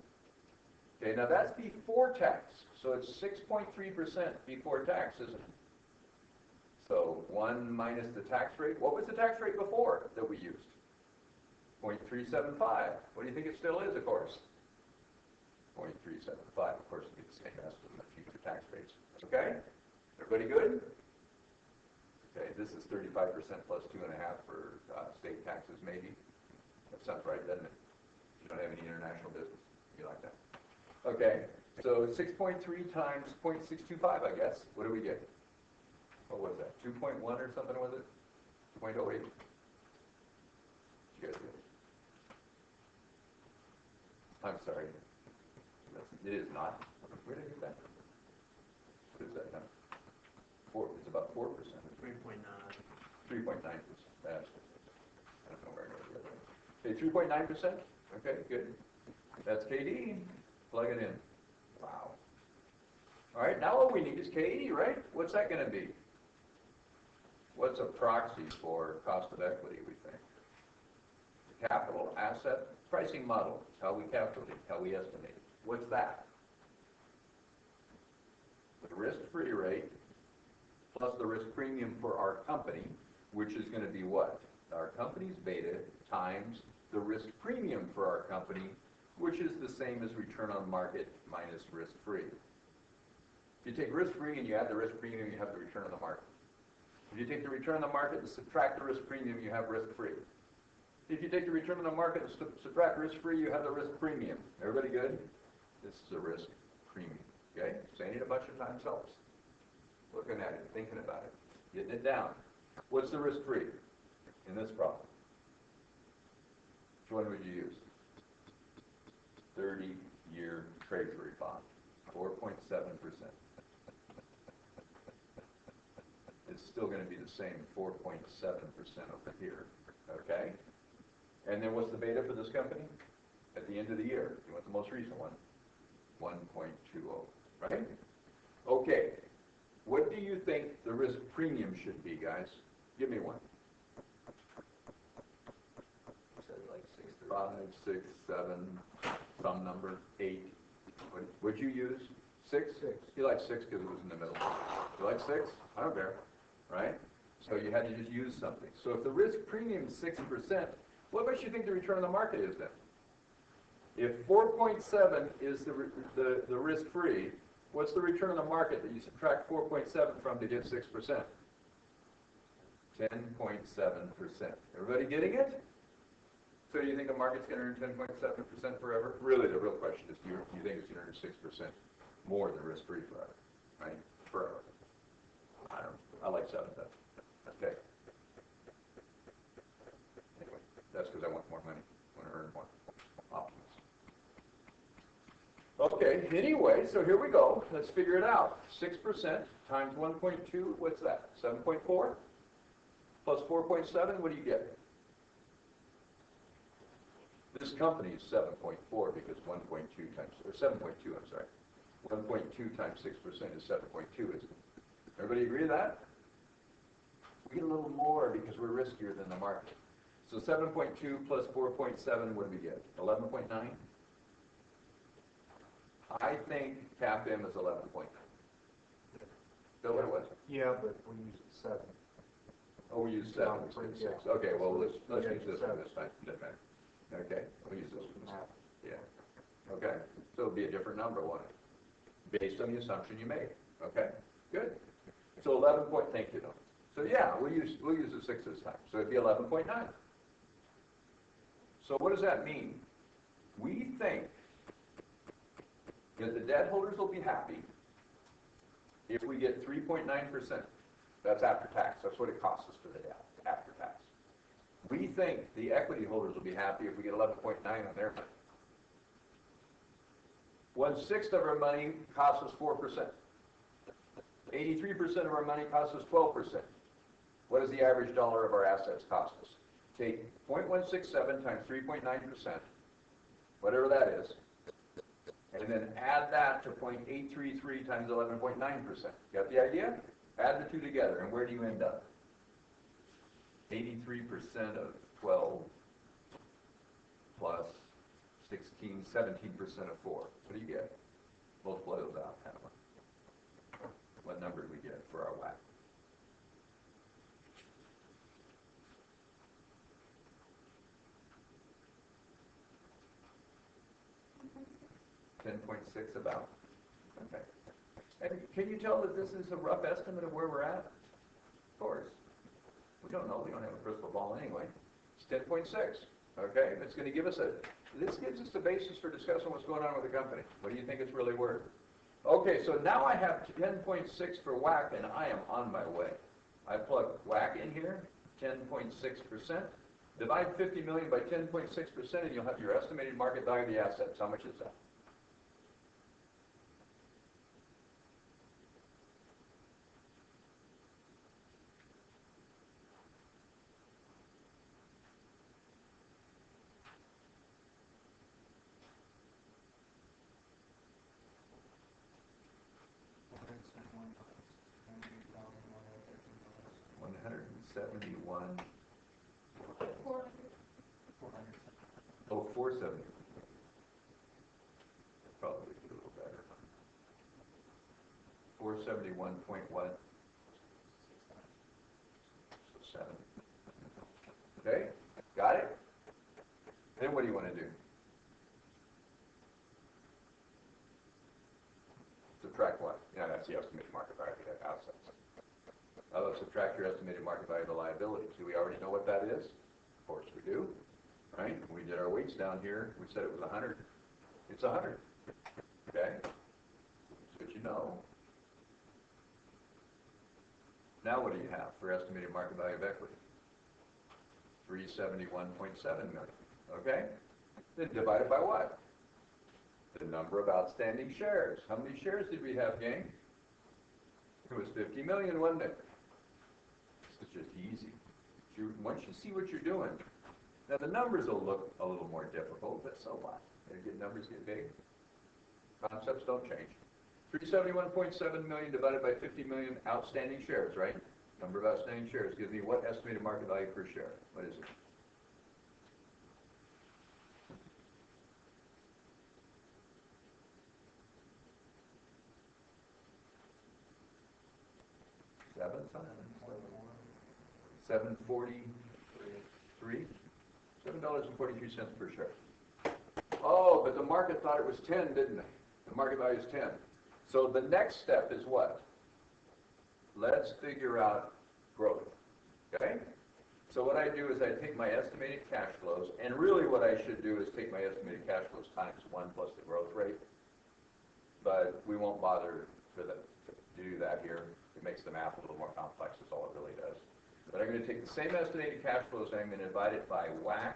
Okay, now that's before tax. So it's 6.3% before tax, isn't it? So 1 minus the tax rate. What was the tax rate before that we used? 0.375. What do you think it still is, of course? 0.375. Of course, it'll be the same as the future tax rates. Okay? Everybody good? Okay, this is 35% plus 2.5 for state taxes, maybe. That sounds right, doesn't it? You don't have any international business. You like that? Okay, so 6.3 times 0.625, I guess. What do we get? What was that? 2.1 or something, was it? 2.08. Did you guys get it? I'm sorry. It is not. Where did I get that? What is that now? 4. It's about 4%. 3.9. 3.9%. That's, I don't know where I got the other one. Okay, 3.9%. Okay, good. That's KD. Plug it in. Wow. All right, now all we need is KE, right? What's that going to be? What's a proxy for cost of equity, we think? The capital asset pricing model. It's how we calculate, how we estimate. What's that? The risk-free rate plus the risk premium for our company, which is going to be what? Our company's beta times the risk premium for our company, which is the same as return on market minus risk-free. If you take risk-free and you add the risk premium, you have the return on the market. If you take the return on the market and subtract the risk premium, you have risk-free. If you take the return on the market and subtract risk-free, you have the risk premium. Everybody good? This is a risk premium. Okay? Saying it a bunch of times helps. Looking at it, thinking about it, getting it down. What's the risk-free in this problem? Which one would you use? 30-year Treasury bond, 4.7%. It's still going to be the same 4.7% over here, okay? And then what's the beta for this company? At the end of the year, you want the most recent one? 1.20, right? Okay, what do you think the risk premium should be, guys? Give me one. You said like 6 5, 6, 7, some number, 8. What'd you use? 6? 6. You like 6 because it was in the middle. You like 6? I don't care, right? So you had to just use something. So if the risk premium is 6%, what makes you think the return on the market is then? If 4.7 is the risk-free, what's the return on the market that you subtract 4.7 from to get 6%? 10.7%. Everybody getting it? So do you think the market's going to earn 10.7% forever? Really, the real question is, do you think it's going to earn 6% more than risk-free forever? Right? Forever. I don't know. I like 7 though. Okay. Anyway, that's because I want more money. I want to earn more options. Okay, anyway, so here we go. Let's figure it out. 6% times 1.2, what's that? 7.4? plus 4.7, what do you get? This company is 7.4 because 1.2 times, or 7.2, I'm sorry. 1.2 times 6% is 7.2, isn't it? Everybody agree to that? We get a little more because we're riskier than the market. So 7.2 plus 4.7, what do we get? 11.9? I think CAPM is 11.9. Is that what it was? Yeah, but we use 7. Oh, we use 7 instead of 6. Okay, well, let's use this one this time. Doesn't matter. Okay, we'll use this one. Yeah. Okay, so it'll be a different number, won't it? Based on the assumption you made. Okay, good. So 11 point, thank you, though. So yeah, we'll use the 6 this time. So it'd be 11.9. So what does that mean? We think that the debt holders will be happy if we get 3.9%. That's after tax. That's what it costs us for the debt, after tax. We think the equity holders will be happy if we get 11.9 on their money. 1/6 of our money costs us 4%. 83% of our money costs us 12%. What does the average dollar of our assets cost us? Take 0.167 times 3.9%, whatever that is, and then add that to 0.833 times 11.9%. Got the idea? Add the two together, and where do you end up? 83% of 12 plus 16, 17% of 4. What do you get? Multiply those out. What number do we get for our WACC? $10.6 about. Okay. And can you tell that this is a rough estimate of where we're at? Of course. We don't know. We don't have a crystal ball anyway. It's 10.6. Okay. That's going to give us this gives us the basis for discussing what's going on with the company. What do you think it's really worth? Okay, so now I have 10.6 for WACC, and I am on my way. I plug WACC in here, 10.6%. Divide 50 million by 10.6%, and you'll have your estimated market value of the assets. How much is that? $171. 400. Oh, 470. Probably a little better. 471 point what? So 7. Okay, got it? Then what do you want to do? Subtract what? Yeah, that's the estimated market value of the assets. Now let's subtract your estimated market value of the liabilities. Do we already know what that is? Of course we do, right? We did our weights down here. We said it was 100. It's 100. Okay? That's what you know. Now what do you have for estimated market value of equity? 371.7 million. Okay? Then divide it by what? The number of outstanding shares. How many shares did we have, gang? It was 50 million, wasn't it? It's just easy. Once you see what you're doing, now the numbers will look a little more difficult, but so what? Numbers get big. Concepts don't change. 371.7 million divided by 50 million outstanding shares, right? Number of outstanding shares gives me what estimated market value per share? What is it? $7.43. $7.43 per share. Oh, but the market thought it was 10, didn't it? The market value is 10. So the next step is what? Let's figure out growth. Okay? So what I do is I take my estimated cash flows, and really what I should do is take my estimated cash flows times 1 plus the growth rate. But we won't bother to do that here. It makes the math a little more complex, is all it really does. But I'm going to take the same estimated cash flows, and I'm going to divide it by WACC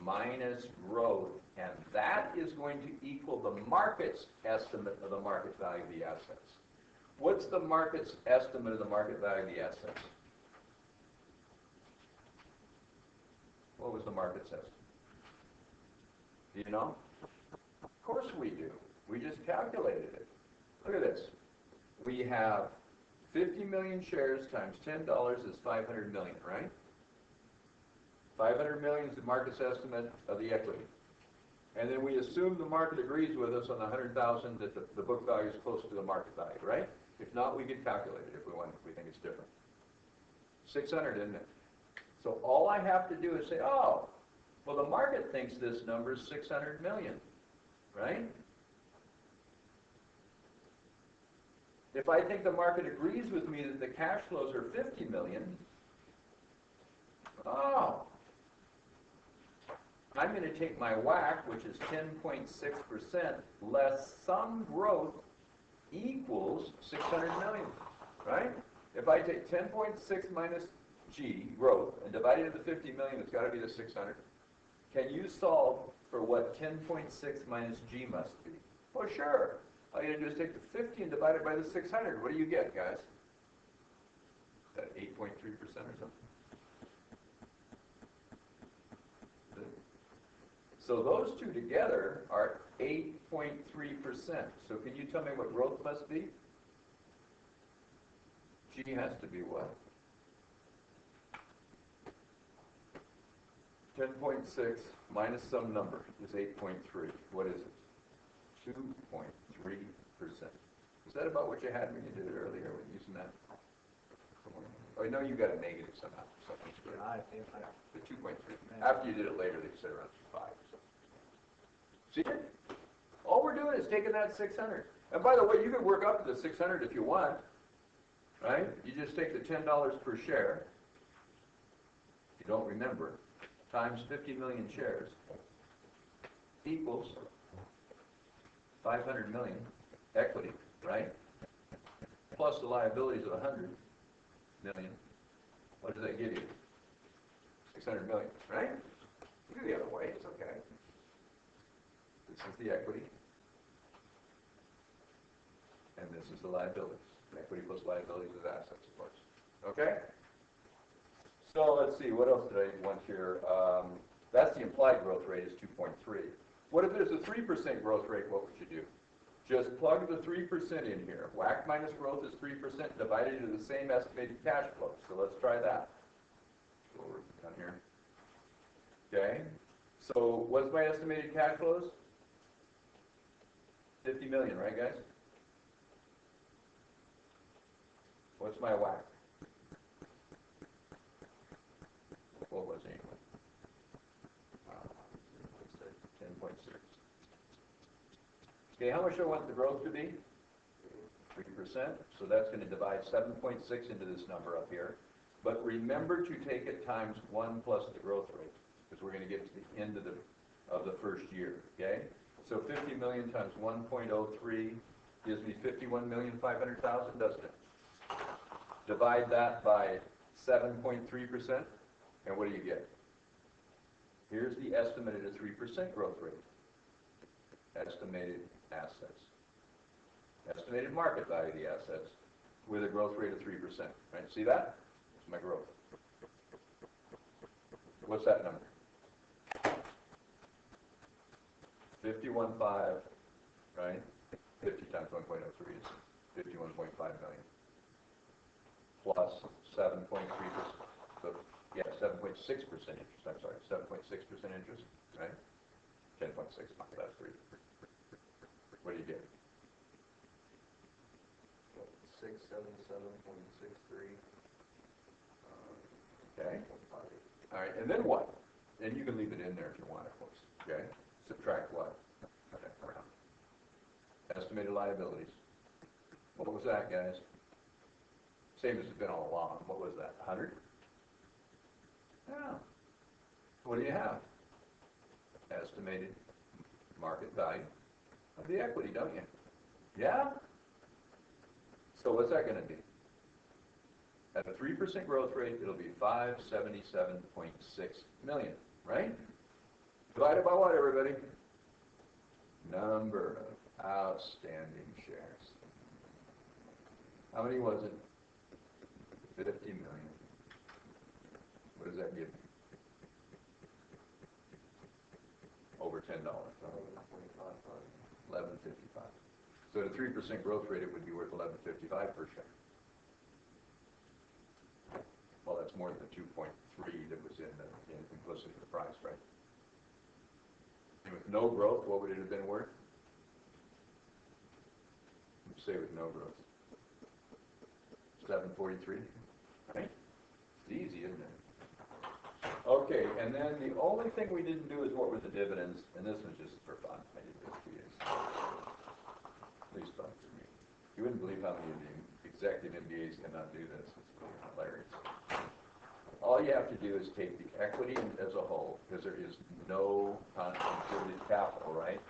minus growth, and that is going to equal the market's estimate of the market value of the assets. What's the market's estimate of the market value of the assets? What was the market's estimate? Do you know? Of course we do. We just calculated it. Look at this. We have 50 million shares times $10 is 500 million, right? 500 million is the market's estimate of the equity. And then we assume the market agrees with us on the 100,000 that the book value is close to the market value, right? If not, we could calculate it if we want, if we think it's different. 600, isn't it? So all I have to do is say, oh, well, the market thinks this number is 600 million, right? If I think the market agrees with me that the cash flows are 50 million, oh, I'm going to take my WACC, which is 10.6%, less some growth equals 600 million, right? If I take 10.6 minus G, growth, and divide it into 50 million, it's got to be the 600. Can you solve for what 10.6 minus G must be? Well, sure. All you got to do is take the 50 and divide it by the 600. What do you get, guys? Is that 8.3% or something? So those two together are 8.3%. So can you tell me what growth must be? G has to be what? 10.6 minus some number is 8.3. What is it? 2.3%. Is that about what you had when you did it earlier when using that? Oh, I know you got a negative somehow. I think The 2.3. After you did it later, they said around 5. So. See it? All we're doing is taking that 600. And by the way, you can work up to the 600 if you want. Right? You just take the $10 per share. If you don't remember, times 50 million shares equals 500 million equity, right? Plus the liabilities of 100 million. What does that give you? 600 million, right? You go the other way, it's okay. This is the equity. And this is the liabilities. Equity plus liabilities is assets, of course. Okay? So let's see, what else did I want here? That's the implied growth rate is 2.3. What if there's a 3% growth rate, what would you do? Just plug the 3% in here. WACC minus growth is 3% divided into the same estimated cash flow. So let's try that. Go over down here. Okay? So what's my estimated cash flows? 50 million, right guys? What's my WACC? What was it anyway? 10.6. Okay, how much do I want the growth to be? 3%. So that's going to divide 7.6 into this number up here. But remember to take it times 1 plus the growth rate, because we're going to get to the end of the first year. Okay? So 50 million times 1.03 gives me 51,500,000, doesn't it? Divide that by 7.3%, and what do you get? Here's the estimated 3% growth rate. Estimated assets. Estimated market value of the assets with a growth rate of 3%. Right? See that? That's my growth. What's that number? 51.5, right? 50 times 1.03 is 51.5 million. Plus 7.3%. So, yeah, 7.6% interest. I'm sorry, 7.6% interest, right? 10.6 minus 3. What do you get? 677.63. Okay. All right, and then what? And you can leave it in there if you want, of course. Okay. Subtract what? Okay, around. Estimated liabilities. What was that, guys? Same as it's been all along. What was that? 100? Yeah. What do you have? Estimated market value of the equity, don't you? Yeah? So what's that going to be? At a 3% growth rate, it'll be 577.6 million, right? Divided by what, everybody? Number of outstanding shares. How many was it? 50 million. What does that give me? $10. 11.25. 11.55. So at a 3% growth rate, it would be worth 11.55 per share. Well, that's more than the 2.3 that was in implicit in the price, right? And with no growth, what would it have been worth? Let's say with no growth. 743. Right? It's easy, isn't it? Okay, and then the only thing we didn't do is what were the dividends, and this was just for fun. I did this for you. At least fun for me. You wouldn't believe how many of the executive MBAs cannot do this. It's hilarious. All you have to do is take the equity as a whole, because there is no contributed capital, right?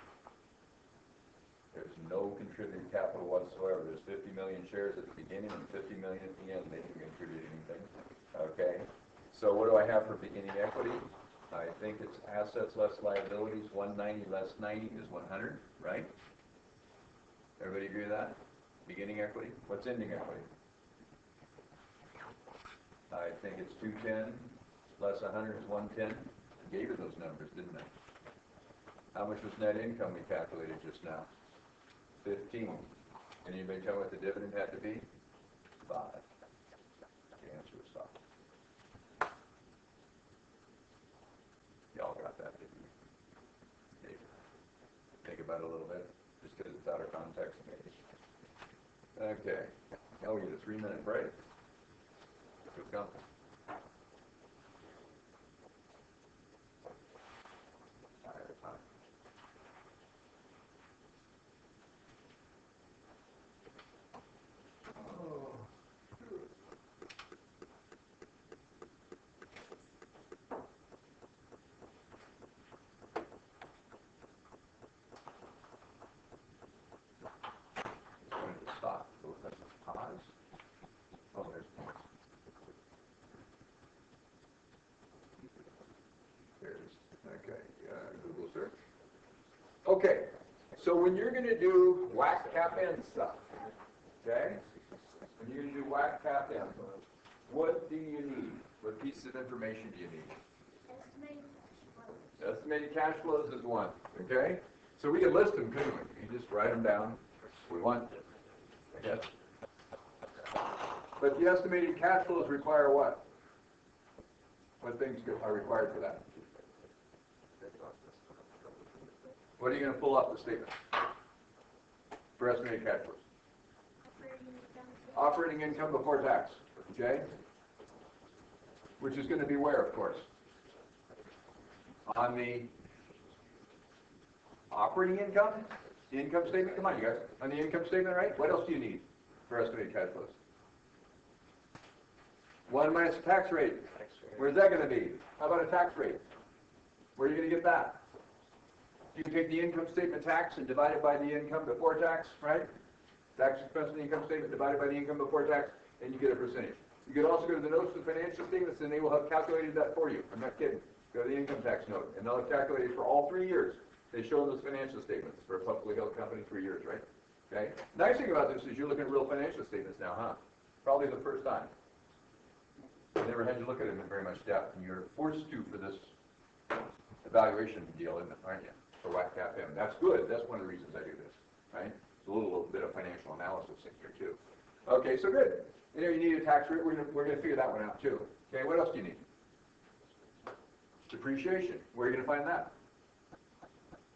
There's no contributed capital whatsoever. There's 50 million shares at the beginning and 50 million at the end. They didn't contribute anything. Okay? So what do I have for beginning equity? I think it's assets less liabilities. 190 less 90 is 100, right? Everybody agree with that? Beginning equity. What's ending equity? I think it's 210 less 100 is 110. I gave you those numbers, didn't I? How much was net income we calculated just now? 15. Can anybody tell what the dividend had to be? 5. The answer was 5. Y'all got that, didn't you? Maybe. Think about it a little bit, just because it's out of context, maybe. Okay. I'll get a 3-minute break. Good company. Stop. So that's a pause. Oh, there's more. There it is. Okay. Google search. Okay. So when you're going to do whack cap in stuff, okay? When you're going to do whack cap in, what do you need? What pieces of information do you need? Estimated cash flows is one. Okay? So we could list them, couldn't we? You just write them down. We want. Yes. But the estimated cash flows require what? What things are required for that? What are you going to pull up the statement for estimated cash flows? Operating income before tax. Okay? Which is going to be where, of course? On the operating income? The income statement? Come on, you guys. On the income statement, right? What else do you need for estimated cash flows? 1 minus the tax rate. Where's that going to be? How about a tax rate? Where are you going to get that? You can take the income statement tax and divide it by the income before tax, right? Tax expense in the income statement divided by the income before tax, and you get a percentage. You could also go to the notes of the financial statements, and they will have calculated that for you. I'm not kidding. Go to the income tax note, and they'll have calculated for all 3 years. They show those financial statements for a publicly held company, 3 years, right? Okay? Nice thing about this is you're looking at real financial statements now, huh? Probably the first time. I never had you look at them in very much depth, and you're forced to for this evaluation deal, isn't it? Aren't you? For whack cap in. That's good. That's one of the reasons I do this, right? It's a little bit of financial analysis in here too. Okay, so good. You need a tax rate. We're gonna figure that one out too. Okay, what else do you need? Depreciation. Where are you gonna find that?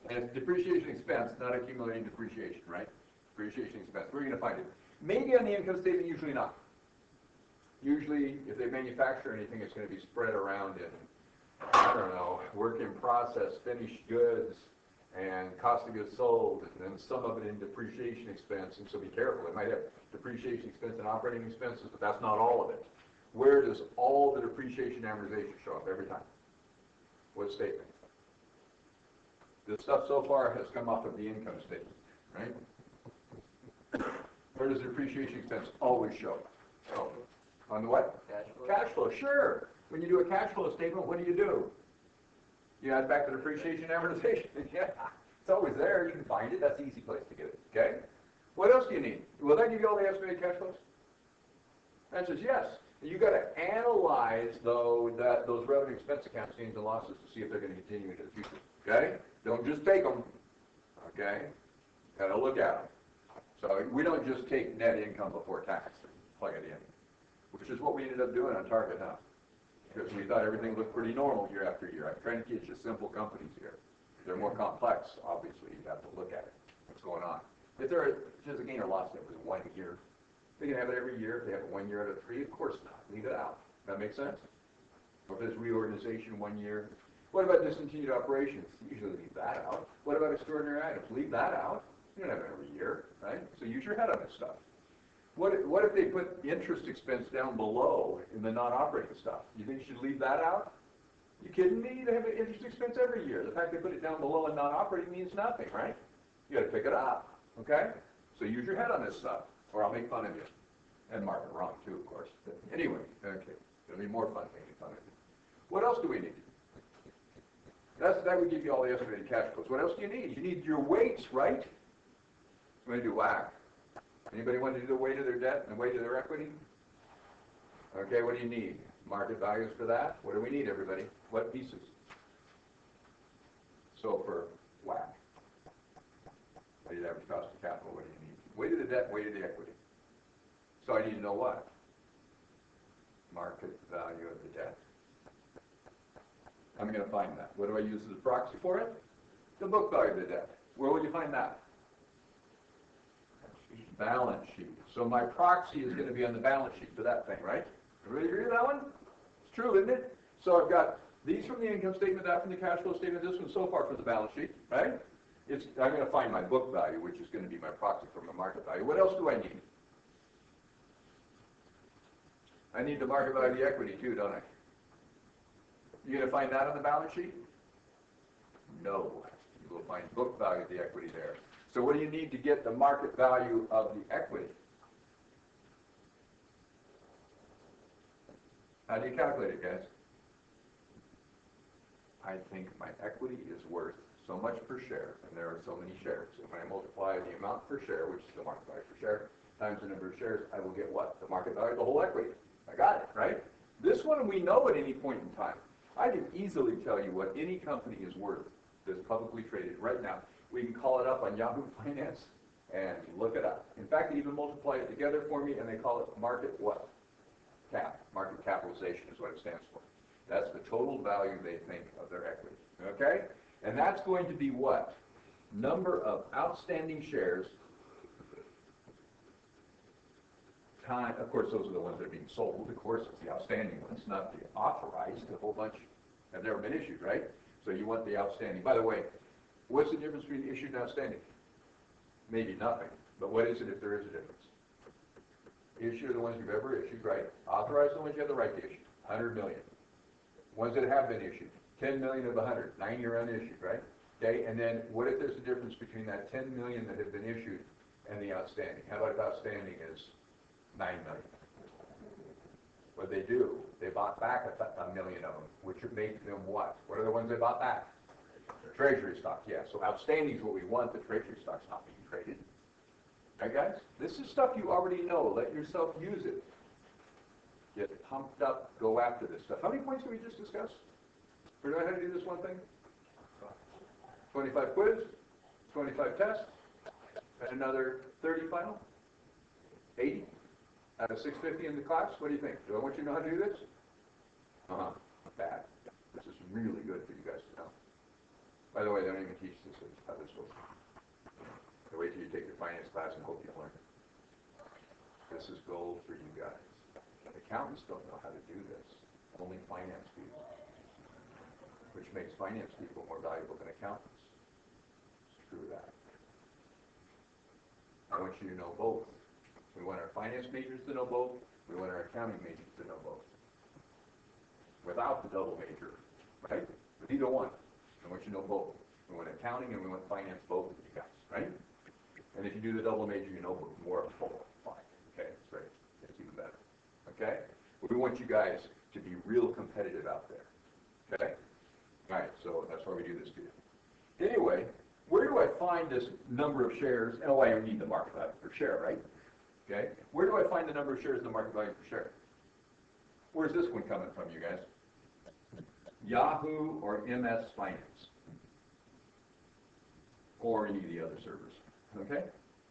And it's depreciation expense, not accumulating depreciation, right? Depreciation expense. Where are you gonna find it? Maybe on the income statement. Usually not. Usually, if they manufacture anything, it's going to be spread around in, I don't know, work in process, finished goods, and cost of goods sold, and then some of it in depreciation expense. And so be careful. It might have depreciation expense and operating expenses, but that's not all of it. Where does all the depreciation amortization show up every time? What statement? This stuff so far has come off of the income statement, right? Where does the depreciation expense always show up? Oh. On the what? Cash flow. Cash flow, sure. When you do a cash flow statement, what do? You add back the depreciation and amortization. Yeah, it's always there. You can find it. That's the easy place to get it. Okay? What else do you need? Will that give you all the estimated cash flows? Answer is yes. You've got to analyze, though, those revenue expense accounts, gains and losses to see if they're going to continue into the future. okay? Don't just take them, okay? Gotta look at them. So we don't just take net income before tax and plug it in, which is what we ended up doing on Target, huh? Because we thought everything looked pretty normal year after year. I'm trying to teach you simple companies here. If they're more complex, obviously, you have to look at it, what's going on. If there's a gain or loss that was 1 year, they can have it every year. If they have it 1 year out of 3, of course not. Leave it out. That make sense? Or if there's reorganization 1 year. What about discontinued operations? Usually leave that out. What about extraordinary items? Leave that out. You don't have it every year, right? So use your head on this stuff. What if they put interest expense down below in the non-operating stuff? You think you should leave that out? You kidding me? They have an interest expense every year. The fact they put it down below in non-operating means nothing, right? You got to pick it up, okay? So use your head on this stuff, or I'll make fun of you. And mark it wrong, too, of course. But anyway, okay. It'll be more fun making fun of you. What else do we need? That would give you all the estimated cash flows. What else do you need? You need your weights, right? We're going to do WACC. Anybody want to do the weight of their debt and the weight of their equity? Okay, what do you need? Market values for that? What do we need, everybody? What pieces? So for WACC, weighted average cost of capital, what do you need? Weight of the debt, weight of the equity. So I need to know what? Market value of the debt. I'm going to find that. What do I use as a proxy for it? The book value of the debt. Where will you find that? Balance sheet. So my proxy is going to be on the balance sheet for that thing, right? Everybody agree with that one? It's true, isn't it? So I've got these from the income statement, that from the cash flow statement, this one so far from the balance sheet, right? I'm going to find my book value, which is going to be my proxy for my market value. What else do I need? I need the market value of the equity too, don't I? You going to find that on the balance sheet? No. You will find book value of the equity there. So what do you need to get the market value of the equity? How do you calculate it, guys? I think my equity is worth so much per share, and there are so many shares. And when I multiply the amount per share, which is the market value per share, times the number of shares, I will get what? The market value of the whole equity. I got it, right? This one we know at any point in time. I can easily tell you what any company is worth that's publicly traded right now. We can call it up on Yahoo Finance and look it up. In fact, they even multiply it together for me, and they call it market what? Cap. Market capitalization is what it stands for. That's the total value they think of their equity. Okay? And that's going to be what? Number of outstanding shares time. Of course, those are the ones that are being sold. Of course, it's the outstanding ones, not the authorized. A whole bunch have never been issued, right? So you want the outstanding. By the way, what's the difference between issued and outstanding? Maybe nothing. But what is it if there is a difference? Issued are the ones you've ever issued, right? Authorized are the ones you have the right to issue. 100 million. Ones that have been issued. 10 million of 100. 9 year unissued, right? Okay, and then what if there's a difference between that 10 million that have been issued and the outstanding? How about if outstanding is 9 million? What they do? They bought back a million of them, which would make them what? What are the ones they bought back? Treasury stock, yeah. So outstanding is what we want. The treasury stock's not being traded. Right, guys? This is stuff you already know. Let yourself use it. Get pumped up. Go after this stuff. How many points did we just discuss? We know how to do this one thing? 25 quiz, 25 tests, and another 30 final? 80? Out of 650 in the class? What do you think? Do I want you to know how to do this? Bad. This is really good for you guys to know. By the way, they don't even teach this at other schools. They wait till you take your finance class and hope you learn it. This is gold for you guys. Accountants don't know how to do this. Only finance people. Which makes finance people more valuable than accountants. It's true of that. I want you to know both. We want our finance majors to know both. We want our accounting majors to know both. Without the double major, right? With either one. I want you to know both. We want accounting and we want finance, both of you guys, right? And if you do the double major, you know more of both. Fine. Okay, that's great. It's even better. Okay? We want you guys to be real competitive out there. Okay? All right, so that's why we do this to you. Anyway, where do I find this number of shares? Oh, I need the market value per share, right? Okay? Where do I find the number of shares in the market value per share? Where's this one coming from, you guys? Yahoo or MS Finance? or any of the other servers. Okay?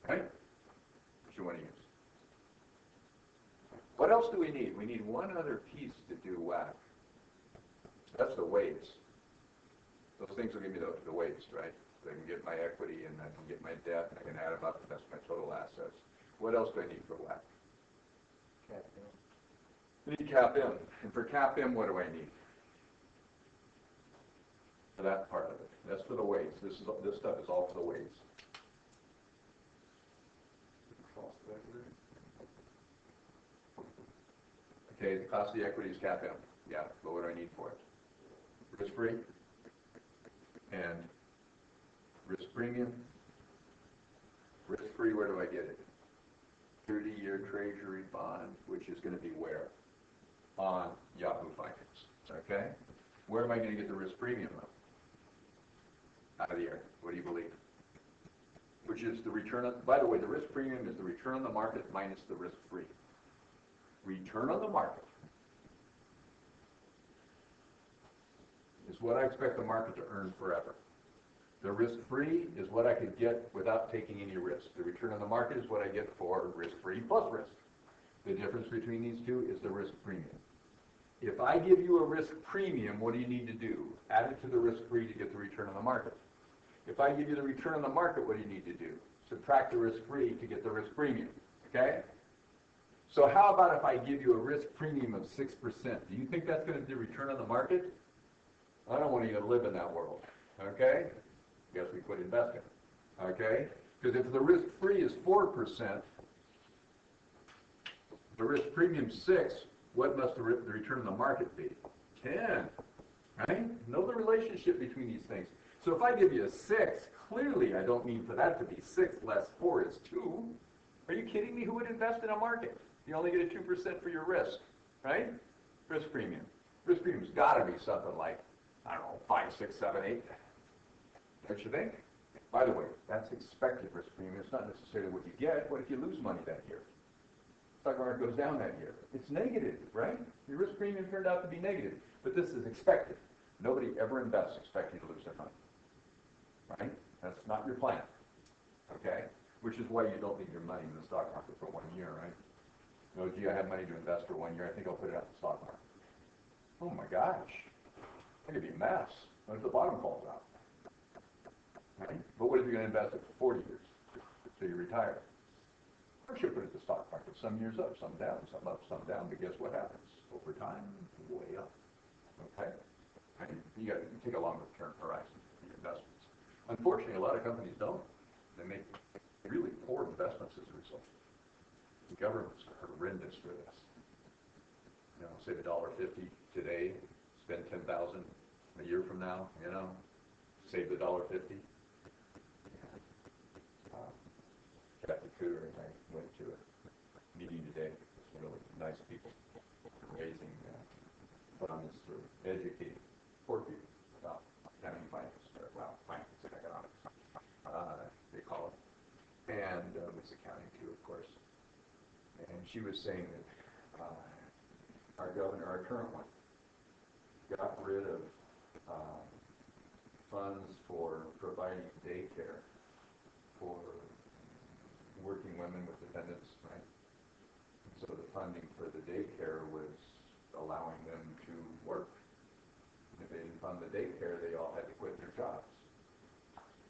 Right? What you want to use. What else do we need? We need one other piece to do WAC. That's the weights. Those things will give me the weights, right? So I can get my equity and I can get my debt and I can add them up and that's my total assets. What else do I need for WAC? Cap in. I need CAP-M. And for CAP-M, what do I need? For that part of it. That's for the weights. This stuff is all for the weights. Cost of equity. Okay, the cost of the equity is CAP-M. Yeah, but what do I need for it? Risk-free and risk premium. Risk-free, where do I get it? 30-year treasury bond, which is going to be where? On Yahoo Finance. Okay? Where am I going to get the risk premium out of the air? What do you believe? Which is the return on, by the way, the risk premium is the return on the market minus the risk-free. Return on the market is what I expect the market to earn forever. The risk-free is what I could get without taking any risk. The return on the market is what I get for risk-free plus risk. The difference between these two is the risk premium. If I give you a risk premium, what do you need to do? Add it to the risk-free to get the return on the market. If I give you the return on the market, what do you need to do? Subtract the risk-free to get the risk premium. Okay? So how about if I give you a risk premium of 6%? Do you think that's going to be the return on the market? I don't want to even live in that world. Okay? Guess we quit investing. Okay? Because if the risk-free is 4%, the risk premium 6, what must the return on the market be? 10. Right? Know the relationship between these things. So if I give you a 6, clearly I don't mean for that to be 6 less 4 is 2. Are you kidding me? Who would invest in a market? You only get a 2% for your risk, right? Risk premium. Risk premium's got to be something like, I don't know, 5, 6, 7, 8. Don't you think? By the way, that's expected risk premium. It's not necessarily what you get. What if you lose money that year? Stock market goes down that year. It's negative, right? Your risk premium turned out to be negative. But this is expected. Nobody ever invests expecting to lose their money. Right? That's not your plan. Okay? Which is why you don't leave your money in the stock market for 1 year, right? Oh, gee, I have money to invest for 1 year. I think I'll put it out in the stock market. Oh my gosh. That could be a mess. What if the bottom falls out? Right? But what if you're going to invest it for 40 years? So you retire. Or should put it in the stock market. Some years up, some down, some up, some down. But guess what happens? Over time, way up. Okay? Right? You take a longer term horizon for your investments. Unfortunately, a lot of companies don't. They make really poor investments as a result. The government's horrendous for this. You know, save $1.50 today, spend $10,000 a year from now. You know, save the $1.50. Captain Cooter and I went to a meeting today. Some really nice people raising funds for educating poor people about accounting finance, or well, finance and economics, they call it. And it's accounting too, of course. And she was saying that our governor, our current one, got rid of funds for providing daycare for working women with dependents, right? So the funding for the daycare was allowing them to work. If they didn't fund the daycare, they all had to quit their jobs.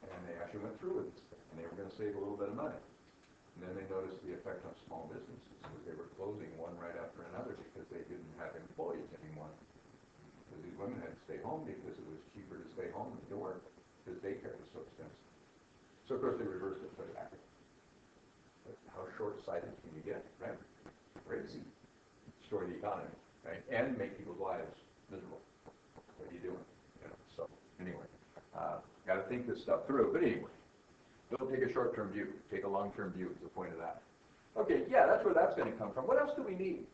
And they actually went through with this thing, and they were going to save a little bit of money. And then they noticed the effect on small businesses, because they were closing one right after another because they didn't have employees anymore. Because these women had to stay home because it was cheaper to stay home than to work, because daycare was so expensive. So of course they reversed it and put it back. But how short-sighted can you get, right? Crazy. Destroy the economy, right? And make people's lives miserable. What are you doing? You know, so anyway, got to think this stuff through. But anyway, don't take a short-term view. Take a long-term view is the point of that. Okay, yeah, that's where that's going to come from. What else do we need?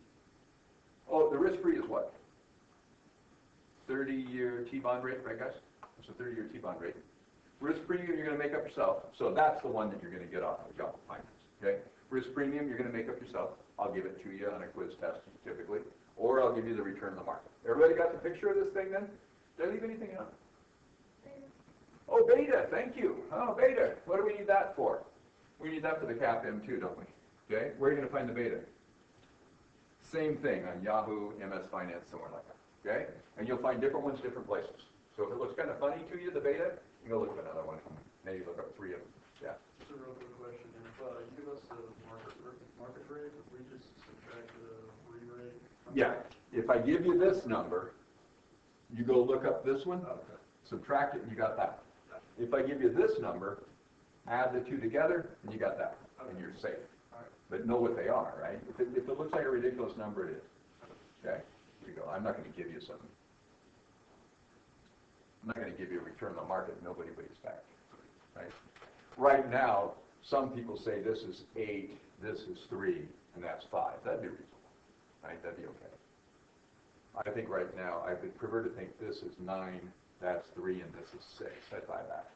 Oh, the risk-free is what? 30-year T-bond rate, right, guys? It's a 30-year T-bond rate. Risk premium you're going to make up yourself. So that's the one that you're going to get off of Yahoo Finance. Okay? Risk premium you're going to make up yourself. I'll give it to you on a quiz test, typically. Or I'll give you the return on the market. Everybody got the picture of this thing then? Did I leave anything out? Oh, Oh, beta, thank you. Oh, beta, what do we need that for? We need that for the CAPM too, don't we? Okay, where are you going to find the beta? Same thing on Yahoo, MS Finance, somewhere like that. Okay, and you'll find different ones different places. So if it looks kind of funny to you, the beta, you go look at another one. Maybe look up 3 of them. Yeah. Just a real quick question, if you give us the market rate, if we just subtract the re-rate? Yeah, if I give you this number, you go look up this one, Okay. subtract it, and you got that. If I give you this number, add the two together, and you got that, and you're safe. All right. But know what they are, right? If it looks like a ridiculous number, it is. Okay, here you go. I'm not going to give you something. I'm not going to give you a return on the market nobody would expect, right? Right now, some people say this is 8, this is 3, and that's 5. That'd be reasonable, right? That'd be okay. I think right now, I would prefer to think this is 9, that's 3, and this is 6. I'd buy that.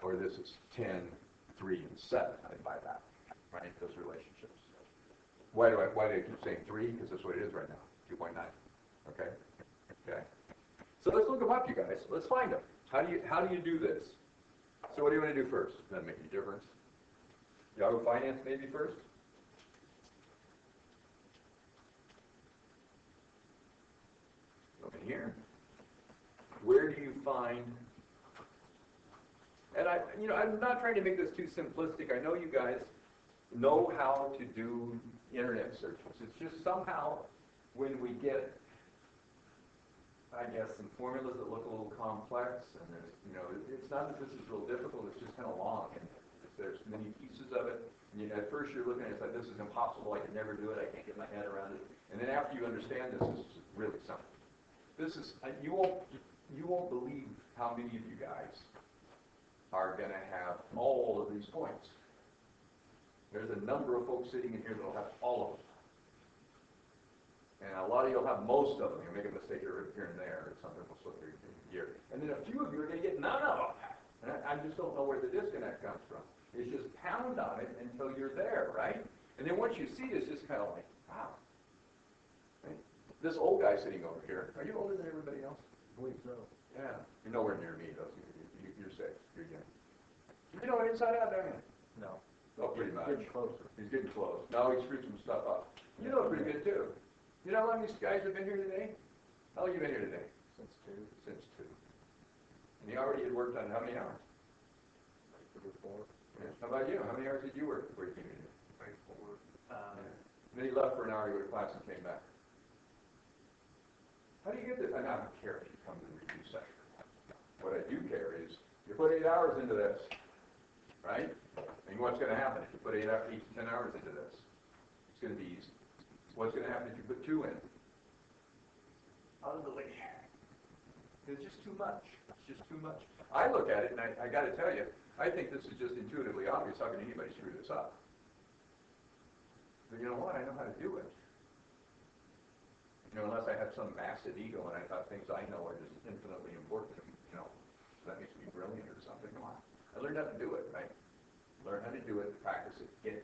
Or this is 10, 3, and 7. I'd buy that, right? Those relationships. Why do I keep saying 3? Because that's what it is right now, 2.9. Okay? Okay. So let's look them up, you guys. Let's find them. How do you do this? So what do you want to do first? Does that make any difference? Yahoo Finance maybe first? Over here. Where do you find? And I'm not trying to make this too simplistic. I know you guys know how to do internet searches. It's just somehow when we get, I guess, some formulas that look a little complex, and there's, it's not that this is real difficult, it's just kind of long, and there's many pieces of it, and at first you're looking at it, it's like, this is impossible, I can never do it, I can't get my head around it, and then after you understand this is really simple. This is, you won't believe how many of you guys are going to have all of these points. There's a number of folks sitting in here that will have all of them. And a lot of you will have most of them. You'll make a mistake here and there, or something will slip through here. And then a few of you are going to get none of them. And I just don't know where the disconnect comes from. It's just pound on it until you're there, right? And then once you see it, it's just kind of like, wow. Right? This old guy sitting over here, are you older than everybody else? I believe so. Yeah. You're nowhere near me, though. You're safe. You're young. You know it inside out, don't you? No. Oh, pretty much. Getting closer. He's getting close. Now he screwed some stuff up. You know it pretty good, too. You know how long these guys have been here today? How long have you been here today? Since 2. Since 2. And you already had worked on how many hours? 3 or 4. Yeah. How about you? How many hours did you work before you came in here? 24. And then he left for an hour to go to class and came back. How do you get this? I don't care if you come to the review session. What I do care is you put 8 hours into this, right? And what's going to happen if you put 8 to 10 hours into this? It's going to be easy. What's going to happen if you put 2 in? Ugly. It's just too much. It's just too much. I look at it, and I got to tell you, I think this is just intuitively obvious. How can anybody screw this up? But you know what? I know how to do it. Unless I have some massive ego and I thought things I know are just infinitely important, that makes me brilliant or something. No, I learned how to do it, right? Learn how to do it, practice it, get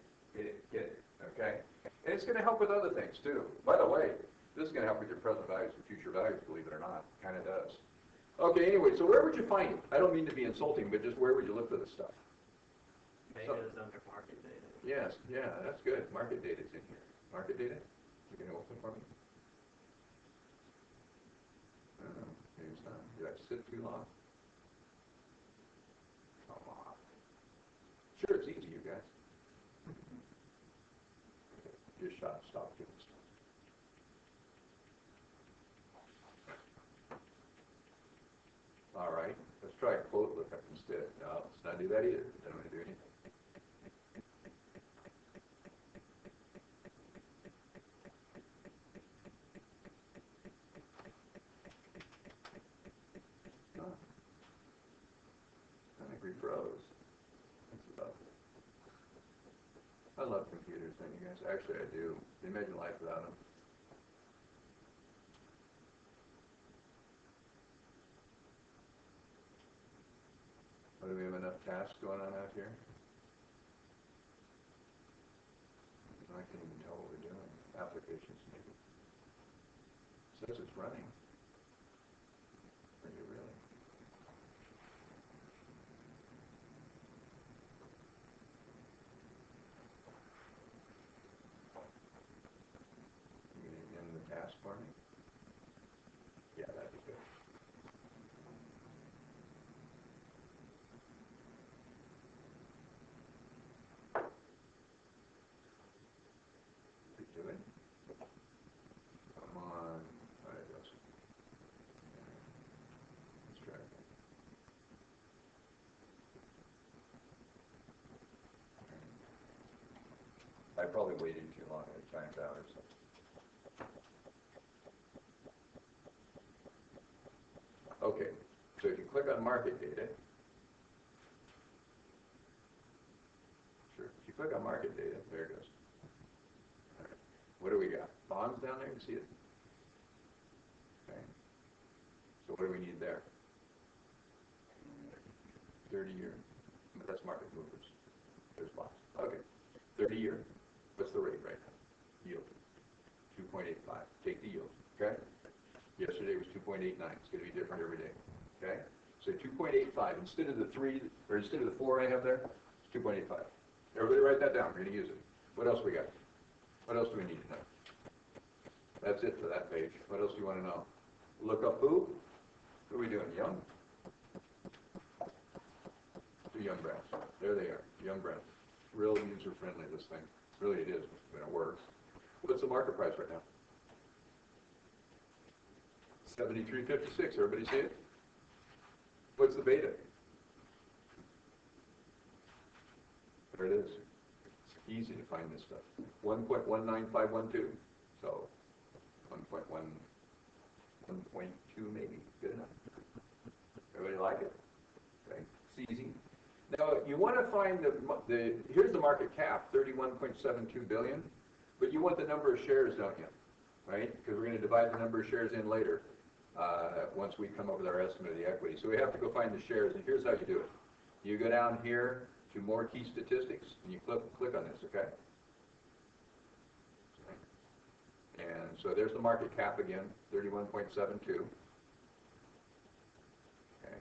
it, okay? And it's going to help with other things, too. By the way, this is going to help with your present values and future values, believe it or not. It kind of does. Okay, anyway, so where would you find it? I don't mean to be insulting, but just where would you look for this stuff? Data is under market data. Yes, yeah, that's good. Market data's in here. Market data? You going to open for me? Oh, maybe it's not. Did I sit too long? Come on. Sure, it's easy, you guys. Just stop doing stuff. All right, let's try a quote lookup instead. No, let's not do that either. I don't want to do anything. I think we froze. That's about it. I love computers, don't you guys? Actually, I do. Can you imagine life without them? Do we have enough tasks going on out here? I can't even tell what we're doing. Applications, maybe. Says it's running. Are you really? Ask for me? Yeah, that'd be good. We do it? Come on. All right, let's try it. I probably waited too long and it timed out or something. Okay, so if you click on market data, sure, if you click on market data, there it goes. All right. What do we got? Bonds down there, you see it? Okay. So what do we need there? 30-year, but that's market movers. There's bonds. Okay, 30-year, what's the rate right now? Yield, 2.85. Take the yield, okay? Yesterday was 2.89. It's going to be different every day, okay? So 2.85 instead of the 3 or instead of the 4 I have there, it's 2.85. Everybody write that down. We're going to use it. What else we got? What else do we need to know? That's it for that page. What else do you want to know? Look up who? Who are we doing? Young? The Young brands. There they are. Young brands. Real user friendly. This thing. Really, it is when it works. What's the market price right now? 73.56. Everybody see it? What's the beta? There it is. It's easy to find this stuff. 1.19512. So 1.1, 1.2 maybe. Good enough. Everybody like it? Okay. It's easy. Now you want to find the here's the market cap, 31.72 billion, but you want the number of shares, don't you? Right? Because we're going to divide the number of shares in later. Once we come up with our estimate of the equity. So we have to go find the shares, and here's how you do it. You go down here to more key statistics, and you click on this, okay? And so there's the market cap again, 31.72. Okay.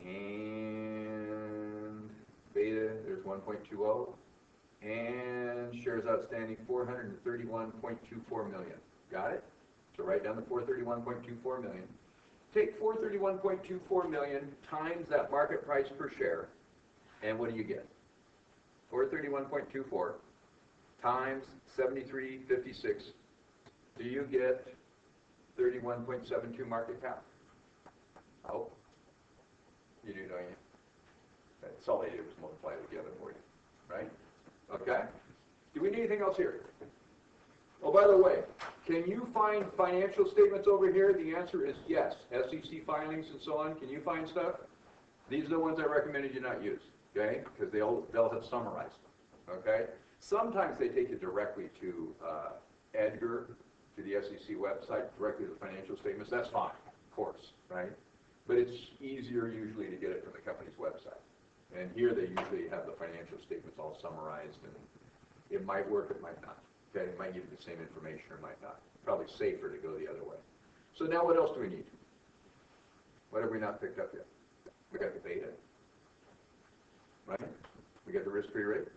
And beta, there's 1.20. And shares outstanding, 431.24 million. Got it? So write down the 431.24 million. Take 431.24 million times that market price per share, and what do you get? 431.24 times 73.56. Do you get 31.72 market cap? Oh, you do, don't you? That's all they did was multiply it together for you, right? Okay. Do we need anything else here? Oh, by the way, can you find financial statements over here? The answer is yes. SEC filings and so on. Can you find stuff? These are the ones I recommended you not use, okay? Because they'll have summarized them, okay? Sometimes they take you directly to Edgar, to the SEC website, directly to the financial statements. That's fine, of course, right? But it's easier usually to get it from the company's website. And here they usually have the financial statements all summarized, and it might work, it might not. Okay, it might give you the same information or might not. Probably safer to go the other way. So now what else do we need? What have we not picked up yet? We got the beta, right? We got the risk-free rate.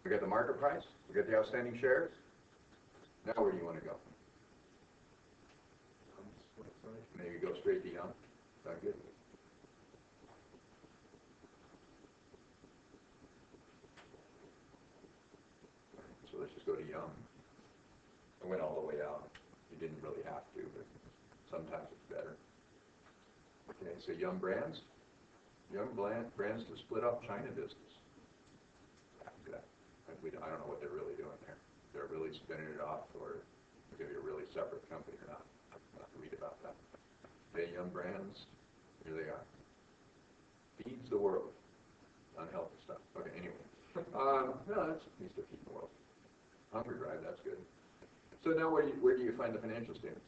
We got the market price. We got the outstanding shares. Now where do you want to go? Maybe go straight to Young. Sound good? So let's just go to Young. I went all the way out. You didn't really have to, but sometimes it's better. Okay, so Young Brands. Young Brands to split up China business. I don't know what they're really doing there. They're really spinning it off, or they're going to be a really separate company or not. I'll have to read about that. Okay, Young Brands. Here they are. Feeds the world. Unhealthy stuff. Okay, anyway. No, that needs to feed the world. Hungry Drive, that's good. So now where do you find the financial statements?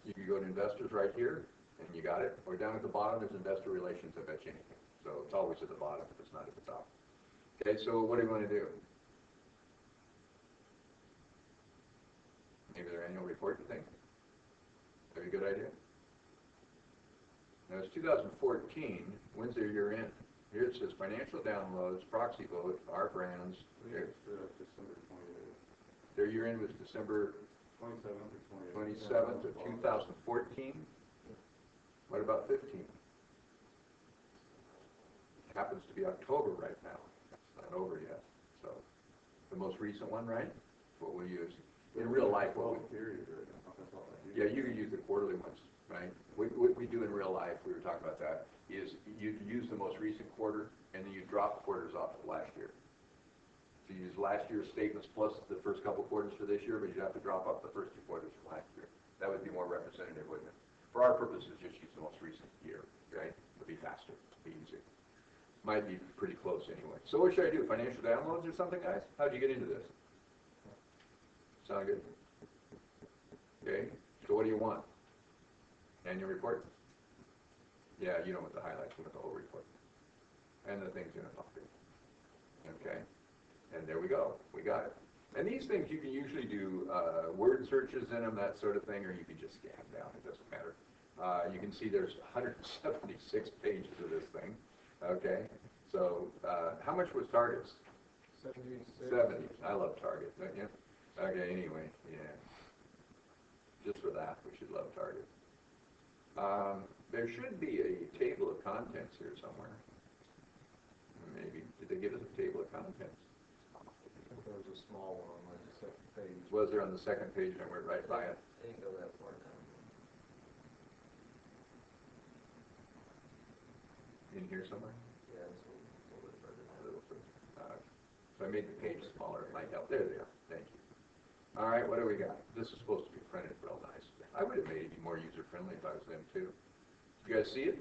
You can go to investors right here, and you got it. Or down at the bottom is investor relations, I bet you anything. So it's always at the bottom if it's not at the top. Okay, so what do you want to do? Maybe their annual report, you think? That'd be a good idea. Now it's 2014. When's their year end? Here it says financial downloads, proxy vote, our brands. It's December 28th. Their year end was December 27th of 2014. What about 15? Happens to be October right now. It's not over yet. So the most recent one, right? What we'll use. In real life, what we yeah, you can use the quarterly ones, right? What we do in real life, we were talking about that, is you use the most recent quarter, and then you drop quarters off of last year. So you use last year's statements plus the first couple quarters for this year, but you'd have to drop off the first 2 quarters from last year. That would be more representative, wouldn't it? For our purposes, just use the most recent year, right? It'll be faster, it'll be easier. Might be pretty close anyway. So what should I do? Financial downloads or something, guys? How'd you get into this? Sound good? Okay. So what do you want? Annual report? Yeah, you don't want the highlights, you want the whole report. And the things in it. Okay. And there we go. We got it. And these things you can usually do word searches in them, that sort of thing, or you can just scan down. It doesn't matter. You can see there's 176 pages of this thing. Okay. So how much was Target's? 76. 70. I love Target, don't you? Okay, anyway, yeah. Just for that, we should love Target. There should be a table of contents here somewhere. Maybe. Did they give us a table of contents? There was a small one on the second page. Was there on the second page and we're right by it? I didn't go that far down. In here somewhere? Yeah, it's a little bit further A down. little further. So I made the page smaller. It might help. There they are. Thank you. All right, what do we got? This is supposed to be printed real nice. I would have made it more user-friendly if I was them too. You guys see it?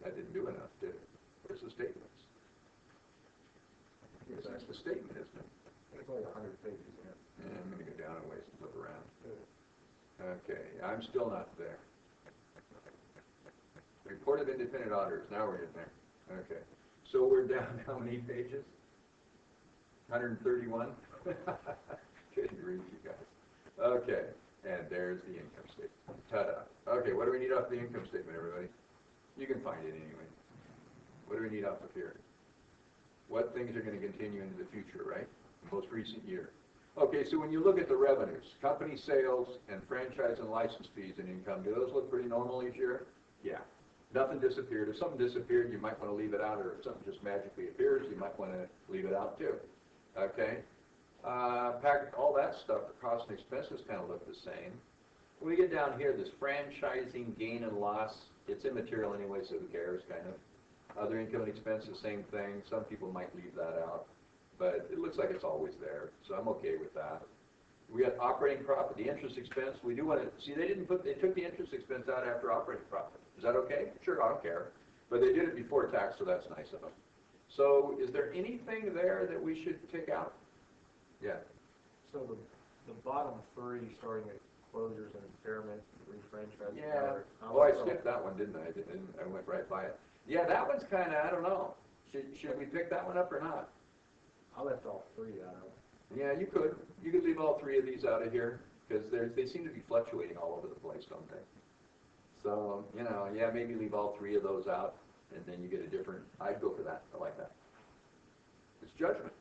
That didn't do enough, did it? Where's the statements? Yes, that's the statement, isn't it? It's only 100 pages in. Yeah, I'm going to go down a ways and flip around. Okay, I'm still not there. Report of independent auditors. Now we're in there. Okay. So we're down how many pages? 131? Good grief, you guys. Okay, and there's the income statement. Ta-da. Okay, what do we need off the income statement, everybody? You can find it anyway. What do we need off of here? What things are going to continue into the future, right? The most recent year. Okay, so when you look at the revenues, company sales and franchise and license fees and income, do those look pretty normal each year? Yeah. Nothing disappeared. If something disappeared, you might want to leave it out, or if something just magically appears, you might want to leave it out too. Okay? All that stuff, the costs and expenses kind of look the same. When we get down here, this franchising gain and loss, it's immaterial anyway, so who cares, kind of. Other income and expenses, same thing. Some people might leave that out, but it looks like it's always there, so I'm okay with that. We got operating profit, the interest expense. We do want to see they took the interest expense out after operating profit. Is that okay? Sure, I don't care. But they did it before tax, so that's nice of them. So is there anything there that we should take out? Yeah. So the bottom 3, starting at closures and impairment, refranchising. Yeah. Oh, I skipped that one, didn't I? I went right by it. Yeah, that one's kind of, I don't know. Should we pick that one up or not? I left all 3 out. Yeah, you could. You could leave all 3 of these out of here because they seem to be fluctuating all over the place, don't they? So, you know, yeah, maybe leave all 3 of those out and then you get a different, I'd go for that. I like that. It's judgment,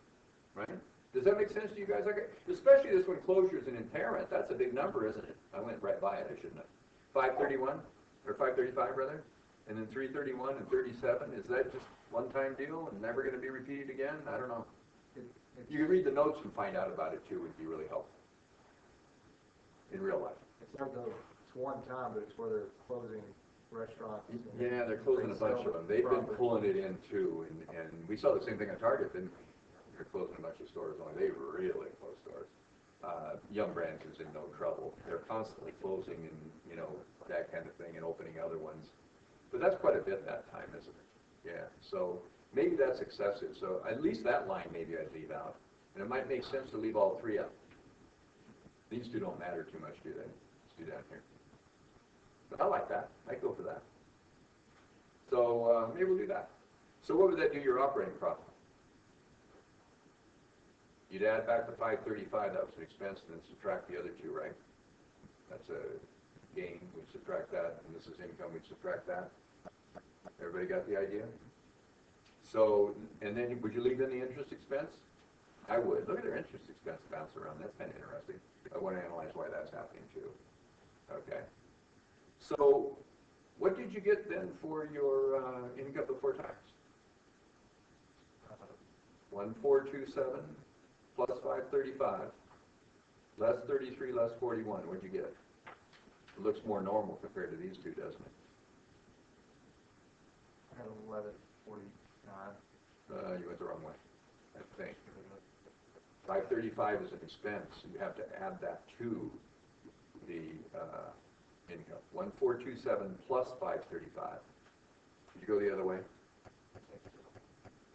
right? Does that make sense to you guys? Okay. Especially this one, closures and impairment. That's a big number, isn't it? I went right by it. I shouldn't have. 531 or 535 rather, and then 331 and 37. Is that just one-time deal and never going to be repeated again? I don't know. You can read the notes and find out about it too. Would be really helpful in real life. It's not though it's one time, but it's where they're closing restaurants. Yeah, they're closing a bunch of them. They've been pulling it in too, and we saw the same thing on Target. Then they're closing a bunch of stores. Only they really close stores. Young Brands is in no trouble. They're constantly closing and that kind of thing and opening other ones. But that's quite a bit that time, isn't it? Yeah. So maybe that's excessive. So at least that line maybe I'd leave out. And it might make sense to leave all 3 out. These 2 don't matter too much, do they? Let's do down here. But I like that. I'd go for that. So maybe we'll do that. So what would that do your operating profit? You'd add back the 535, that was an expense, and then subtract the other 2, right? That's a gain, we'd subtract that, and this is income, we'd subtract that. Everybody got the idea? So, and then would you leave in the interest expense? I would. Look at their interest expense bounce around. That's kind of interesting. I want to analyze why that's happening too. Okay. So, what did you get then for your income before tax? 1427 plus 535 less 33 less 41. What'd you get? It looks more normal compared to these two, doesn't it? I had 1149. You went the wrong way, I think. 535 is an expense. You have to add that to the income. 1427 plus 535. Did you go the other way?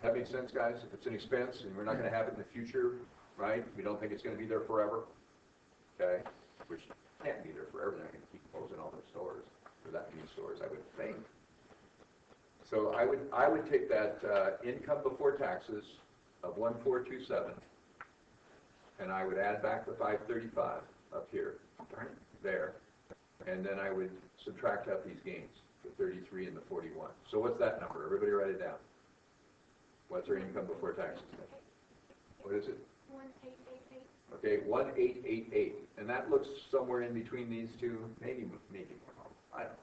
That makes sense, guys? If it's an expense and we're not going to have it in the future, right? We don't think it's going to be there forever, okay? Which can't be there forever. They're not going to keep closing all their stores, or that many stores, I would think. So I would take that income before taxes of 1427, and I would add back the 535 up here, there, and then I would subtract out these gains, the 33 and the 41. So what's that number? Everybody write it down. What's our income before taxes? What is it? 1888. Okay, 1888, and that looks somewhere in between these two, maybe more. I don't know.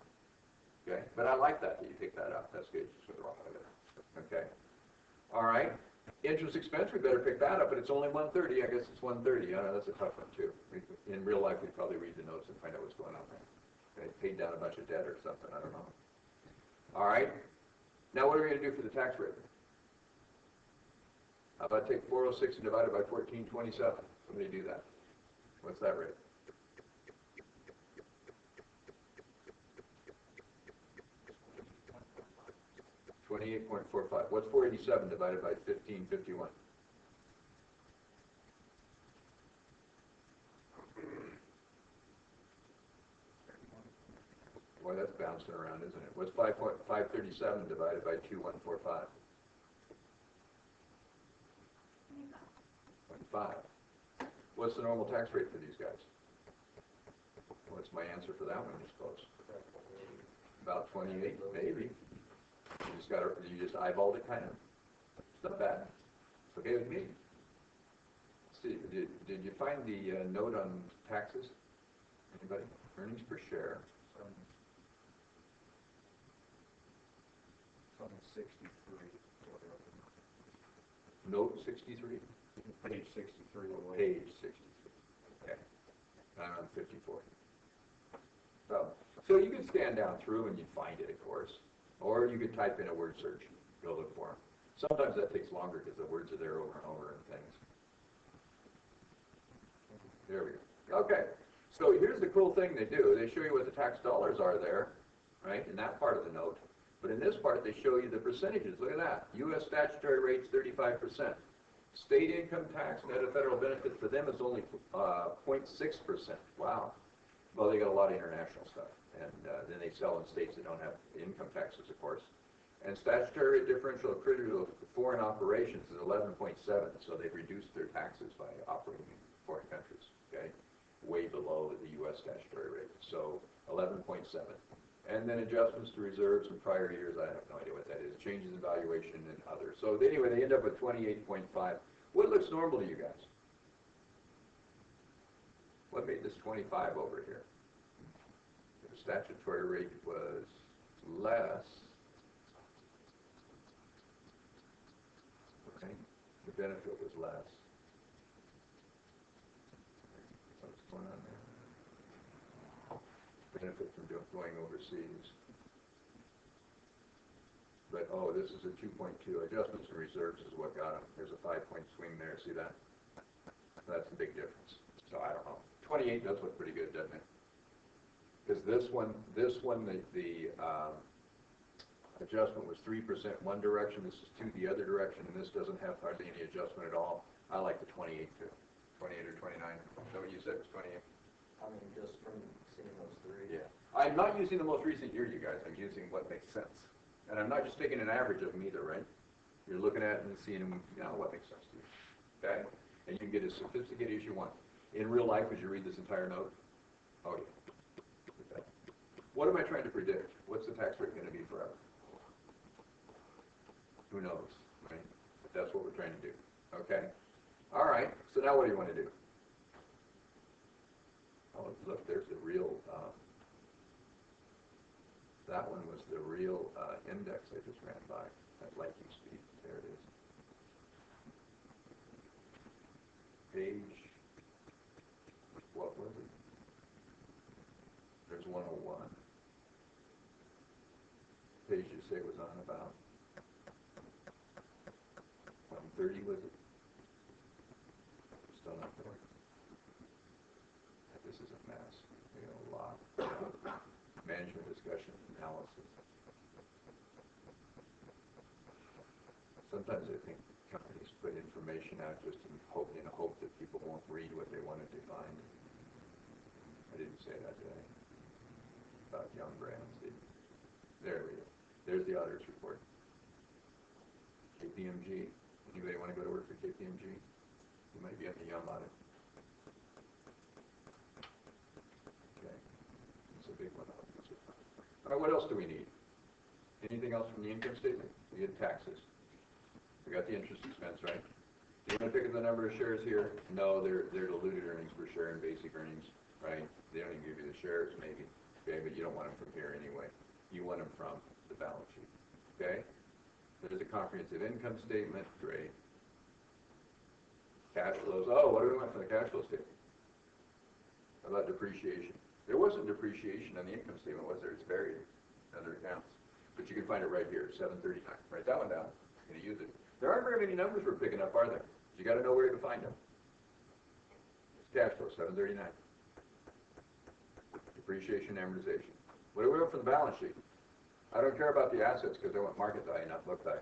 Okay, but I like that you pick that up. That's good. Just with the wrong way there. Okay. All right. Interest expense, we better pick that up, but it's only 130. I guess it's 130. I know that's a tough one too. In real life, we'd probably read the notes and find out what's going on there. They paid down a bunch of debt or something. I don't know. All right. Now, what are we going to do for the tax rate? How about take 406 and divide it by 1427? Somebody do that. What's that rate? $28.45. What's 487 divided by 1551? Boy, that's bouncing around, isn't it? What's 537 divided by 2145? 25. What's the normal tax rate for these guys? What's my answer for that one, I suppose? About 28, maybe. You just eyeballed it, kind of. It's not bad. It's okay with me. Let's see, did you find the note on taxes? Anybody? Earnings per share. It's on 63. Note 63? Page 63. Page 63. Okay. I'm on 54. So you could scan down through and you'd find it, of course. Or you could type in a word search, go look for them. Sometimes that takes longer because the words are there over and over and things. There we go. Okay, so here's the cool thing they do. They show you what the tax dollars are there, right, in that part of the note. But in this part, they show you the percentages. Look at that. U.S. statutory rate's 35%. State income tax, net of federal benefits for them is only 0.6%. Wow. Well, they got a lot of international stuff. And then they sell in states that don't have income taxes, of course. And statutory rate differential attributable to foreign operations is 11.7, so they've reduced their taxes by operating in foreign countries, okay? Way below the U.S. statutory rate, so 11.7. And then adjustments to reserves in prior years, I have no idea what that is, changes in valuation and others. So anyway, they end up with 28.5. What looks normal to you guys? What made this 25 over here? The statutory rate was less. Okay. The benefit was less. What's going on there? Benefit from going overseas. But, oh, this is a 2.2. Adjustments and reserves is what got them. There's a 5-point swing there. See that? That's a big difference. So I don't know. 28 does look pretty good, doesn't it? Because this one, the adjustment was 3% one direction. This is 2 the other direction, and this doesn't have hardly any adjustment at all. I like the 28 too. 28 or 29. Is that what you said? It was 28. I mean, just from seeing those three. Yeah. I'm not using the most recent year, you guys. I'm using what makes sense. And I'm not just taking an average of them either, right? You're looking at it and seeing them, what makes sense to you. Okay? And you can get as sophisticated as you want. In real life, as you read this entire note, oh yeah. Okay. What am I trying to predict? What's the tax rate going to be forever? Who knows? That's what we're trying to do, okay? All right, so now what do you want to do? Oh, look, there's the real, that one was the real index I just ran by, at lightning speed. There it is. Page, what was it? There's 101. Page you say was on about 130, was it? Still not there. This is a mess. We got a lot. Management discussion, analysis. Sometimes I think companies put information out just in the hope that people won't read what they wanted to find. I didn't say that today. About Young Brands. There we go. There's the auditor's report. KPMG. Anybody want to go to work for KPMG? You might be on the Yum audit. Okay. It's a big one. All right, what else do we need? Anything else from the income statement? We get taxes. We got the interest expense, right? Do you want to pick up the number of shares here? No, they're diluted earnings per share and basic earnings, right? They don't even give you the shares, maybe. Okay, but you don't want them from here anyway. You want them from the balance sheet. Okay? There's a comprehensive income statement. Great. Cash flows. Oh, what do we want from the cash flow statement? How about depreciation? There wasn't depreciation on the income statement, was there? It's buried in other accounts. But you can find it right here, 739. Write that one down. I'm going to use it. There aren't very many numbers we're picking up, are there? You got to know where to find them. It's cash flow, 739. Depreciation, amortization. What do we want from the balance sheet? I don't care about the assets because I want market value, not book value.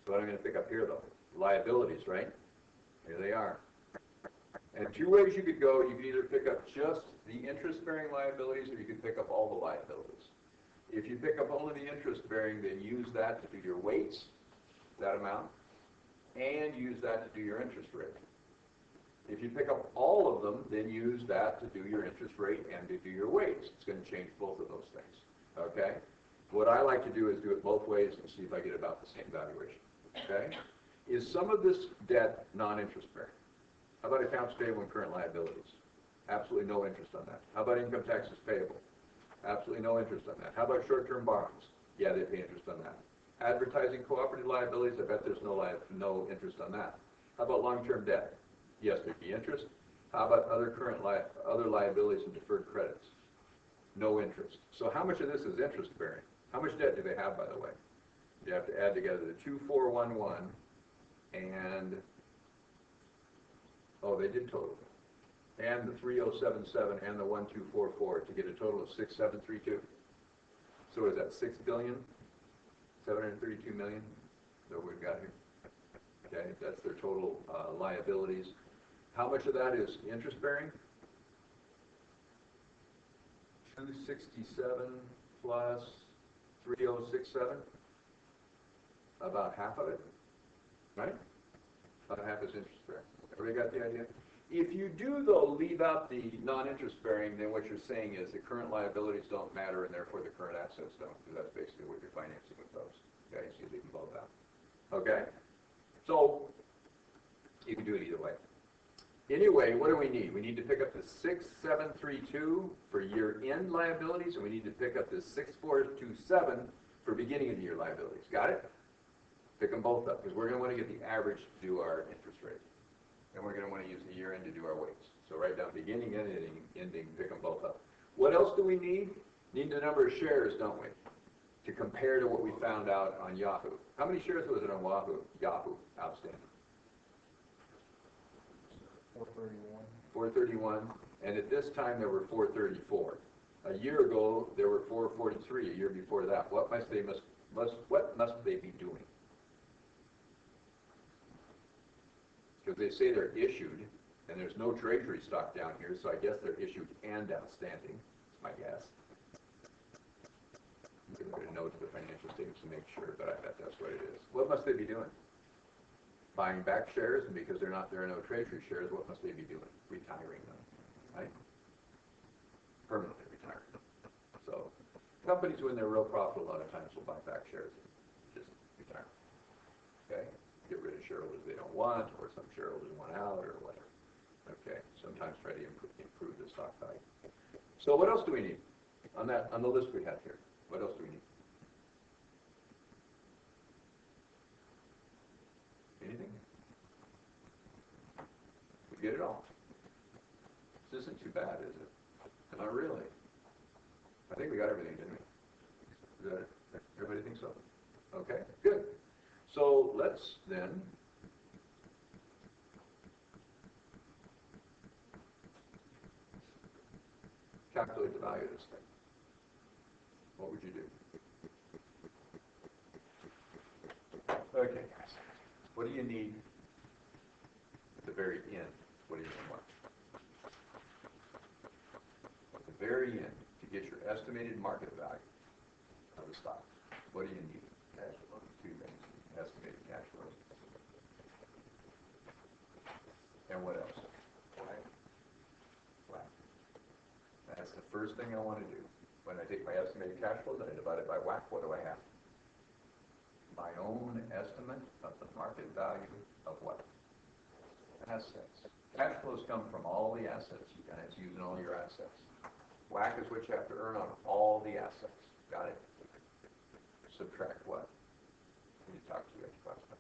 So what I'm going to pick up here, though, liabilities, right? Here they are. And two ways you could go. You could either pick up just the interest-bearing liabilities, or you could pick up all the liabilities. If you pick up only the interest-bearing, then use that to do your weights, that amount, and use that to do your interest rate. If you pick up all of them, then use that to do your interest rate and to do your weights. It's going to change both of those things, okay? What I like to do is do it both ways and see if I get about the same valuation, okay? Is some of this debt non-interest bearing? How about accounts payable and current liabilities? Absolutely no interest on that. How about income taxes payable? Absolutely no interest on that. How about short-term borrowings? Yeah, they pay interest on that. Advertising cooperative liabilities, I bet there's no interest on that. How about long-term debt? Yes, there'd be interest. How about other other liabilities and deferred credits? No interest. So how much of this is interest bearing? How much debt do they have, by the way? You have to add together the 2411 and, oh, they did total, and the 3077 and the 1244 to get a total of 6732. So is that 6,732 million that we've got here? Okay, that's their total liabilities. How much of that is interest bearing? 267 plus 3067. About half of it, right? About half is interest bearing. Everybody got the idea? If you do, though, leave out the non-interest bearing, then what you're saying is the current liabilities don't matter and therefore the current assets don't, because that's basically what you're financing with those. Okay, so you leave them both out. Okay? So, you can do it either way. Anyway, what do we need? We need to pick up the 6732 for year-end liabilities, and we need to pick up the 6427 for beginning of the year liabilities. Got it? Pick them both up, because we're going to want to get the average to do our interest rate. And we're going to want to use the year-end to do our weights. So write down beginning and ending, pick them both up. What else do we need? Need the number of shares, don't we? To compare to what we found out on Yahoo. How many shares was it on Yahoo outstanding? 431. 431, and at this time there were 434. A year ago there were 443. A year before that, what must they be doing? Because they say they're issued, and there's no treasury stock down here, so I guess they're issued and outstanding. That's my guess. I'm going to put a note to the financial statements to make sure, but I bet that's what it is. What must they be doing? Buying back shares, and because there are no treasury shares, what must they be doing? Retiring them, right? Permanently retiring them. So companies, when they're real profitable, a lot of times will buy back shares and just retire. Okay? get rid of shareholders they don't want, or some shareholders want out, or whatever. Okay, sometimes try to improve the stock value. So what else do we need on the list we have here? What else do we need? Anything? We get it all. This isn't too bad, is it? Not really. I think we got everything, didn't we? Is that, everybody think so? Okay, good. So let's then calculate the value of this thing. What would you do? Okay, guys. What do you need at the very end? What do you want? At the very end, to get your estimated market value of the stock, what do you need? Cash flow. Two things. Estimated cash flow. And what else? WACC. That's the first thing I want to do. When I take my estimated cash flows and I divide it by WACC, what do I have? My own estimate of the market value of what? Assets. Cash flows come from all the assets, you guys, using all your assets. WACC is what you have to earn on all the assets. Got it? Subtract what? When you talk to you, talk to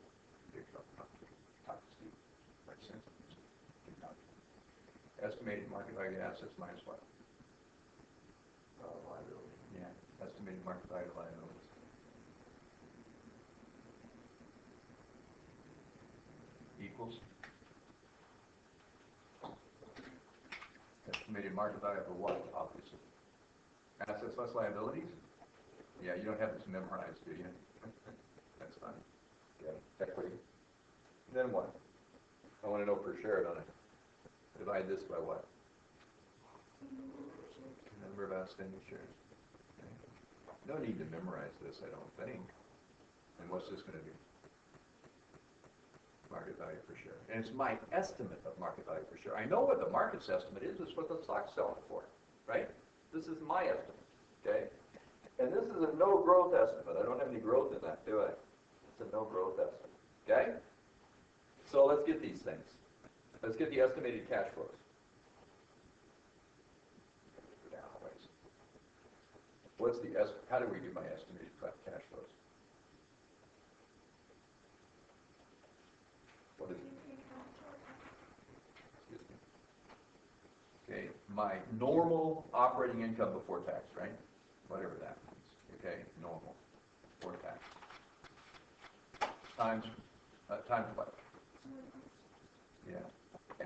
Steve. Right, sense? Estimated market value of assets minus what? Liability. Yeah, estimated market value of liabilities. Equals estimated market value of what, obviously? Assets less liabilities? Yeah, you don't have this memorized, do you? That's fine. Okay, equity. Then what? I want to know per share, don't I? Divide this by what? Number of outstanding shares. Okay. No need to memorize this, I don't think. And what's this going to be? Market value per share. And it's my estimate of market value per share. I know what the market's estimate is. It's what the stock's selling for, right? This is my estimate, okay? And this is a no growth estimate. I don't have any growth in that, do I? It's a no growth estimate, okay? So let's get these things. Let's get the estimated cash flows. Go down a ways. What's the how do we do my estimated cash flows? What is it? Excuse me. Okay, my normal operating income before tax, right? Whatever that means. Okay, normal before tax. Times what? Yeah.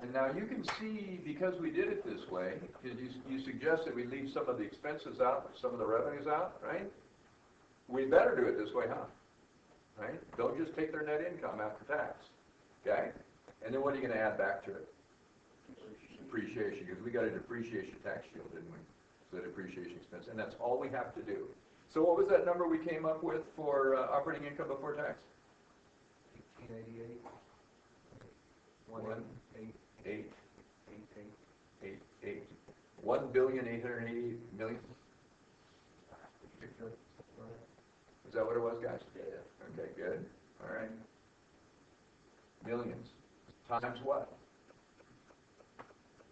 And now you can see, because we did it this way, because you suggested we leave some of the expenses out, some of the revenues out, right? We better do it this way, huh? Right? Don't just take their net income after tax. Okay? And then what are you going to add back to it? Depreciation, because we got a depreciation tax shield, didn't we? So the depreciation expense, and that's all we have to do. So what was that number we came up with for operating income before tax? 1888. 1,888. $1,888,000,000. Is that what it was, guys? Yeah. Okay, good. All right. Millions. Times what?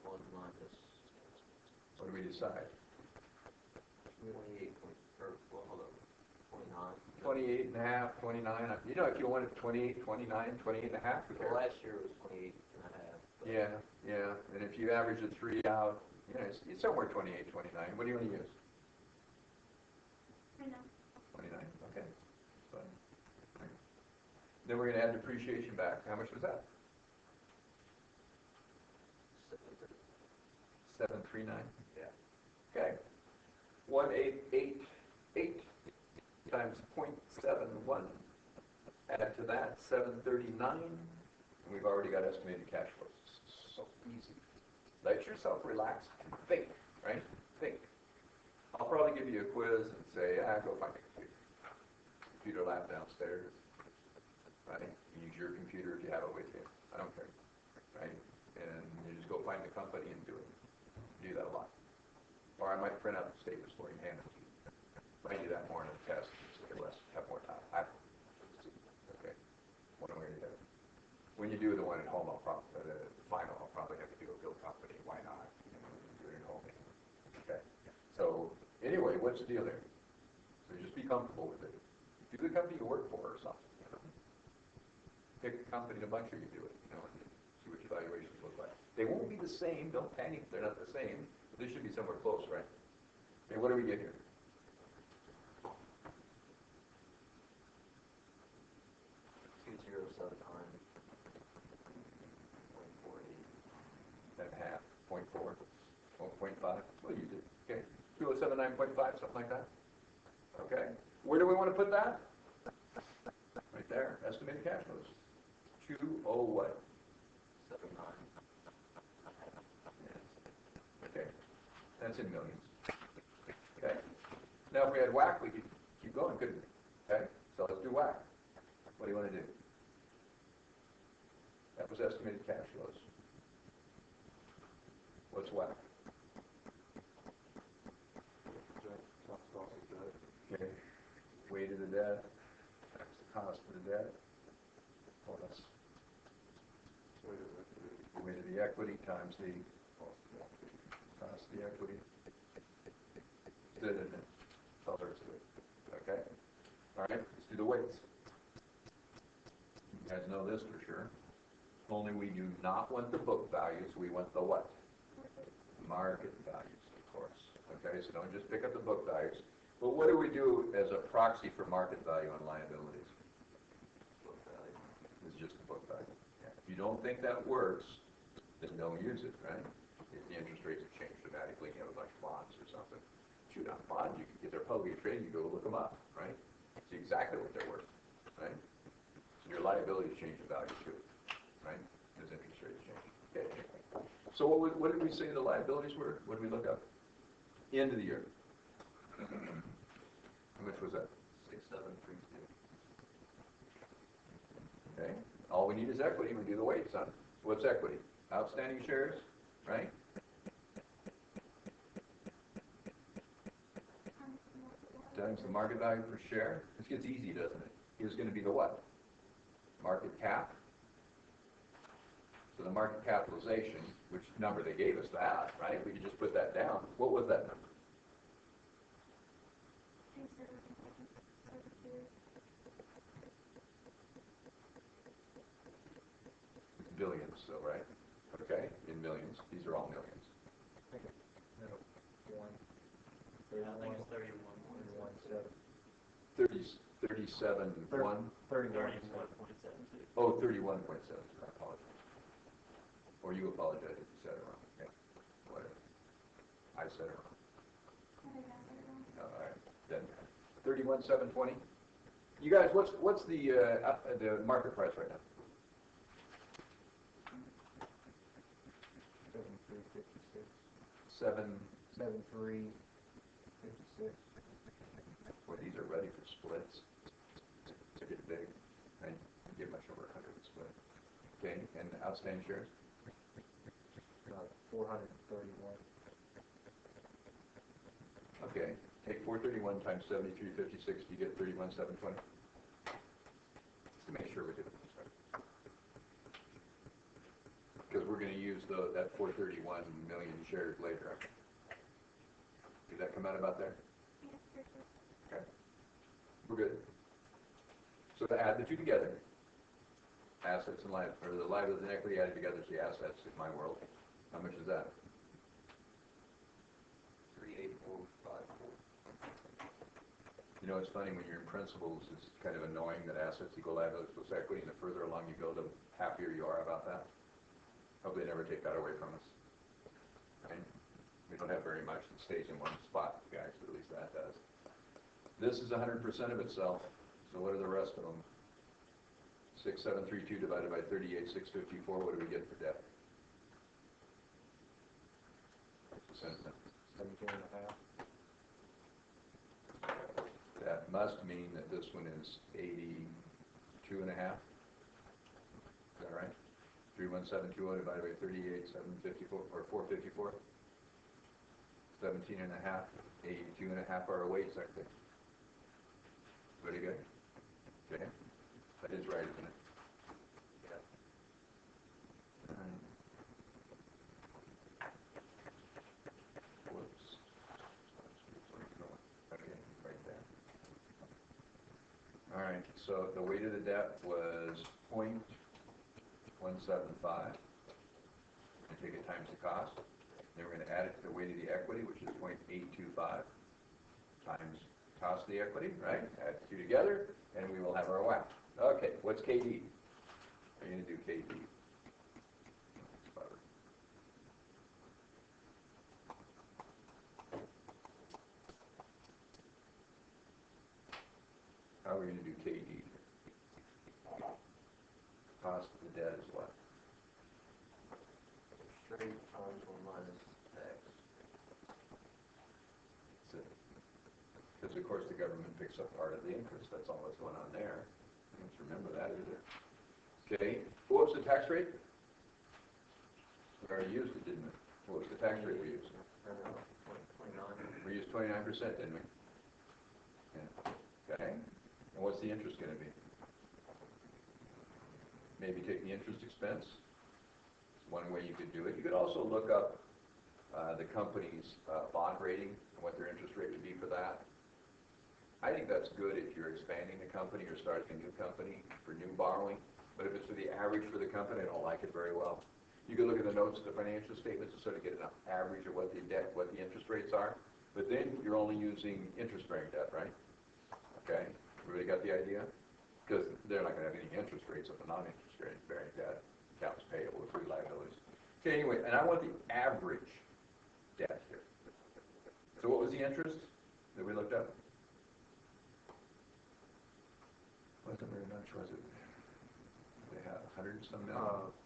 1 minus What do we decide? 28 or, well, hold on, 29. 28 and a half, 29. You know, if you wanted 28, 29, 28 and a half, who Well, cares? last year was 28 and a half. But Yeah, yeah. And if you average the three out, you know, it's somewhere 28, 29. What do you want to use? I know. 29, okay. Fine. Then we're going to add depreciation back. How much was that? 739. Yeah. Okay. 1888 times 0.71. Add to that 739, and we've already got estimated cash flows. So easy. Let yourself relax and think, right? Think. I'll probably give you a quiz and say, go find a computer. Computer lab downstairs, right? Use your computer if you have it with you. I don't care, right? And you just go find the company and do it. Do that a lot. Or I might print out the statements for you and hand them to you. I do that more in a test, so you have more time. Okay. One way or the other. When you do the one at home, the final, I'll probably have to do a bill company. Why not? Do it at home. Okay. So anyway, what's the deal there? So just be comfortable with it. Do the company you work for or something. Pick a company, a bunch of you do it. And see what your valuations look like. They won't be the same. Don't panic. They're not the same. But they should be somewhere close, right? Okay. What do we get here? 207.48. And a half, 0.4, 0.5. Well, you did. Okay. 2079.5, something like that. Okay. Where do we want to put that? Right there. Estimated cash flows. 20 what? 79. Okay. That's in millions. Okay. Now, if we had whack, we could keep going, couldn't we? Okay. So let's do whack. What do you want to do? That was estimated cash flows. What's whack? Okay. Weight of the debt. That's the cost of the debt. Plus weight of the equity times the cost of the equity. Did it? All there is to it. Okay. All right. Let's do the weights. You guys know this for sure. Only we do not want the book values. We want the what? Market values, of course. Okay, so don't just pick up the book values. But what do we do as a proxy for market value on liabilities? Book value. It's just the book value. Yeah. If you don't think that works, then don't use it, right? If the interest rates have changed dramatically, you have a bunch of bonds or something. Shoot on bonds, you can get their publicly traded, you go look them up, right? See exactly what they're worth, right? So your liabilities change in value too, right? As interest rates change. Okay. So what did we say the liabilities were? What did we look up? End of the year. How much was that? 6732. Okay. All we need is equity. We do the weights, huh? What's equity? Outstanding shares, right? Times the market value per share. This gets easy, doesn't it? Is going to be the what? Market cap. So the market capitalization, which number they gave us that, right? We could just put that down. What was that number? It's billions, so right? Okay, in millions. These are all millions. I think it's, one, Yeah, I think 31, it's 31, 7. 37, 1? 31. 31.72. Oh, 31.7. I apologize. Or you apologize if you said it wrong. Okay. Whatever. I said it wrong. All right. Then 31,720. You guys, what's the market price right now? 7356. 7. 7356. Boy, these are ready for splits. To get big. I get much over 100 split. Okay, and outstanding shares? 431. Okay, take 431 times 7356, you get 31,720. Just to make sure we did it this right. Because we're going to use that 431 million shares later. Did that come out about there? Okay. We're good. So to add the two together, assets and liabilities, or the liabilities and equity added together is the assets in my world. How much is that? 38454. You know, it's funny when you're in principles, it's kind of annoying that assets equal liabilities plus equity, and the further along you go, the happier you are about that. Hope they never take that away from us. Right? We don't have very much that stays in one spot, guys, but at least that does. This is 100% of itself, so what are the rest of them? 6732 divided by 38,654, what do we get for debt? 17 and a half. That must mean that this one is 82 and a half. Is that right? 31720 divided by 38,754 or 454. 17 and a half, 82 and a half are our weights, aren't they? Pretty good. Okay. That is right, isn't it? Yeah. so the weight of the debt was 0.175. And take it times the cost. Then we're gonna add it to the weight of the equity, which is 0.825 times cost of the equity, right? Add the two together, and we will have our WACC. Okay, what's KD? Are you gonna do KD? How are we gonna do KD? Cost of the debt is what? Straight times 1 minus X. Because of course the government picks up part of the interest, that's all that's going on there. Let's remember that, is it? Okay, what was the tax rate? We already used it, didn't we? What was the tax rate we used? 29. We used 29%, didn't we? Yeah. Okay, and what's the interest gonna be? Maybe take the interest expense. It's one way you could do it. You could also look up the company's bond rating and what their interest rate would be for that. I think that's good if you're expanding the company or starting a new company for new borrowing. But if it's for the average for the company, I don't like it very well. You can look at the notes of the financial statements to sort of get an average of what the debt, what the interest rates are. But then you're only using interest-bearing debt, right? Okay, everybody got the idea? Because they're not going to have any interest rates on the non-interest-bearing debt, accounts payable, accrued liabilities. Okay, anyway, and I want the average debt here. So what was the interest that we looked up? Wasn't very much, was it? They had 100 and some million?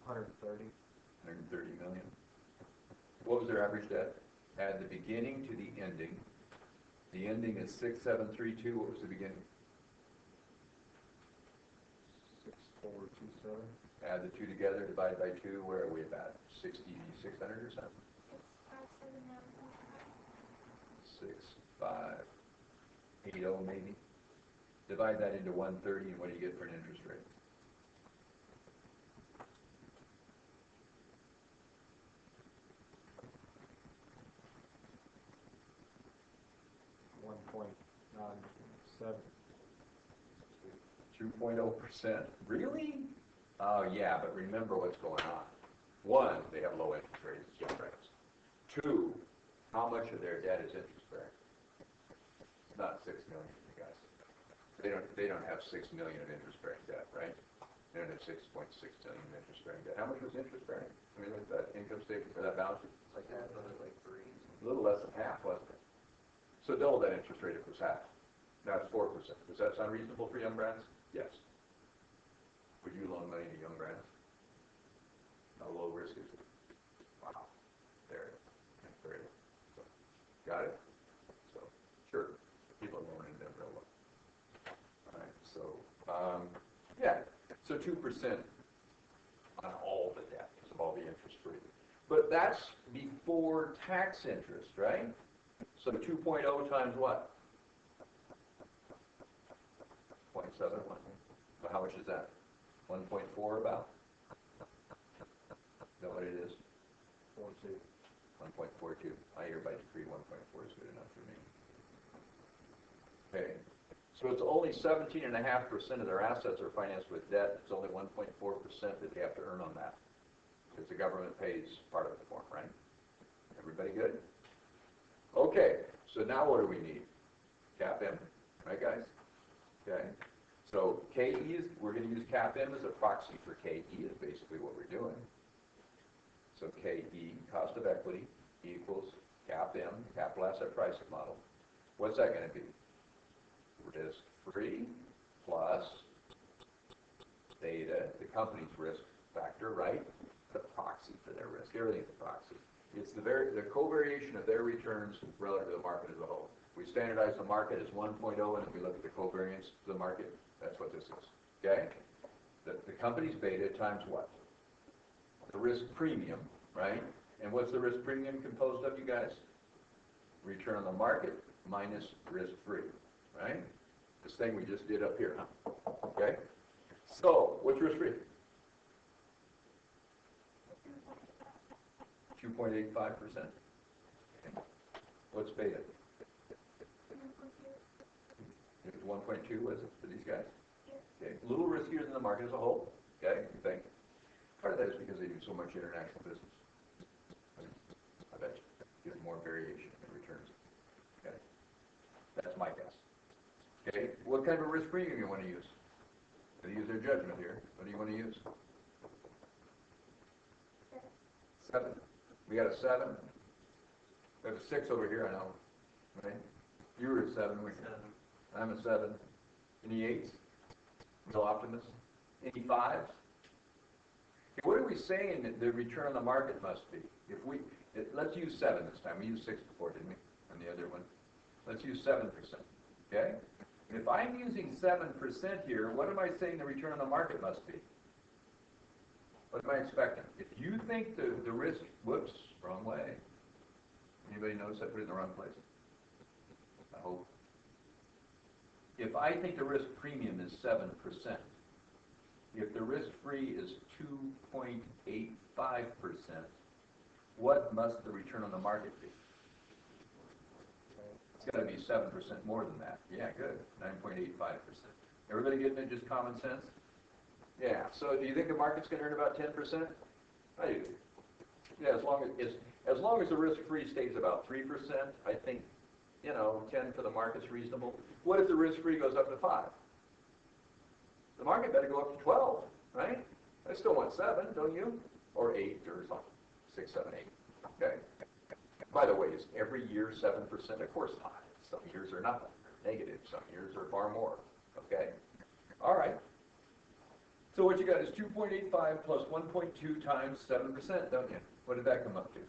130. 130 million. What was their average debt? Add the beginning to the ending. The ending is 6732. What was the beginning? 6427. Add the two together, divide by 2. Where are we about? 6,600 or something? It's 579. 6580 maybe. Divide that into 130, and what do you get for an interest rate? 1.97. 2.0%. Really? Oh, yeah, but remember what's going on. One, they have low interest rates, young rates. Two, how much of their debt is interest bearing? Not 6 million, you guys. They don't have 6 million of interest bearing debt, right? They don't have 6.6 million of interest bearing debt. How much was interest bearing? I mean, look at that income statement for that balance sheet. It's like half of it, like 3. A little less than half, wasn't it? So double that interest rate if it was half. Now it's 4%. Does that sound reasonable for young grads? Yes. Would you loan money to young grads? How low risk is it? Wow. There it is. There it is. So, got it? So, sure. People are loaning them real low. All right. So, yeah. So 2% on all the debt because of all the interest free. But that's before tax interest, right? So 2.0 times what? 0.71. So how much is that? 1.4 about? Is that what it is? 42. 1.42. I hereby decree 1.4 is good enough for me. Okay. So it's only 17.5% of their assets are financed with debt. It's only 1.4% that they have to earn on that. Because the government pays part of it for them, right? Everybody good? Okay. So now what do we need? CAPM, right guys? Okay. So KE is, we're going to use CAPM as a proxy for KE is basically what we're doing. So KE, cost of equity, equals CAPM, capital asset pricing model. What's that going to be? Risk-free plus theta, the company's risk factor, right? The proxy for their risk. Everything's a proxy. It's the covariation of their returns relative to the market as a whole. We standardize the market as 1.0, and then we look at the covariance of the market. That's what this is. Okay? The company's beta times what? The risk premium, right? And what's the risk premium composed of, you guys? Return on the market minus risk-free, right? This thing we just did up here, huh? Okay? So, what's risk-free? 2.85%. What's beta? It was 1.2, was it, for these guys? Okay, a little riskier than the market as a whole, okay, you think? Part of that is because they do so much international business. I bet you get more variation in returns. Okay, that's my guess. Okay, what kind of risk premium you want to use? They use their judgment here. What do you want to use? 7. We got a 7. We have a 6 over here, I know. Right? You were at 7, weren't you? 7. I'm a 7. Any 8s? Real optimist? Any 5s? What are we saying that the return on the market must be? Let's use 7 this time. We used 6 before, didn't we? On the other one. Let's use 7%. Okay? And if I'm using 7% here, what am I saying the return on the market must be? What am I expecting? If you think the risk, whoops, wrong way. Anybody notice I put it in the wrong place? I hope. If I think the risk premium is 7%, if the risk-free is 2.85%, what must the return on the market be? It's got to be 7% more than that. Yeah, good. 9.85%. Everybody getting it? Just common sense? Yeah. So do you think the market's going to earn about 10%? I do. Yeah, as long as the risk-free stays about 3%, I think, 10 for the market's reasonable. What if the risk-free goes up to 5? The market better go up to 12, right? I still want 7, don't you? Or 8 or something. 6, 7, 8. Okay. By the way, is every year 7%? Of course not. Some years are nothing, negative. Some years are far more. Okay. All right. So what you got is 2.85 plus 1.2 times 7%, don't you? What did that come up to?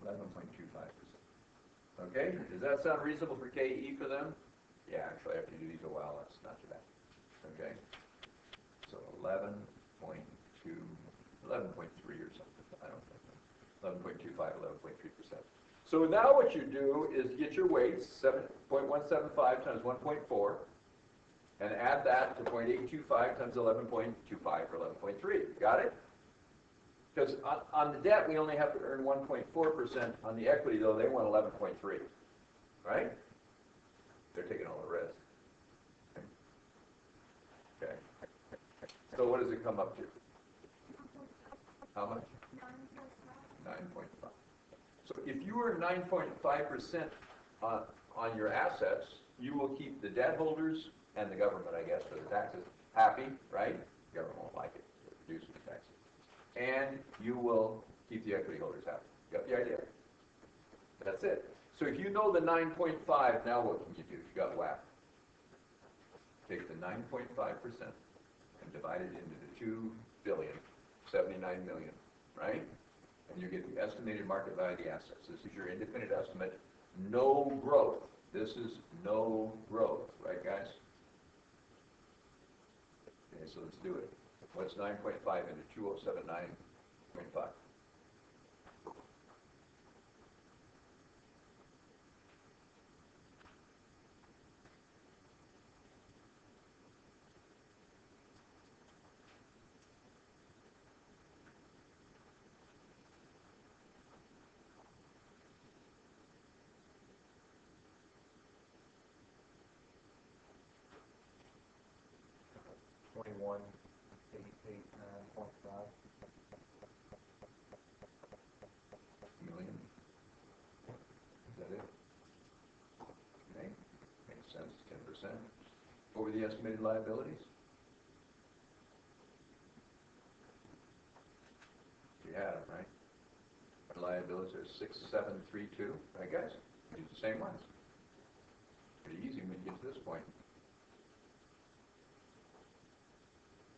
11.25%. Okay, does that sound reasonable for KE for them? Yeah, actually, after you do these a while, that's not too bad. Okay, so 11.3 or something. I don't think 11.25, 11.3%. So now what you do is get your weights, 7.175 times 1.4, and add that to 0.825 times 11.25 or 11.3. Got it? Because on the debt, we only have to earn 1.4%. On the equity, though, they want 11.3. Right? They're taking all the risk. Okay. So what does it come up to? How much? 9.5. So if you earn 9.5% on your assets, you will keep the debt holders and the government, I guess, for the taxes happy, right? The government won't like it. It'll reduce the taxes. And you will keep the equity holders happy. Got the idea? That's it. So if you know the 9.5, now what can you do? You got whack. Take the 9.5% and divide it into the 2,079 million, right? And you get the estimated market value of the assets. This is your independent estimate. No growth. This is no growth, right, guys? Okay, so let's do it. What's 9.5 into 2079.5? Million. Is that it? Okay. Makes sense. 10%. What were the estimated liabilities? You had them, right? Our liabilities are 6,732. Right, guys? Use the same ones. Pretty easy when you get to this point.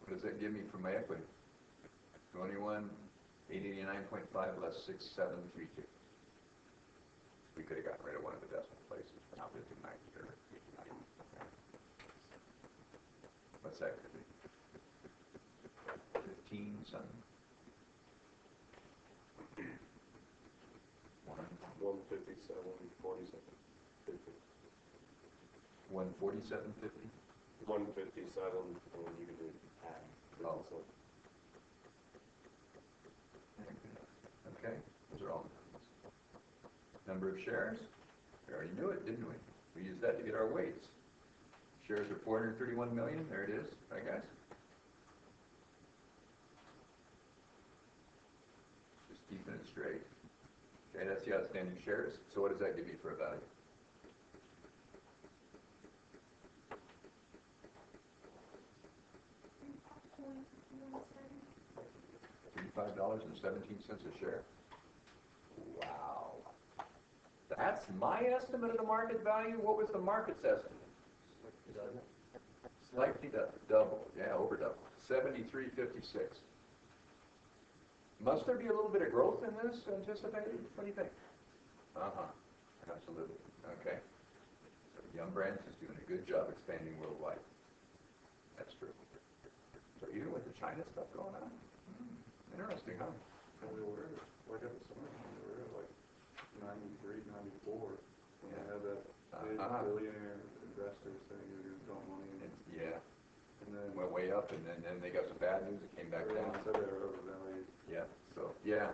What does that give me for my equity? 21,889.5 less 6,732. We could have gotten rid of one of the decimal places, but now 59 here. What's that going to be? 15 something. 157, 47, 50. 147.50. 157, and you can do half. Oh. Okay, those are all Number of shares, we already knew it, didn't we? We used that to get our weights. Shares are 431 million, there it is, right guys? Just keeping it straight. Okay, that's the outstanding shares. So what does that give you for a value? $35.17 a share. Wow. That's my estimate of the market value. What was the market's estimate? Slightly double. Yeah, over double. 73.56. Must there be a little bit of growth in this anticipated? What do you think? Absolutely. Okay. So Yum Brands is doing a good job expanding worldwide. That's true. So even with the China stuff going on? Interesting, huh? And we were, like at the summit, we were at like 93, 94. And I had that big billionaire investor saying he was going to dump money in. Yeah. And then Went way up, and then they got some bad news. It came back down. everyone said they were overvalued. Yeah. So yeah,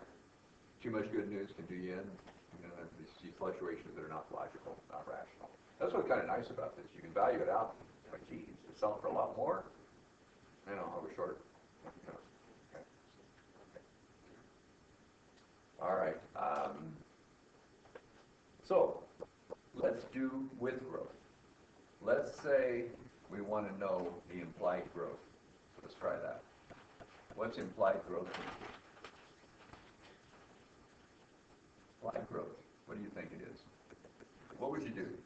too much good news can do you in. You know, you see fluctuations that are not logical, not rational. That's what's kind of nice about this. You can value it out. Like, geez, it's selling for a lot more. I know, I was short. Okay. All right. So let's do with growth. Let's say we want to know the implied growth. Let's try that. What's implied growth mean? Implied growth. What do you think it is? What would you do?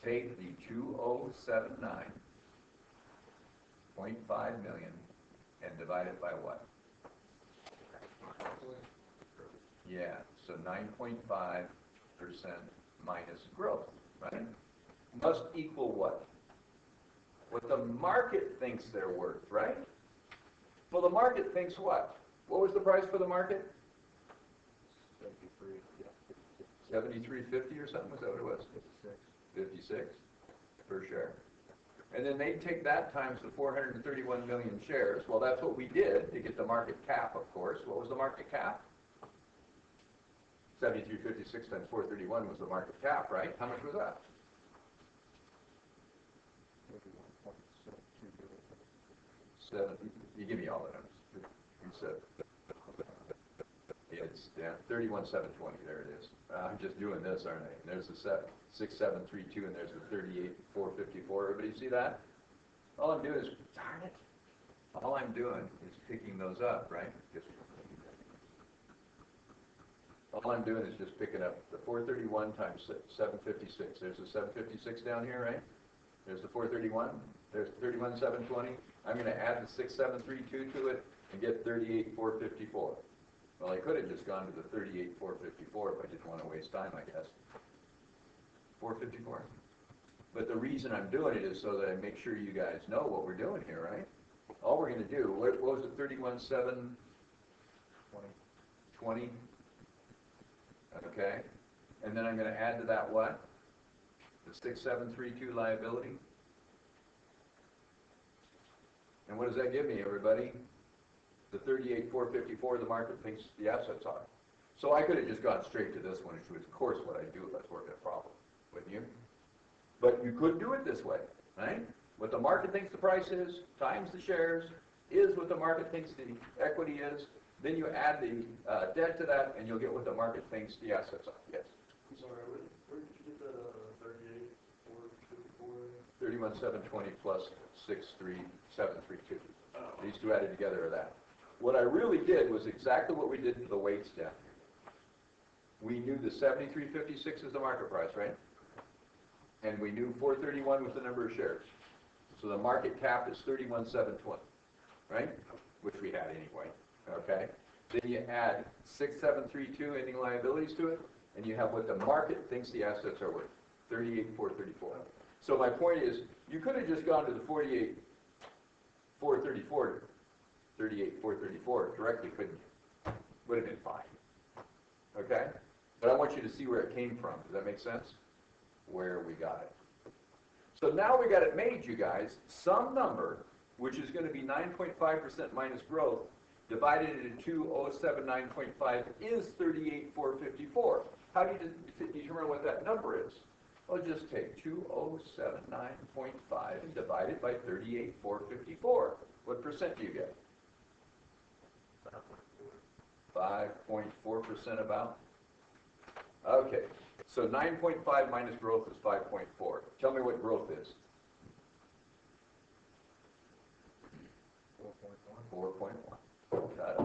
Take the 2079.5 million and divide it by what? Yeah, so 9.5% minus growth, right? Must equal what? What the market thinks they're worth, right? Well, the market thinks what? What was the price for the market? 73.50 or something, was that what it was? 56 per share. And then they take that times the 431 million shares. Well, that's what we did to get the market cap, of course. What was the market cap? 73.56 times 431 was the market cap, right? How much was that? You give me all the numbers. You said it's 31,720. There it is. I'm just doing this, aren't I? And there's the 6,732, and there's the 38,454. Everybody see that? All I'm doing is, darn it. All I'm doing is picking those up, right? All I'm doing is just picking up the 431 times 756. There's the 756 down here, right? There's the 431. There's 31,720. I'm going to add the 6,732 to it and get 38,454. Well, I could have just gone to the 38,454 if I didn't want to waste time, I guess. 454. But the reason I'm doing it is so that I make sure you guys know what we're doing here, right? All we're going to do, what was it, 31,720? Okay. And then I'm going to add to that what? The 6,732 liability. And what does that give me, everybody? The 38,454 the market thinks the assets are. So I could have just gone straight to this one, which was, of course, what I do if I was working a problem, wouldn't you? But you could do it this way, right? What the market thinks the price is, times the shares, is what the market thinks the equity is. Then you add the debt to that, and you'll get what the market thinks the assets are. Yes? I'm sorry, where did you get the 38,454? 31,720 plus 6,3,732. These two added together are that. What I really did was exactly what we did to the weights down here. We knew the 73.56 is the market price, right? And we knew 431 was the number of shares. So the market cap is 31,720, right? Which we had anyway, okay? Then you add 6,732 ending liabilities to it, and you have what the market thinks the assets are worth, 38,434. So my point is, you could have just gone to the 48,434, 38,434 directly, couldn't you? Would have been fine, okay? But I want you to see where it came from. Does that make sense? Where we got it. So now we got it made, you guys. Some number, which is going to be 9.5% minus growth, divided into 2079.5 is 38,454. How do you determine what that number is? Well, just take 2079.5 and divide it by 38,454. What percent do you get? 5.4% about? Okay, so 9.5 minus growth is 5.4. Tell me what growth is. 4.1. Got it.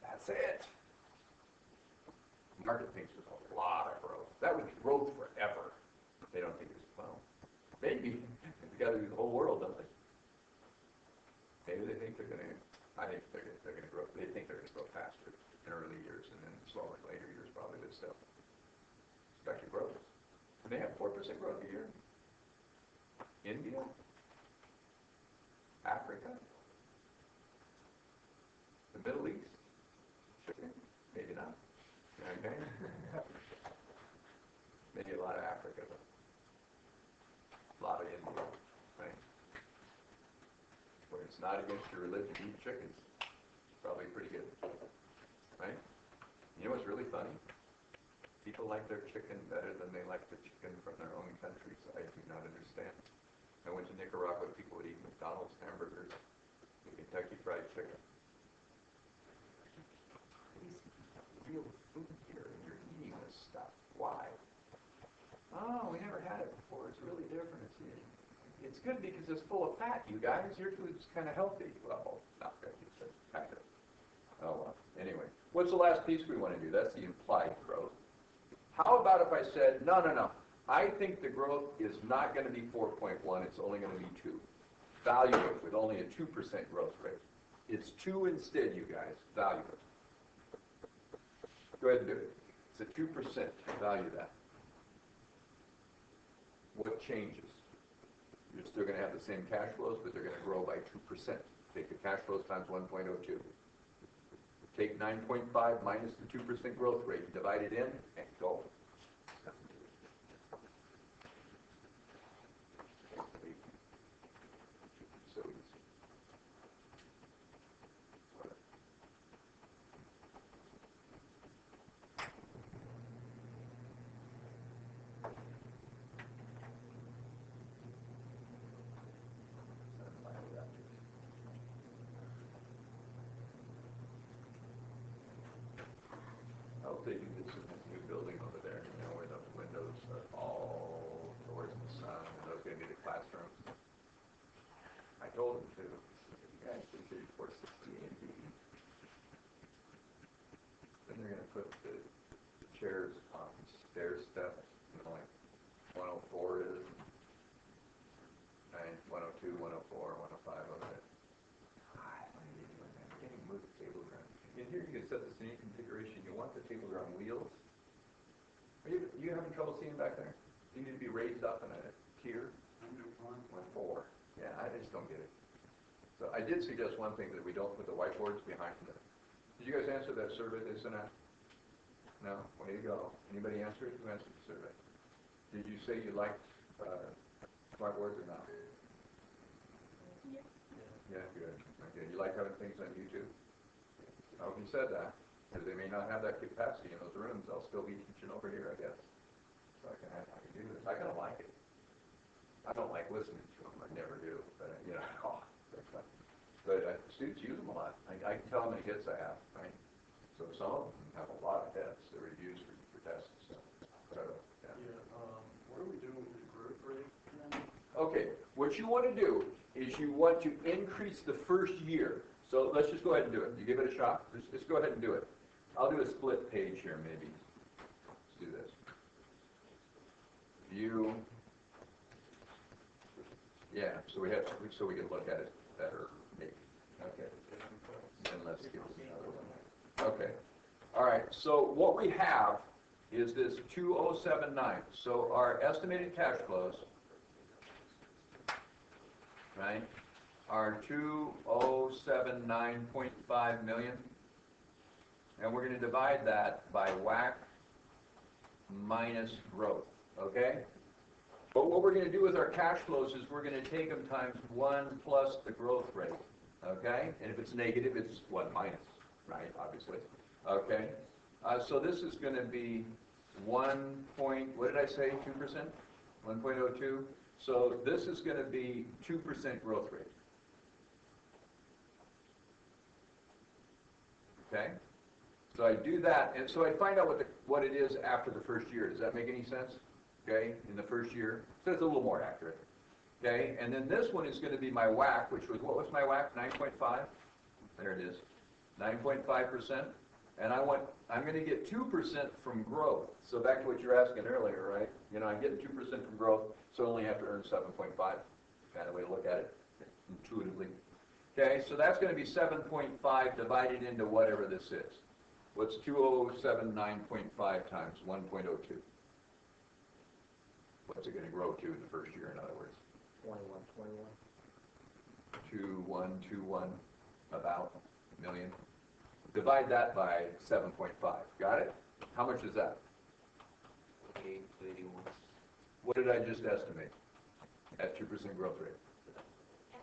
That's it. Market thinks there's a lot of growth. That would be growth forever. They don't think it's, well, maybe. They got to do the whole world, don't they? Maybe they think they're going to, I think they're going to grow, they think they're going to grow faster in early years and then slower in later years probably, but still. Expected growth. And they have 4% growth a year. India? Africa? The Middle East? Chicken? Maybe not. Okay. Maybe a lot of Africa, but a lot of India, right? Where it's not against your religion to eat chickens. Probably pretty good, right? You know what's really funny? People like their chicken better than they like the chicken from their own countries. I do not understand. I went to Nicaragua, people would eat McDonald's hamburgers, Kentucky Fried Chicken. Real food here, and you're eating this stuff. Why? Oh, we never had it before. It's really different. It's good because it's full of fat, you guys. Your food's kind of healthy. Well, not really, but kind of. Oh, well. Anyway, what's the last piece we want to do? That's the implied growth. How about if I said, no. I think the growth is not going to be 4.1. It's only going to be 2. Value it with only a 2% growth rate. It's 2 instead, you guys. Value it. Go ahead and do it. It's a 2%. Value that. What changes? You're still going to have the same cash flows, but they're going to grow by 2%. Take the cash flows times 1.02. Take 9.5 minus the 2% growth rate, divide it in, and go. So easy. I hope they do this in this new building over there, you know, where the windows are all towards the sun, and those are going to be the classrooms. I told them to. You guys should do 460 A and B. Then they're going to put the chairs on stair steps, you know, like 104 is, and 102, 104, 105 over there. Getting move the table around. In here, you can set the seating configuration. You want the table around wheels. Are you having trouble seeing back there? You need to be raised up in a tier. 104. Yeah, I just don't get it. So I did suggest one thing, that we don't put the whiteboards behind them. Did you guys answer that survey they sent out? No? Way to go. Anybody answer it? Who answered the survey? Did you say you liked whiteboards or not? Yes. Yeah, good. Okay. You like having things on YouTube? I hope you said that, because they may not have that capacity in those rooms. They'll still be teaching over here, I guess. So I can do this. I kind of like it. I don't like listening to them. I never do. But, you know, but students use them a lot. I can tell how many hits I have, right? So some of them have a lot of hits. They're used for tests. So, yeah. What are we doing with the growth rate? Okay, what you want to do is you want to increase the first year. So let's just go ahead and do it. You give it a shot. Just go ahead and do it. I'll do a split page here, maybe. Let's do this. View. Yeah, so we can look at it better, maybe. Okay. And let's give us another one. Okay. All right. So what we have is this 2079. So our estimated cash flows, right, are 2079.5 million, and we're going to divide that by WACC minus growth. Okay. But what we're going to do with our cash flows is we're going to take them times 1 plus the growth rate, okay? And if it's negative, it's 1 minus, right, obviously, okay? So this is going to be 1 point, what did I say, 2%? 1.02. So this is going to be 2% growth rate. Okay? So I do that, and so I find out what it is after the first year. Does that make any sense? Okay, in the first year. So it's a little more accurate. Okay, and then this one is going to be my WAC, which was, what was my WAC? 9.5? There it is. 9.5%. And I'm going to get 2% from growth. So back to what you were asking earlier, right? You know, I'm getting 2% from growth, so I only have to earn 7.5. Kind of way to look at it, intuitively. Okay, so that's going to be 7.5 divided into whatever this is. What's 2079.5 times 1.02? What's it going to grow to in the first year, in other words? 21. 2121, about million. Divide that by 7.5. Got it? How much is that? 881. What did I just estimate? At 2% growth rate.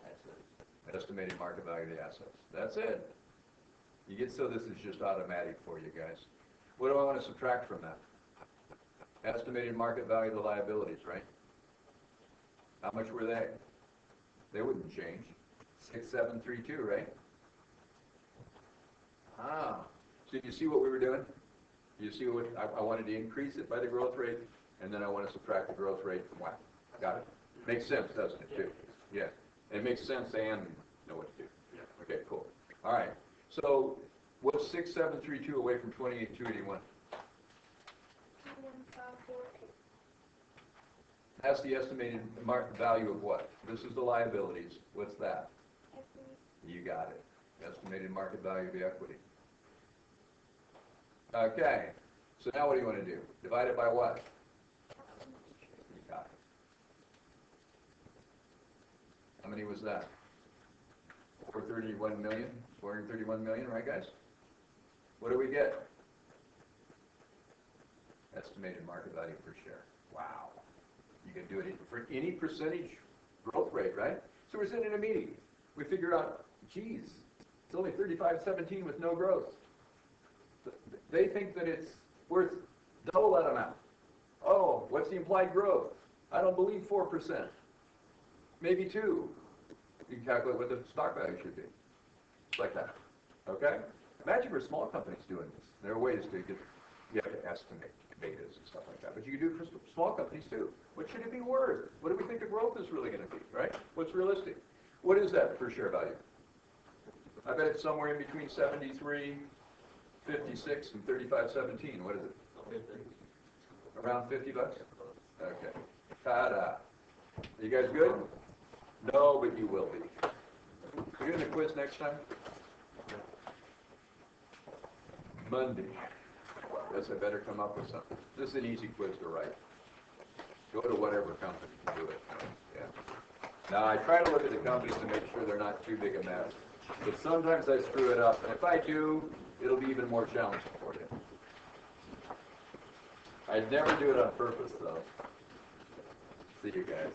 That's it. Estimated market value of the assets. That's it. You get, so this is just automatic for you guys. What do I want to subtract from that? Estimated market value of the liabilities, right? How much were they? They wouldn't change. 6732, right? Ah. So you see what we were doing? You see what I wanted to increase it by the growth rate, and then I want to subtract the growth rate from WAC. Got it? Makes sense, doesn't it, too? Yeah. It makes sense and know what to do. Okay, cool. All right. So what's 6732 away from 28281? 21542. That's the estimated market value of what? This is the liabilities. What's that? Equity. You got it. Estimated market value of the equity. Okay. So now what do you want to do? Divide it by what? You got it. How many was that? 431 million? 431 million, right, guys? What do we get? Estimated market value per share. Wow. You can do it for any percentage growth rate, right? So we're sitting in a meeting. We figure out, geez, it's only 35.17 with no growth. They think that it's worth double that amount. Oh, what's the implied growth? I don't believe 4%. Maybe 2. You can calculate what the stock value should be. It's like that. Okay? Imagine for small companies doing this. There are ways to get, you have to estimate betas and stuff like that. But you can do it for small companies too. What should it be worth? What do we think the growth is really going to be, right? What's realistic? What is that per share value? I bet it's somewhere in between 73, 56, and 35.17. What is it? 50. Around 50 bucks? Okay. Ta-da. You guys good? No, but you will be. We're doing the quiz next time? Monday. Guess I better come up with something. This is an easy quiz to write. Go to whatever company can do it. Yeah. Now, I try to look at the companies to make sure they're not too big a mess. But sometimes I screw it up. And if I do, it'll be even more challenging for you. I'd never do it on purpose, though. See you guys.